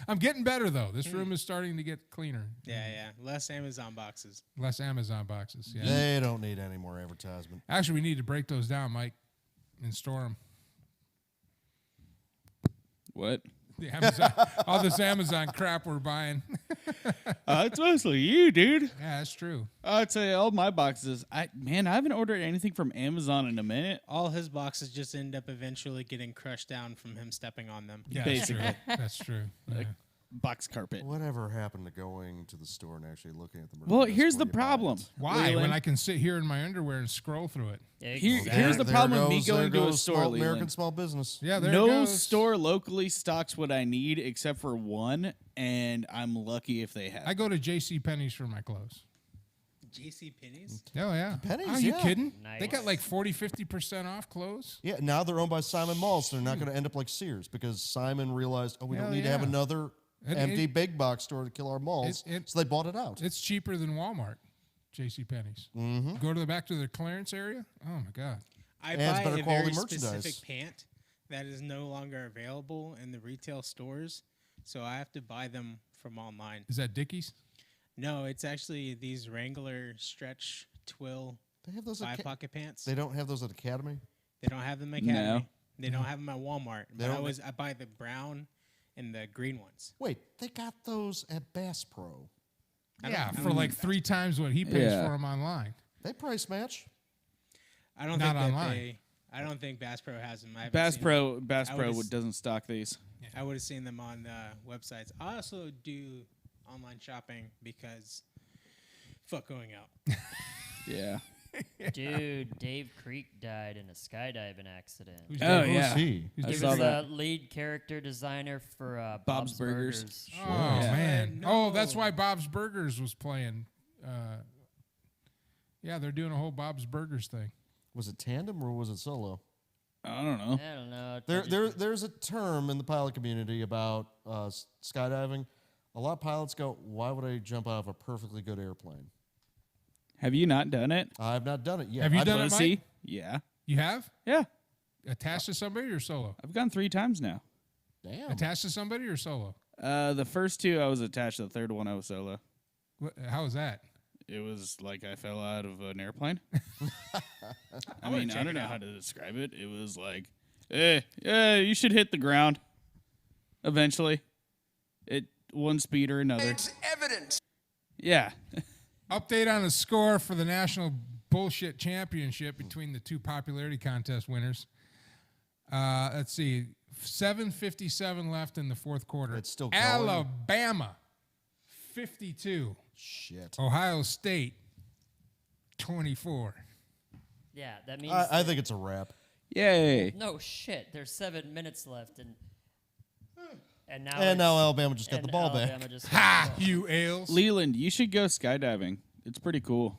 I'm getting better though. This room is starting to get cleaner. Yeah. Less Amazon boxes. Less Amazon boxes. Yeah. They don't need any more advertisement. Actually, we need to break those down, Mike, and store them. What? The Amazon, all this Amazon crap we're buying. It's mostly you, dude. Yeah, that's true. I'd say all my boxes. I haven't ordered anything from Amazon in a minute. All his boxes just end up eventually getting crushed down from him stepping on them. Yeah, Basically. that's true. Yeah. Box carpet. Whatever happened to going to the store and actually looking at the merchandise Well, here's before the you buy problem. it? Why? Leland. When I can sit here in my underwear and scroll through it. Here's the problem with me going to a store, American Leland. small business. Yeah, there it No goes. store locally stocks what I need except for one, and I'm lucky if they have. I go to J.C. Penney's for my clothes. JC Penney's? Oh yeah. Pennies, Are you yeah. kidding? They got Nice. like 40-50% off clothes. Yeah, now they're owned by Simon Malls. So they're not going to end up like Sears because Simon realized, we Hell don't need to have yeah. another It- empty it- big box store to kill our malls. So they bought it out. It's cheaper than Walmart. J.C. Penney's. Mm-hmm. Go to the back to the clearance area. Oh my god. I And it's buy better a quality very merchandise. specific pant that is no longer available in the retail stores, so I have to buy them from online. Is that Dickies? No, it's actually these Wrangler stretch twill They have those. At 5-pocket pants. they don't have those at Academy. They don't have them at No. Academy. They don't have them at Walmart. They But don't- I buy the brown and the green ones. Wait, they got those at Bass Pro. Yeah, for like 3 times what he pays Yeah. for them online. They price match. I don't Not think that online. I don't think Bass Pro has them. I haven't Bass seen Pro I would've doesn't stock these. I would have seen them on websites. I also do online shopping because fuck going out. Yeah. Dude, Dave Creek died in a skydiving accident. Who's Oh, Dave? yeah. Who's he? Who's I He Dave? saw was that. the lead character designer for Bob's Bob's Burgers. Burgers. Oh Yeah. man. No. Oh, that's why Bob's Burgers was playing. Yeah, they're doing a whole Bob's Burgers thing. Was it tandem or was it solo? I don't know. I don't know. There's a term in the pilot community about skydiving. A lot of pilots go, "Why would I jump out of a perfectly good airplane?" Have you not done it? I've not done it yet. Have you I'd done love it, to Mike? See? Yeah. You have? Yeah. Attached to somebody or solo? I've gone 3 times now. Damn. Attached to somebody or solo? The first 2 I was attached. The third one I was solo. How was that? it was like I fell out of an airplane. I mean, I don't know how to describe it. It was like, you should hit the ground eventually. It one speed or another. It's evidence. Yeah. Update on the score for the national bullshit championship between the two popularity contest winners. Let's see. 7:57 left in the fourth quarter. It's still going. Alabama, 52. Shit. Ohio State, 24. Yeah, that means. I think it's a wrap. Yay. No shit. There's 7 minutes left, and now. And now Alabama just got and the ball Alabama back. just got Ha! the ball. You ales. Leland, you should go skydiving. It's pretty cool.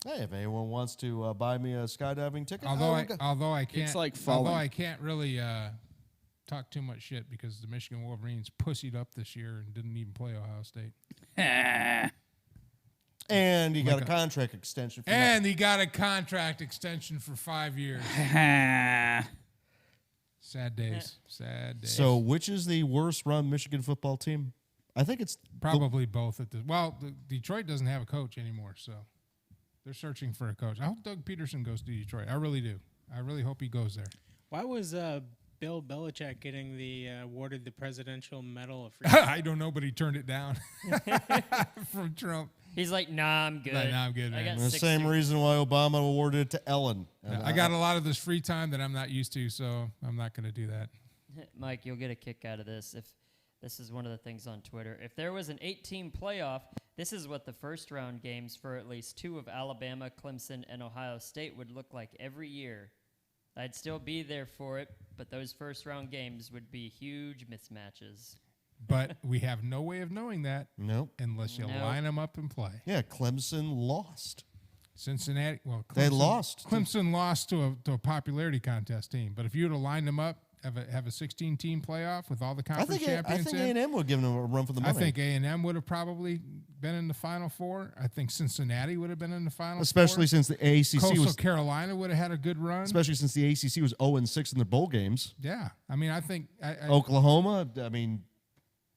Hey, if anyone wants to buy me a skydiving ticket, Although I I, will go. although I can't, It's like although falling. I can't really talk too much shit because the Michigan Wolverines pussied up this year and didn't even play Ohio State. And you got a contract extension. For And he got a contract extension for 5 years. Sad days. Sad days. So, which is the worst run Michigan football team? I think it's Probably both at the Detroit doesn't have a coach anymore, so they're searching for a coach. I hope Doug Peterson goes to Detroit. I really do. I really hope he goes there. Why was Bill Belichick getting awarded the Presidential Medal of Freedom? I don't know, but he turned it down from Trump. He's like, nah, I'm good. Nah, I'm good, I man. got the 6 same suits. reason why Obama awarded it to Ellen. I got a lot of this free time that I'm not used to, so I'm not going to do that. Mike, you'll get a kick out of this. If this is one of the things on Twitter. If there was an 8-team playoff, this is what the first round games for at least 2 of Alabama, Clemson, and Ohio State would look like every year. I'd still be there for it, but those first round games would be huge mismatches. But we have no way of knowing that Nope. unless you No. line them up and play. Yeah, Clemson lost. Cincinnati, well, Clemson, They lost. Clemson lost to a popularity contest team. But if you would have lined them up, have a 16-team playoff with all the I conference think champions in, A&M would give them a run for the I money. think A&M would have probably been in the Final Four. I think Cincinnati would have been in the Final especially Four. since the ACC Coastal was, Carolina would have had a good run. especially since the ACC was 0-6 in their bowl games. Yeah, I mean, I think Oklahoma, I mean,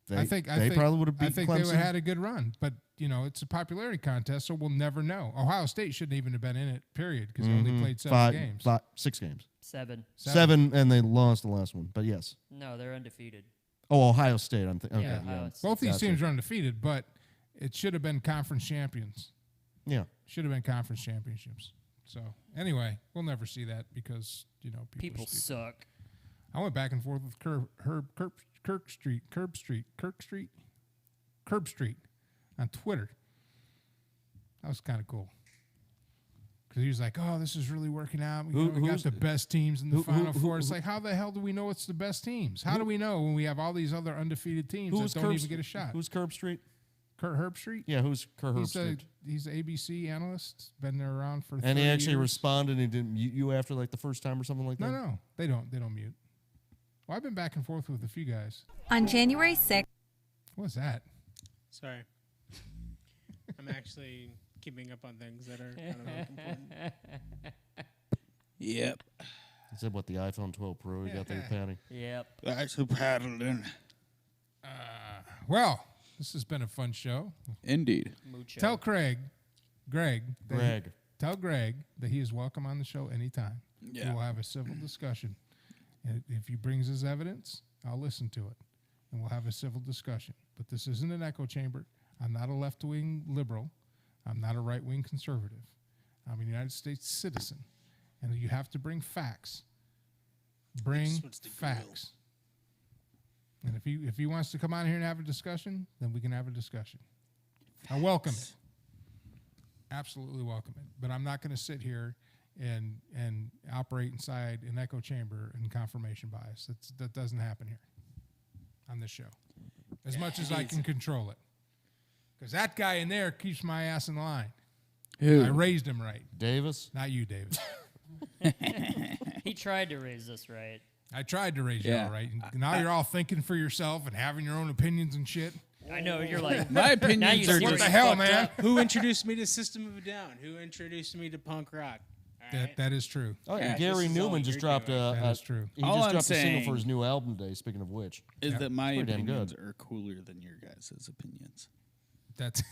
they probably would have I beat think Clemson. they would have had a good run, but it's a popularity contest, so we'll never know. Ohio State shouldn't even have been in it, period, because they only played 7 games. 6 games. 7. 7, and they lost the last one. But yes. No, they're undefeated. Oh, Ohio State. I'm thinking. Okay, Yeah, yeah. Ohio State. Both these Gotcha. teams are undefeated, but it should have been conference champions. Yeah. Should have been conference championships. So anyway, we'll never see that because people are stupid. suck. I went back and forth with Kirk Street on Twitter. That was kind of cool. Because he was like, "Oh, this is really working out. We got who's- the best teams in the Final who- Four." It's like, how the hell do we know it's the best teams? How do we know when we have all these other undefeated teams that don't even get a shot? Who's Curb Street? Kurt Herbstreit? Yeah, who's Kurt He's Herbstreit? he's an ABC analyst. Been there around for. And 30 he actually years. responded and he didn't mute you after like the first time or something like that? No, they don't mute. Well, I've been back and forth with a few guys. On January 6th, What's that? Sorry. I'm actually keeping up on things that are kind of important. Yep. He said, what, the iPhone 12 Pro you got there, Patty? Yep. That's who paddled in. Well, this has been a fun show. Indeed. Mucho. Tell Greg, that Greg. tell Greg that he is welcome on the show anytime. Yeah. We will have a civil discussion. And if he brings his evidence, I'll listen to it. And we'll have a civil discussion. But this isn't an echo chamber. I'm not a left-wing liberal. I'm not a right-wing conservative. I'm a United States citizen. And you have to bring facts. Bring facts. And if he wants to come on here and have a discussion, then we can have a discussion. I welcome it. Absolutely welcome it. But I'm not going to sit here and operate inside an echo chamber and confirmation bias. That doesn't happen here on this show. As much as I can control it. Because that guy in there keeps my ass in line. Who? I raised him right. Davis? Not you, David. He tried to raise us right. I tried to raise you all right. And now you're all thinking for yourself and having your own opinions and shit. I know, you're like, My now opinions you are see What where the you hell, fucked man? up. Who introduced me to System of a Down? Who introduced me to punk rock? All right. That is true. Oh, yeah. Yeah, Gary this is all Newman just you're dropped doing. That is true. He All just I'm dropped a single for saying- his new album today, speaking of which. Is that my pretty damn opinions good. are cooler than your guys' opinions? That's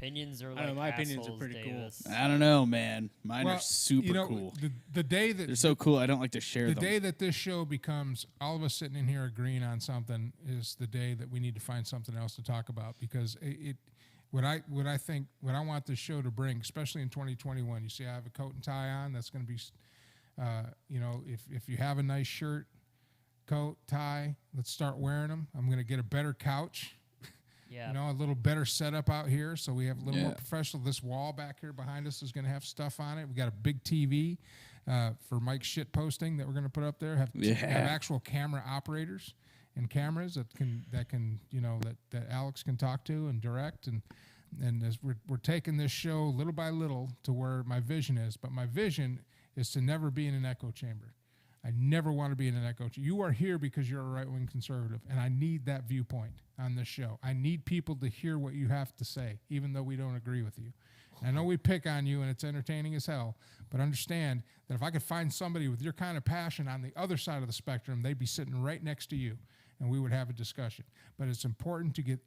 Opinions are I like know, my opinions are assholes, pretty cool. Davis. I don't know, man. Mine Well, are super you know, cool. The day that They're so cool, I don't like to share the them. day that this show becomes all of us sitting in here agreeing on something is the day that we need to find something else to talk about, because what I want this show to bring, especially in 2021. You see, I have a coat and tie on. That's going to be, if you have a nice shirt, coat, tie, let's start wearing them. I'm going to get a better couch. Yeah. A little better setup out here, so we have a little more Yeah. professional. This wall back here behind us is going to have stuff on it. We got a big TV for Mike's shit posting that we're going to put up there. Have actual camera operators and cameras that Alex can talk to and direct, and as we're taking this show little by little to where my vision is. But my vision is to never be in an echo chamber. I never want to be in an echo chamber. You are here because you're a right-wing conservative, and I need that viewpoint on this show. I need people to hear what you have to say, even though we don't agree with you. And I know we pick on you, and it's entertaining as hell, but understand that if I could find somebody with your kind of passion on the other side of the spectrum, they'd be sitting right next to you, and we would have a discussion. But it's important to get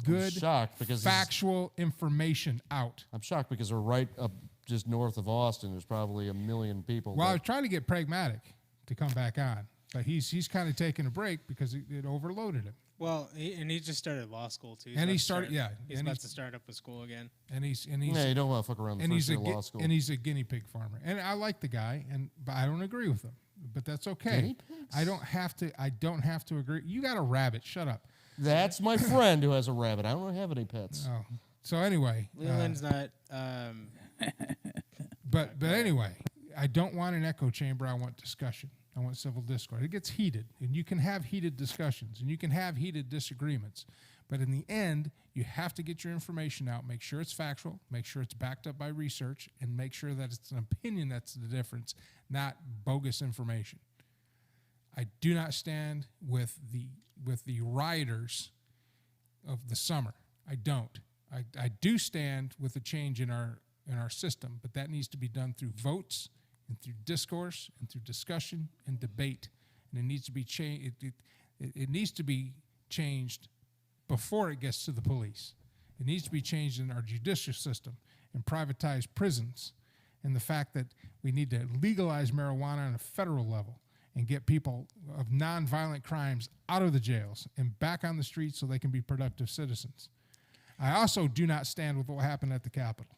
good, shocked because factual information out. I'm shocked because we're right up just north of Austin. There's probably 1 million people. Well, I was trying to get Pragmatic to come back on, but he's kind of taking a break because it overloaded him. Well, he just started law school too. And he started, He's about to start up with school again. And he's yeah, you don't want to fuck around the and first he's year of law school. and he's a guinea pig farmer. And I like the guy, but I don't agree with him. But that's okay. Guinea pigs? I don't have to agree. You got a rabbit. Shut up. That's my friend who has a rabbit. I don't have any pets. Oh. So anyway, Leland's not. but anyway, I don't want an echo chamber. I want discussion. I want civil discourse. It gets heated, and you can have heated discussions, and you can have heated disagreements. But in the end, you have to get your information out, make sure it's factual, make sure it's backed up by research, and make sure that it's an opinion that's the difference, not bogus information. I do not stand with the rioters of the summer. I don't. I do stand with a change in our system, but that needs to be done through votes and through discourse and through discussion and debate, and it needs to be changed. It needs to be changed before it gets to the police. It needs to be changed in our judicial system and privatized prisons, and the fact that we need to legalize marijuana on a federal level and get people of nonviolent crimes out of the jails and back on the streets so they can be productive citizens. I also do not stand with what happened at the Capitol.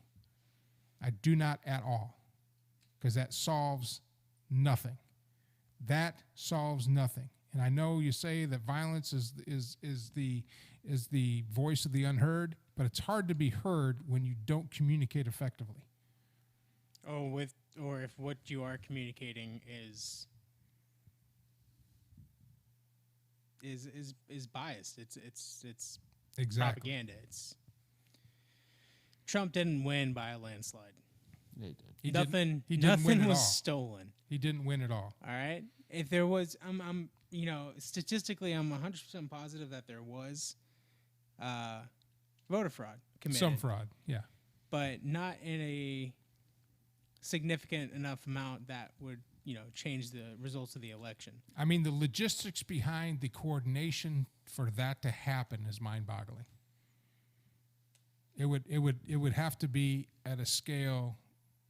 I do not at all, because that solves nothing. That solves nothing. And I know you say that violence is the voice of the unheard, but it's hard to be heard when you don't communicate effectively. Or if what you are communicating is biased. It's Exactly. propaganda. Trump didn't win by a landslide. Yeah, he did. He Nothing didn't win at was all. stolen. He didn't win at all. All right. If there was, I'm statistically, I'm 100% positive that there was voter fraud committed. Some fraud, yeah. But not in a significant enough amount that would, change the results of the election. I mean, the logistics behind the coordination for that to happen is mind-boggling. It would have to be at a scale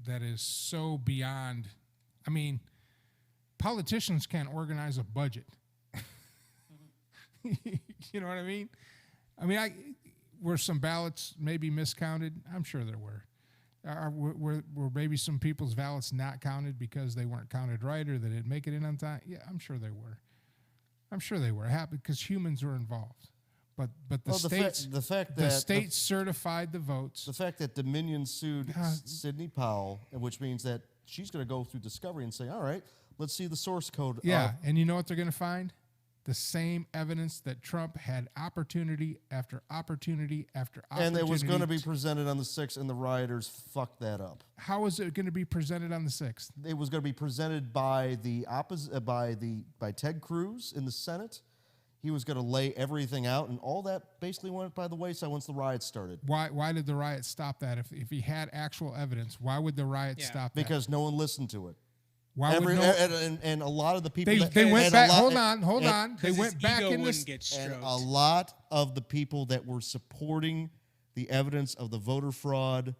that is so beyond. I mean, politicians can't organize a budget. You know what I mean? Were some ballots maybe miscounted? I'm sure there were. Were maybe some people's ballots not counted because they weren't counted right or they didn't make it in on time? Yeah, I'm sure they were. It happened because humans were involved. But the states certified the votes. The fact that Dominion sued Sidney Powell, which means that she's going to go through discovery and say, all right, let's see the source code. Yeah, and you know what they're going to find? The same evidence that Trump had opportunity after opportunity after opportunity. And it was going to be presented on the 6th, and the rioters fucked that up. How is it going to be presented on the 6th? It was going to be presented by by Ted Cruz in the Senate. He was going to lay everything out, and all that basically went by the wayside once the riots started. Why did the riot stop that? If he had actual evidence, why would the riot stop that? Because no one listened to it. Why would and a lot of the people they went back. Hold on. They went back in this. And a lot of the people that were supporting the evidence of the voter fraud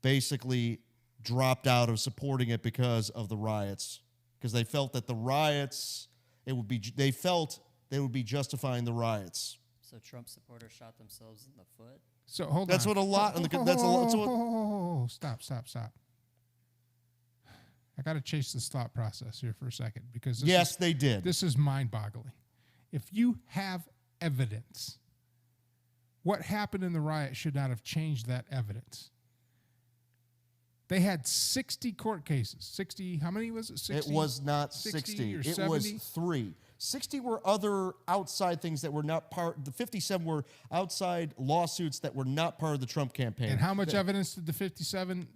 basically dropped out of supporting it because of the riots. Because they felt that the riots, they felt they would be justifying the riots. So Trump supporters shot themselves in the foot? So hold That's on. what a lot. That's a lot. Stop. I got to chase this thought process here for a second because they did. This is mind-boggling. If you have evidence, what happened in the riot should not have changed that evidence. They had 60 court cases. 60, how many was it? 60? It was not 60. or It 70? was 3. 60 were other outside things that were not part. The 57 were outside lawsuits that were not part of the Trump campaign. And how much evidence did the 57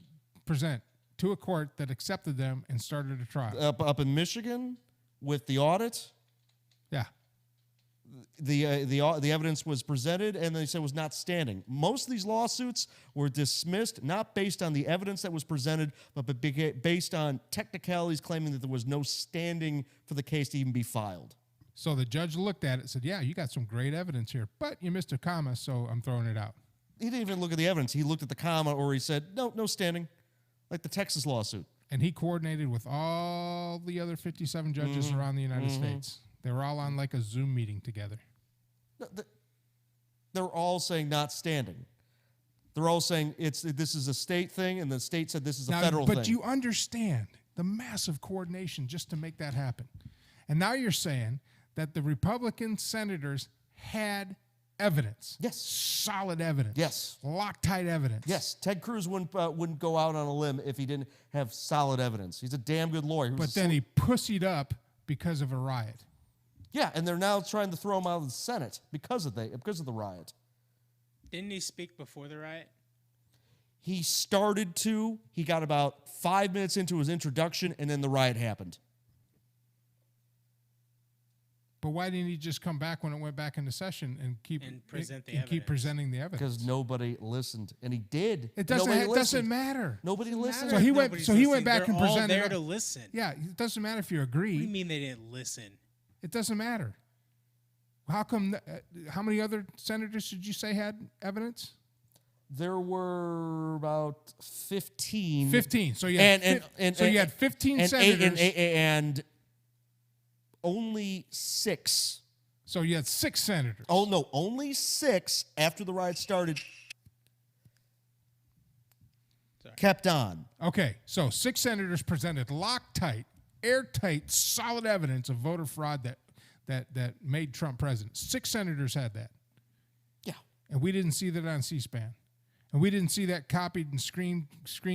present to a court that accepted them and started a trial? Up in Michigan with the audit, Yeah. the evidence was presented and they said it was not standing. Most of these lawsuits were dismissed not based on the evidence that was presented, but based on technicalities claiming that there was no standing for the case to even be filed. So the judge looked at it and said, yeah, you got some great evidence here, but you missed a comma, so I'm throwing it out. He didn't even look at the evidence. He looked at the comma, or he said, no standing, like the Texas lawsuit. And he coordinated with all the other 57 judges around the United States. They were all on like a Zoom meeting together. They're all saying not standing. They're all saying this is a state thing, and the state said this is a federal thing. But you understand the massive coordination just to make that happen. And now you're saying that the Republican senators had evidence. Yes. Solid evidence. Yes. Loctite evidence. Yes. Ted Cruz wouldn't go out on a limb if he didn't have solid evidence. He's a damn good lawyer. But then he pussied up because of a riot. Yeah, and they're now trying to throw him out of the Senate because of the riot. Didn't he speak before the riot? He started to. He got about 5 minutes into his introduction, and then the riot happened. But why didn't he just come back when it went back into session and keep presenting the evidence? Because nobody listened, and he did. It doesn't matter. Nobody listened. So he went back and presented. They're all there to listen. Yeah, it doesn't matter if you agree. What do you mean they didn't listen? It doesn't matter. How come? How many other senators did you say had evidence? There were about 15. 15. So you had you had 15 senators. And only 6. So you had 6 senators. Oh, no, only 6 after the riot started kept on. Okay, so 6 senators presented Loctite, airtight, solid evidence of voter fraud that made Trump president. 6 senators had that. Yeah. And we didn't see that on C-SPAN. And we didn't see that copied and screen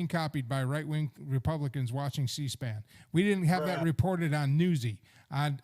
copied by right-wing Republicans watching C-SPAN. We didn't have that reported on Newsy, on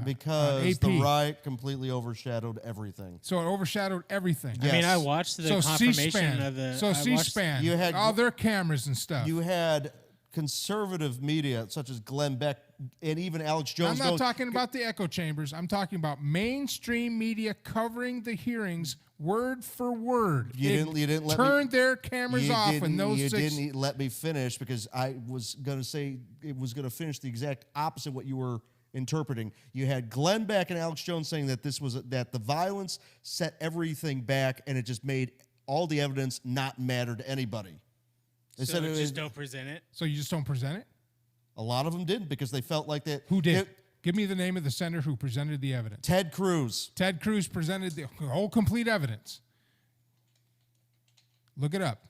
because AP. the riot completely overshadowed everything. So it overshadowed everything. Yes. I mean, I watched the confirmation of the. So C-SPAN, You had all their cameras and stuff. You had conservative media such as Glenn Beck and even Alex Jones. I'm not talking about the echo chambers. I'm talking about mainstream media covering the hearings word for word. You didn't let turn their cameras off, and those you 6. didn't let me finish because I was going to say it was going to finish the exact opposite of what you were interpreting. You had Glenn Beck and Alex Jones saying that that the violence set everything back, and it just made all the evidence not matter to anybody. They So said it just don't present it. So you just don't present it? A lot of them didn't because they felt like that. Who did? Give me the name of the senator who presented the evidence. Ted Cruz. Ted Cruz presented the whole complete evidence. Look it up.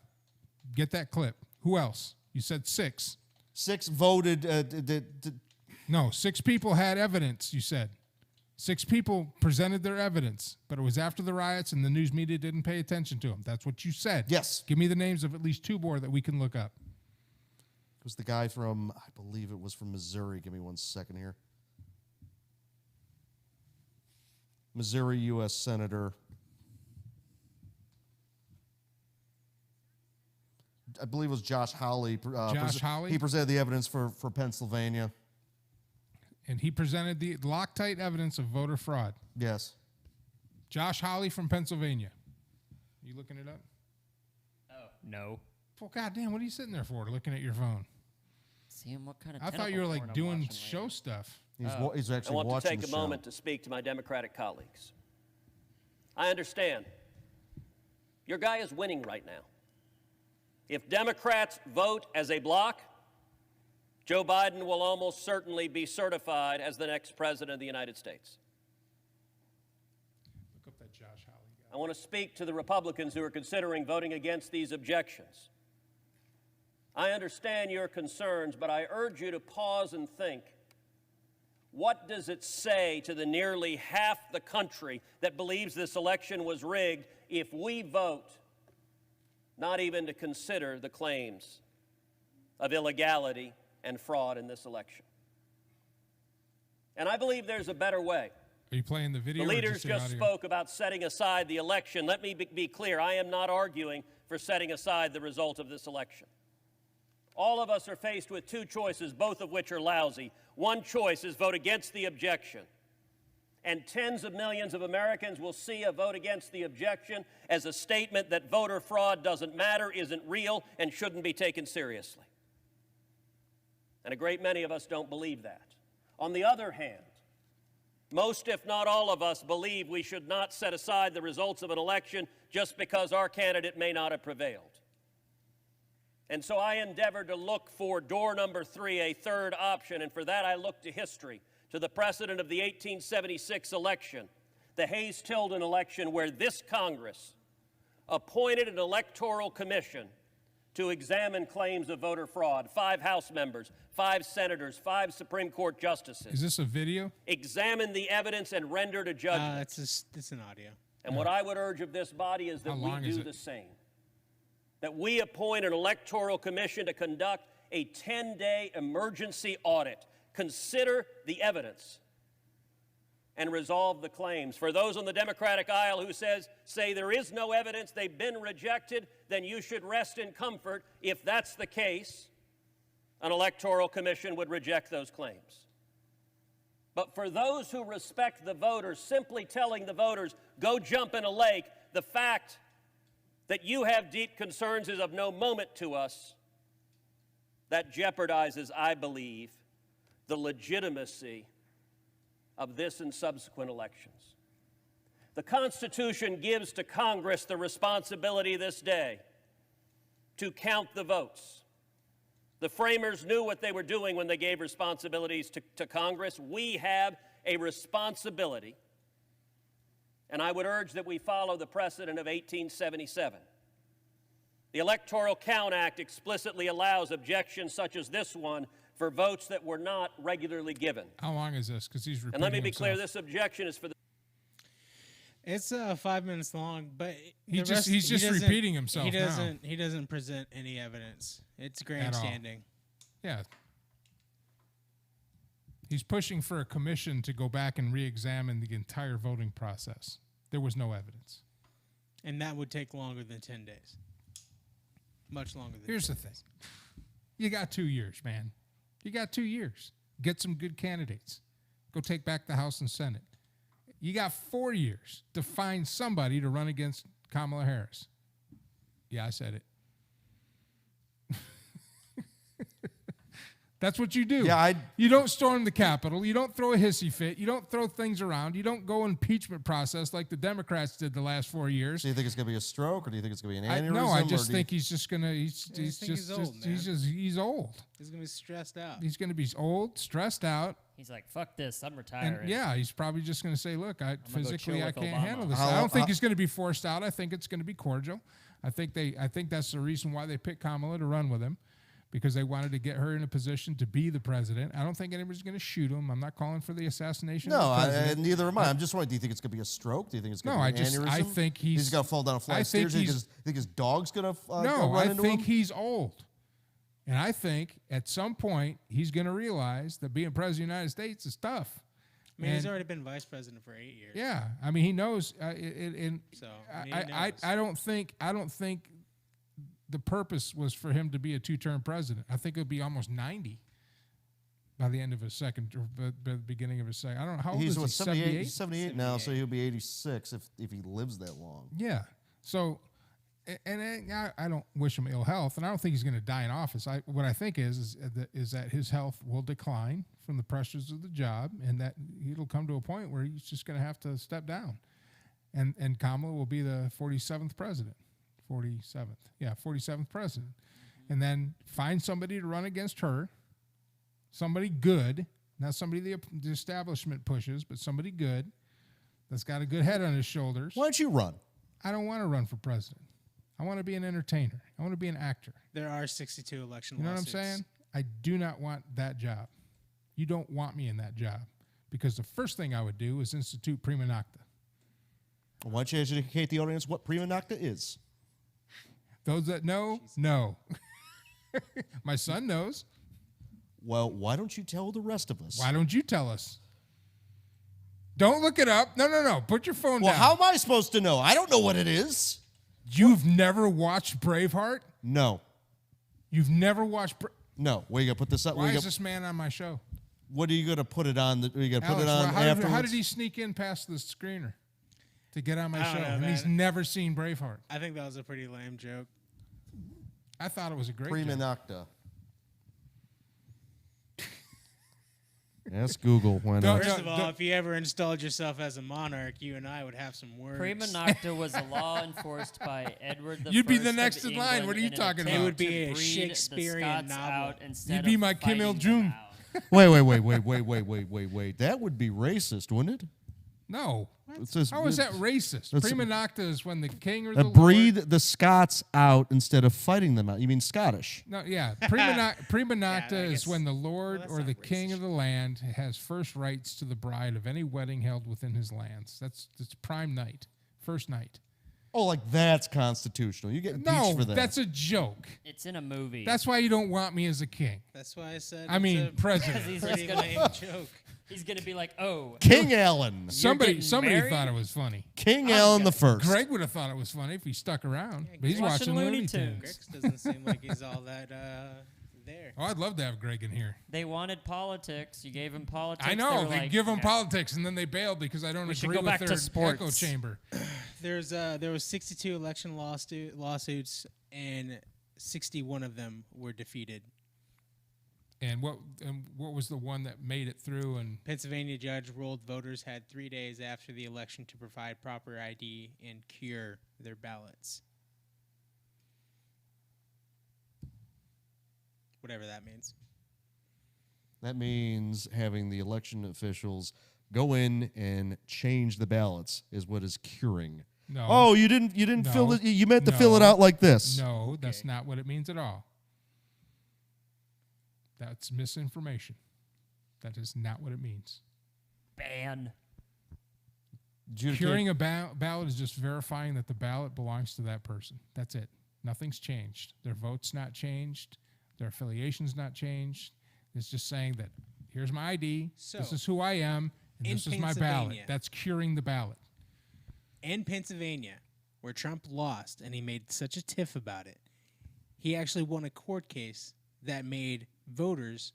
Get that clip. Who else? You said 6. 6 voted. No, 6 people had evidence, you said. 6 people presented their evidence, but it was after the riots and the news media didn't pay attention to them. That's what you said. Yes. Give me the names of at least 2 more that we can look up. It was the guy from, I believe it was from Missouri. Give me 1 second here. Missouri U.S. Senator. I believe it was Josh Hawley. Josh Hawley? He presented the evidence for Pennsylvania. And he presented the Loctite evidence of voter fraud. Yes. Josh Hawley from Pennsylvania. You looking it up? Oh, no. Well, goddamn, what are you sitting there for, looking at your phone? Seeing what kind of I thought you were like porn I'm doing watching show later. stuff. He's actually I want watching to take the a show. moment to speak to my Democratic colleagues. I understand Your guy is winning right now. If Democrats vote as a bloc, Joe Biden will almost certainly be certified as the next president of the United States. Look up that Josh Hawley guy. I want to speak to the Republicans who are considering voting against these objections. I understand your concerns, but I urge you to pause and think. What does it say to the nearly half the country that believes this election was rigged if we vote not even to consider the claims of illegality and fraud in this election? And I believe there's a better way. Are you playing the video? The or leaders the just audio? spoke about setting aside the election. Let me be clear. I am not arguing for setting aside the result of this election. All of us are faced with two choices, both of which are lousy. One choice is vote against the objection. And tens of millions of Americans will see a vote against the objection as a statement that voter fraud doesn't matter, isn't real, and shouldn't be taken seriously. And a great many of us don't believe that. On the other hand, most, if not all of us, believe we should not set aside the results of an election just because our candidate may not have prevailed. And so I endeavored to look for door number 3, a third option, and for that I looked to history, to the precedent of the 1876 election, the Hayes-Tilden election, where this Congress appointed an electoral commission to examine claims of voter fraud. 5 House members, 5 senators, 5 Supreme Court justices. Is this a video? Examined the evidence and rendered a judgment. It's an audio. And what I would urge of this body is that How we long is do it? the same. That we appoint an electoral commission to conduct a 10-day emergency audit, consider the evidence, and resolve the claims. For those on the Democratic aisle who say there is no evidence, they've been rejected, then you should rest in comfort. If that's the case, an electoral commission would reject those claims. But for those who respect the voters, simply telling the voters, go jump in a lake, the fact that you have deep concerns is of no moment to us. That jeopardizes, I believe, the legitimacy of this and subsequent elections. The Constitution gives to Congress the responsibility this day to count the votes. The framers knew what they were doing when they gave responsibilities to Congress. We have a responsibility, and I would urge that we follow the precedent of 1877. The Electoral Count Act explicitly allows objections such as this one for votes that were not regularly given. How long is this? Because he's repeating And let me be clear, himself. this objection is for the... It's 5 minutes long, but He's the just doesn't- repeating himself He now. doesn't present any evidence. It's grandstanding. Yeah. He's pushing for a commission to go back and re-examine the entire voting process. There was no evidence. And that would take longer than 10 days. Much longer than Here's 10 the thing. days. You got 2 years, man. You got 2 years. Get some good candidates. Go take back the House and Senate. You got 4 years to find somebody to run against Kamala Harris. Yeah, I said it. That's what you do. Yeah, you don't storm the Capitol. You don't throw a hissy fit. You don't throw things around. You don't go impeachment process like the Democrats did the last 4 years. Do you think it's going to be a stroke, or do you think it's going to be an aneurysm? No, I or just do you- think he's just gonna. He's think he's old, man. he's old. He's going to be stressed out. He's gonna be old, stressed out, He's like, fuck this, I'm retiring. and yeah, he's probably just gonna say, "Look, go physically chill I with can't Obama." handle this." How- I don't think how- he's gonna be forced out. I think it's gonna be cordial. I think that's the reason why they picked Kamala to run with him, because they wanted to get her in a position to be the president. I don't think anybody's going to shoot him. I'm not calling for the assassination No, of the president. neither am I. I'm just wondering, do you think it's going to be a stroke? Do you think it's going No, to be an aneurysm? I think he's going to fall down a flight I of think stairs. Do you he's- think his dog's going to go no, run I into think him? he's old. And I think at some point he's going to realize that being president of the United States is tough. I mean, he's And- already been vice president for 8 years. Yeah, I mean, he knows. And So, I mean, he knows. I don't think the purpose was for him to be a 2-term president. I think it'll be almost 90 by the end of his second, or by the beginning of his second. I don't know how old He's is what, he? 78? He's 78 now, so he'll be 86 if he lives that long. Yeah. So, and I don't wish him ill health, and I don't think he's going to die in office. What I think is that his health will decline from the pressures of the job, and that it'll come to a point where he's just going to have to step down, and Kamala will be the 47th president. 47th. Yeah, 47th president. And then find somebody to run against her, somebody good, not somebody the establishment pushes, but somebody good that's got a good head on his shoulders. Why don't you run? I don't want to run for president. I want to be an entertainer. I want to be an actor. There are 62 election You know lawsuits. what I'm saying? I do not want that job. You don't want me in that job because the first thing I would do is institute prima nocta. Why don't you educate the audience what prima nocta is? Those that know, know. My son knows. Well, why don't you tell the rest of us? Why don't you tell us? Don't look it up. No. Put your phone Well, down. how am I supposed to know? I don't know what it is. You've never watched Braveheart? No. You've never watched No. Where you gonna put this up? Why is this man on my show? What are you gonna put it on? Are you gonna put Alex, it on afterwards? how did he sneak in past the screener to get on my I don't show? know, And he's man. never seen Braveheart. I think that was a pretty lame joke. I thought it was a great Prima joke. nocta. Ask Google. Why not? First of all, if you ever installed yourself as a monarch, you and I would have some words. Prima nocta was a law enforced by Edward the You'd be First the of next in line. England What are you in an talking attempt about? It would be to a breed the Shakespearean Scots novel. out instead You'd be of my Kim fighting them Il-jung. out. Wait. That would be racist, wouldn't it? No. It says- How is that racist? That's- Prima nocta is when the king or the breed lord... the Scots out instead of fighting them out. You mean Scottish? No, yeah. Prima nocta I is guess- when the lord that's or not the king racist. of the land has first rights to the bride of any wedding held within his lands. That's prime night. First night. Oh, like that's constitutional. You get No, impeached for that. that's a joke. It's in a movie. That's why you don't want me as a king. That's why I said. I it's mean, a president. he's pretty just gonna, lame joke. he's gonna be like, oh, King Allen. Somebody getting thought married? it was funny. King Allen the First. Greg would have thought it was funny if he stuck around. But he's watching watching Looney Looney Tunes. Tunes. Grix doesn't seem like he's all that there. Oh, I'd love to have Greg in here. they wanted politics. You gave him politics. I know. were They like, give him yeah. politics, and then they bailed because I don't We should agree go with back to their sports. echo chamber. There was 62 election lawsuits, and 61 of them were defeated. And what was the one that made it through? And Pennsylvania judge ruled voters had 3 days after the election to provide proper ID and cure their ballots. Whatever that means. That means having the election officials go in and change the ballots is what is curing. no, Oh, you didn't fill No. it. You meant to fill it No. out like this. no, that's not what it means at all. That's misinformation. That is not what it means. ban. Curing a ballot is just verifying that the ballot belongs to that person. That's it. Nothing's changed. Their vote's not changed. Their affiliation's not changed. It's just saying that here's my ID. So, this is who I am. And in this is my ballot. Pennsylvania- That's curing the ballot. In Pennsylvania, where Trump lost and he made such a tiff about it, he actually won a court case that made voters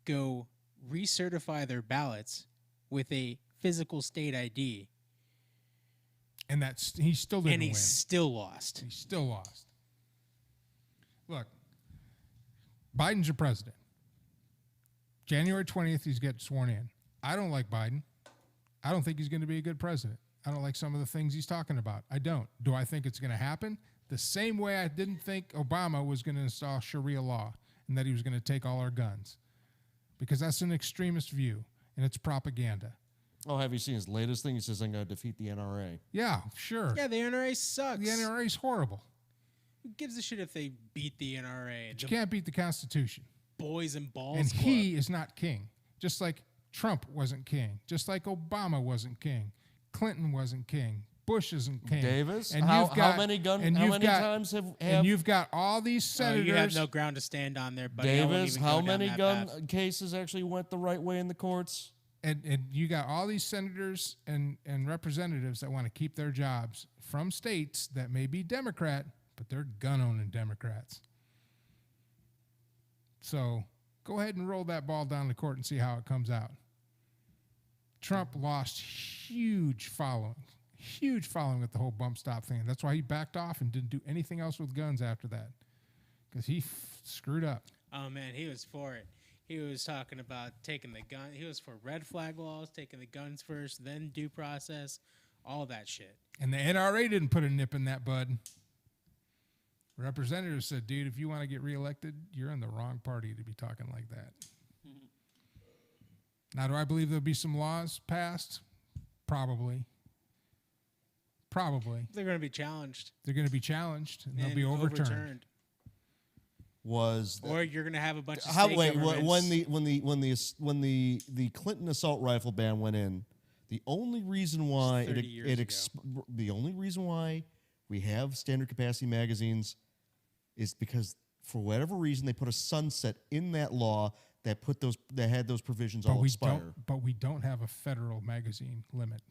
go recertify their ballots with a physical state ID, And he still didn't and he win. still lost. He still lost. Look, Biden's your president. January 20th, he's getting sworn in. I don't like Biden. I don't think he's going to be a good president. I don't like some of the things he's talking about. I don't. Do I think it's going to happen? The same way I didn't think Obama was going to install Sharia law and that he was going to take all our guns. Because that's an extremist view, and it's propaganda. Oh, have you seen his latest thing? He says, I'm going to defeat the NRA. Yeah, sure. Yeah, the NRA sucks. The NRA is horrible. Who gives a shit if they beat the NRA? You The can't beat the Constitution. Boys and Balls And Club. he is not king. Just like Trump wasn't king. Just like Obama wasn't king. Clinton wasn't king. Bush isn't king. Davis, And how you've got, many and how you've many got- times have And you've got all these senators. You have no ground to stand on there, buddy. I wouldn't Davis, even how go down many that gun path. cases actually went the right way in the courts? and you got all these senators and representatives that want to keep their jobs from states that may be Democrat, but they're gun-owning Democrats. So go ahead and roll that ball down the court and see how it comes out. Trump lost huge following with the whole bump stop thing. That's why he backed off and didn't do anything else with guns after that, because he screwed up. Oh man, he was for it. He was talking about taking the gun. He was for red flag laws, taking the guns first, then due process, all that shit. And the NRA didn't put a nip in that bud. Representative said, dude, if you want to get reelected, you're in the wrong party to be talking like that. Now, do I believe there'll be some laws passed? Probably. They're going to be challenged. They're going to be challenged, and they'll and be overturned. Or you're going to have a bunch of How state wait governments. when the Clinton assault rifle ban went in, the only reason why 30 years the only reason why we have standard capacity magazines is because for whatever reason they put a sunset in that law that had those provisions all expire. But we don't have a federal magazine limit.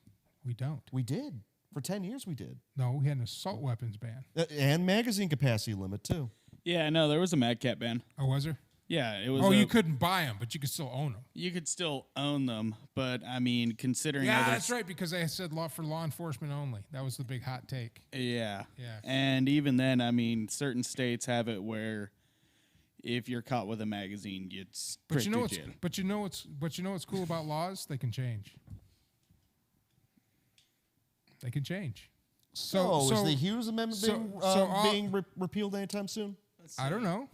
We don't. We did. For 10 years we did. No, we had an assault weapons ban. And magazine capacity limit too. Yeah, no, there was a Mad Cat ban. Oh, was there? Yeah, it was. Oh, you couldn't buy them, but you could still own them. You could still own them, but I mean, considering Yeah, other that's right, because they said for law enforcement only. That was the big hot take. Yeah. Yeah. And even then, I mean, certain states have it where if you're caught with a magazine, it's But you know what's cool about laws? They can change. They can change. So is the Hughes Amendment being repealed anytime soon? I don't know.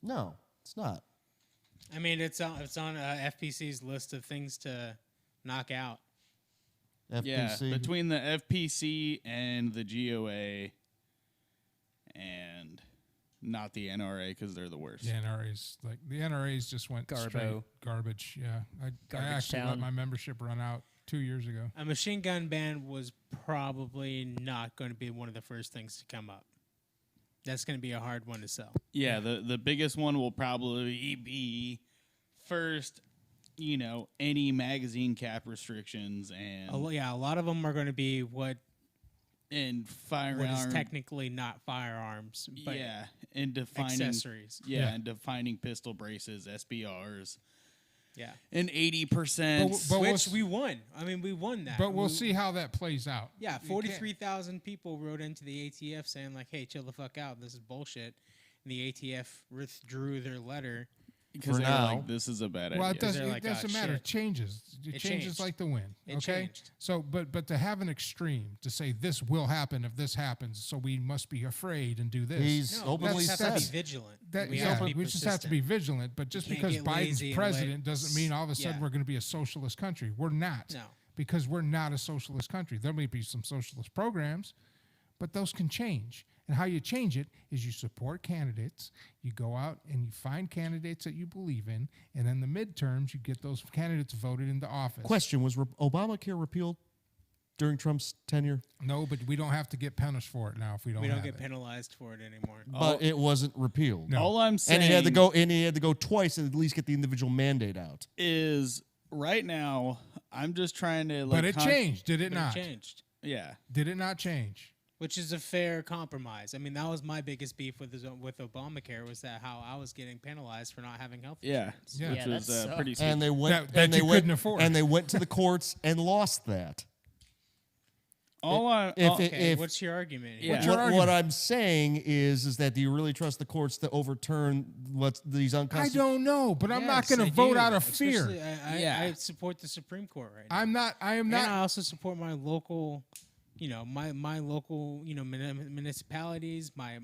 No, it's not. I mean, it's on FPC's list of things to knock out. FPC. Yeah, between the FPC and the GOA, and not the NRA because they're the worst. The NRA's just went straight garbage. Yeah, I actually let my membership run out 2 years ago. A machine gun ban was probably not going to be one of the first things to come up. That's going to be a hard one to sell. Yeah, the biggest one will probably be first, any magazine cap restrictions and a lot of them are going to be what firearms is technically not firearms, but and defining accessories. And defining pistol braces, SBRs. Yeah, and 80%, which we won. I mean, we won that. But we'll see how that plays out. Yeah, 43,000 people wrote into the ATF saying like, "Hey, chill the fuck out. This is bullshit." And the ATF withdrew their letter because they're like, "This is a bad idea." Well, it doesn't "Oh, matter. shit." It changes. It changes like the wind. It okay. changed. So, but to have an extreme to say this will happen if this happens, so we must be afraid and do this. He's openly we just have said to be vigilant. We just have to be vigilant. But just can't because get lazy Biden's and president doesn't mean all of a sudden we're going to be a socialist country. We're not. No. Because we're not a socialist country. There may be some socialist programs, but those can change. And how you change it is you support candidates, you go out and you find candidates that you believe in, and in the midterms, you get those candidates voted into office. Question, was Obamacare repealed during Trump's tenure? No, but we don't have to get punished for it now if we don't We don't have get it. penalized for it anymore. But it wasn't repealed. No. All I'm saying And he had to go twice and at least get the individual mandate out. is right now, I'm just trying to But it changed, did it But not? it changed, Yeah. Did it not change? which is a fair compromise. I mean, that was my biggest beef with Obamacare was that how I was getting penalized for not having health Yeah. insurance. Yeah. Which Yeah, was that pretty sucks. stupid. And they went That and you they couldn't went afford. and they went to the courts and lost that. What's your argument? Yeah. What's your What argument? I'm saying is that do you really trust the courts to overturn these I unconstitutional? don't know, but I'm not Yes, going I to vote do. out of fear. Especially, I support the Supreme Court right now. I am not. And I also support my local, my local, municipalities, my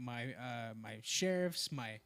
sheriffs, my.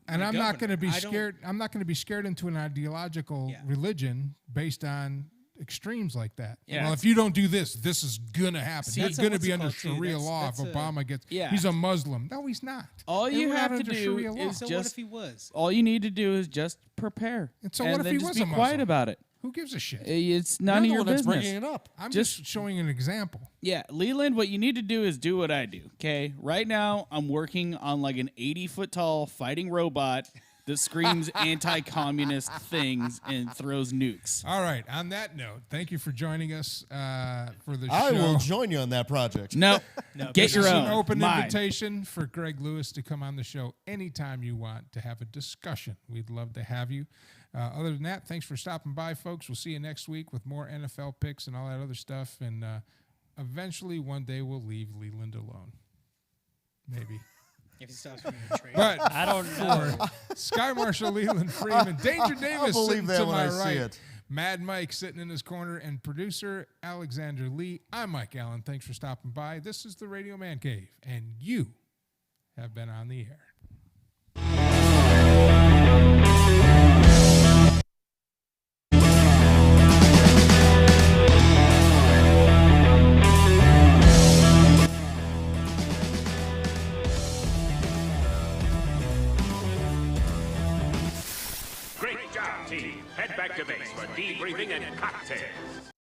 And I'm not going to be I don't- scared. I'm not going to be scared into an ideological Yeah. religion based on extremes like that. Yeah. Well, if you don't do this, this is going to happen. See, You're that's going to what's be it under called, too. Sharia law That's if Obama gets. Yeah. He's a Muslim. No, he's not. All And you we're have not to under do Sharia law. is So what just if he was? all you need to do is just prepare. And so what if then he just was be a quiet Muslim? about it. Who gives a shit? It's none of You're your the one that's business. bringing it up. I'm just showing an example. Yeah, Leland, what you need to do is do what I do, okay? Right now, I'm working on like an 80-foot tall fighting robot that screams anti-communist things and throws nukes. All right. On that note, thank you for joining us for the I show. will join you on that project. No, No, get This your is own. an open Mine. invitation for Greg Lewis to come on the show anytime you want to have a discussion. We'd love to have you. Other than that, thanks for stopping by, folks. We'll see you next week with more NFL picks and all that other stuff. And eventually, one day, we'll leave Leland alone. Maybe. If he stops being a traitor. But I don't know. for Sky Marshal Leland Freeman, Danger Davis believe sitting that to when my I see right, it. Mad Mike sitting in his corner, and producer Alexander Lee. I'm Mike Allen. Thanks for stopping by. This is the Radio Man Cave, and you have been on the air. Great job, team. Head back to base for debriefing and cocktails.